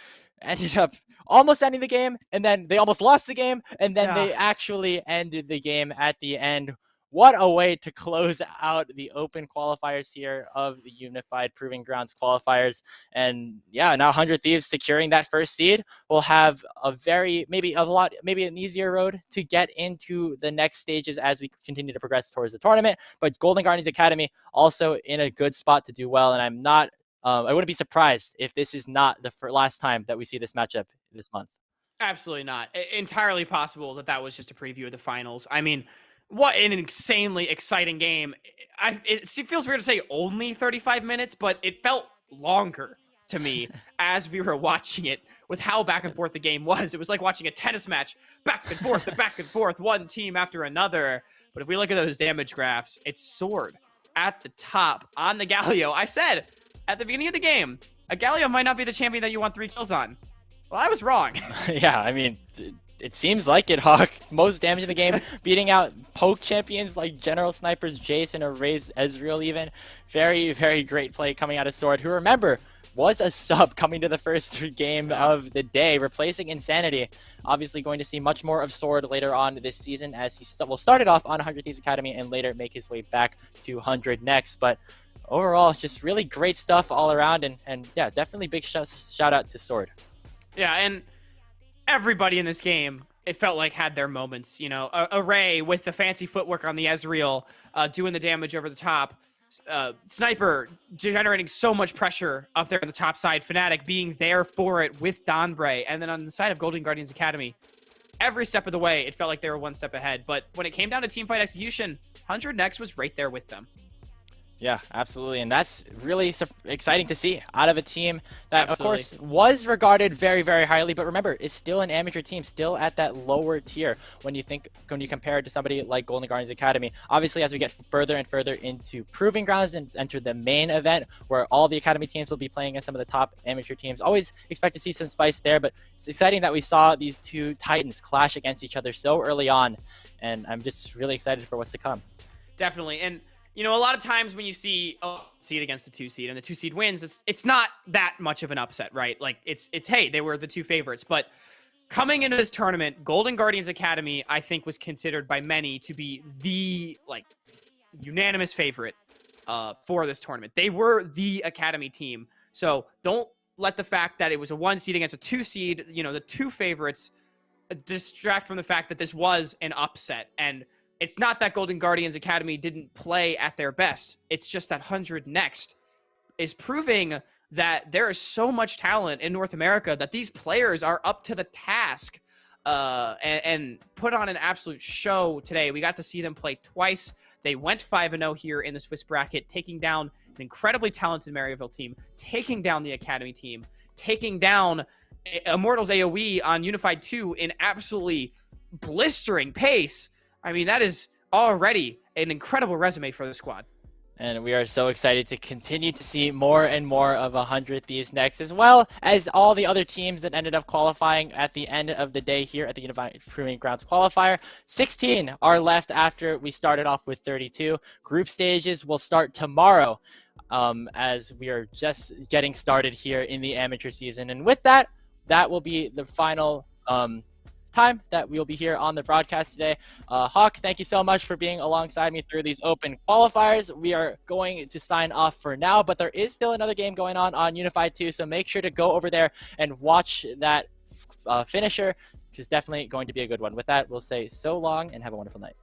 ended up almost ending the game, and then they almost lost the game, and then they actually ended the game at the end. What a way to close out the open qualifiers here of the Unified Proving Grounds qualifiers. And yeah, now 100 Thieves securing that first seed will have maybe an easier road to get into the next stages as we continue to progress towards the tournament. But Golden Guardians Academy also in a good spot to do well. And I wouldn't be surprised if this is not the last time that we see this matchup this month. Absolutely not. Entirely possible that was just a preview of the finals. I mean, what an insanely exciting game. It feels weird to say only 35 minutes, but it felt longer to me as we were watching it with how back and forth the game was. It was like watching a tennis match, back and forth, one team after another. But if we look at those damage graphs, it's Sword at the top on the Galio. I said at the beginning of the game, a Galio might not be the champion that you want 3 kills on. Well, I was wrong. Yeah, I mean, it seems like it, Hawk. Most damage in the game, beating out poke champions like General Snipers, Jace, and Erase Ezreal even. Very, very great play coming out of Sword, who, remember, was a sub coming to the first game of the day, replacing Insanity. Obviously going to see much more of Sword later on this season as he will start it off on 100 Thieves Academy and later make his way back to 100 next. But overall, just really great stuff all around, and yeah, definitely big shout out to Sword. Yeah, and everybody in this game, it felt like, had their moments. You know, Array with the fancy footwork on the Ezreal, doing the damage over the top. Sniper generating so much pressure up there on the top side. Fnatic being there for it with Donbray. And then on the side of Golden Guardians Academy, every step of the way, it felt like they were one step ahead. But when it came down to teamfight execution, 100 Next was right there with them. Yeah, absolutely. And that's really exciting to see out of a team that, Absolutely. of course, was regarded very, very highly. But remember, is still an amateur team, still at that lower tier when you compare it to somebody like Golden Guardians Academy. Obviously, as we get further and further into Proving Grounds and enter the main event where all the Academy teams will be playing against some of the top amateur teams, always expect to see some spice there. But it's exciting that we saw these two titans clash against each other so early on. And I'm just really excited for what's to come. Definitely. And you know, a lot of times when you see seed against the 2 seed and the 2 seed wins, it's not that much of an upset, right? Like it's hey, they were the 2 favorites. But coming into this tournament, Golden Guardians Academy, I think, was considered by many to be the unanimous favorite for this tournament. They were the Academy team. So don't let the fact that it was a 1 seed against a 2 seed, you know, the 2 favorites, distract from the fact that this was an upset. And it's not that Golden Guardians Academy didn't play at their best. It's just that 100 Next is proving that there is so much talent in North America that these players are up to the task and put on an absolute show today. We got to see them play twice. They went 5-0 here in the Swiss bracket, taking down an incredibly talented Maryville team, taking down the Academy team, taking down Immortals AoE on Unified 2 in absolutely blistering pace. I mean, that is already an incredible resume for the squad. And we are so excited to continue to see more and more of 100 Thieves next, as well as all the other teams that ended up qualifying at the end of the day here at the Unified Proving Grounds Qualifier. 16 are left after we started off with 32. Group stages will start tomorrow as we are just getting started here in the amateur season. And with that, that will be the final time that we'll be here on the broadcast today. Hawk, thank you so much for being alongside me through these open qualifiers. We are going to sign off for now, but there is still another game going on Unified 2, so make sure to go over there and watch that finisher, which is definitely going to be a good one. With that, we'll say so long and have a wonderful night.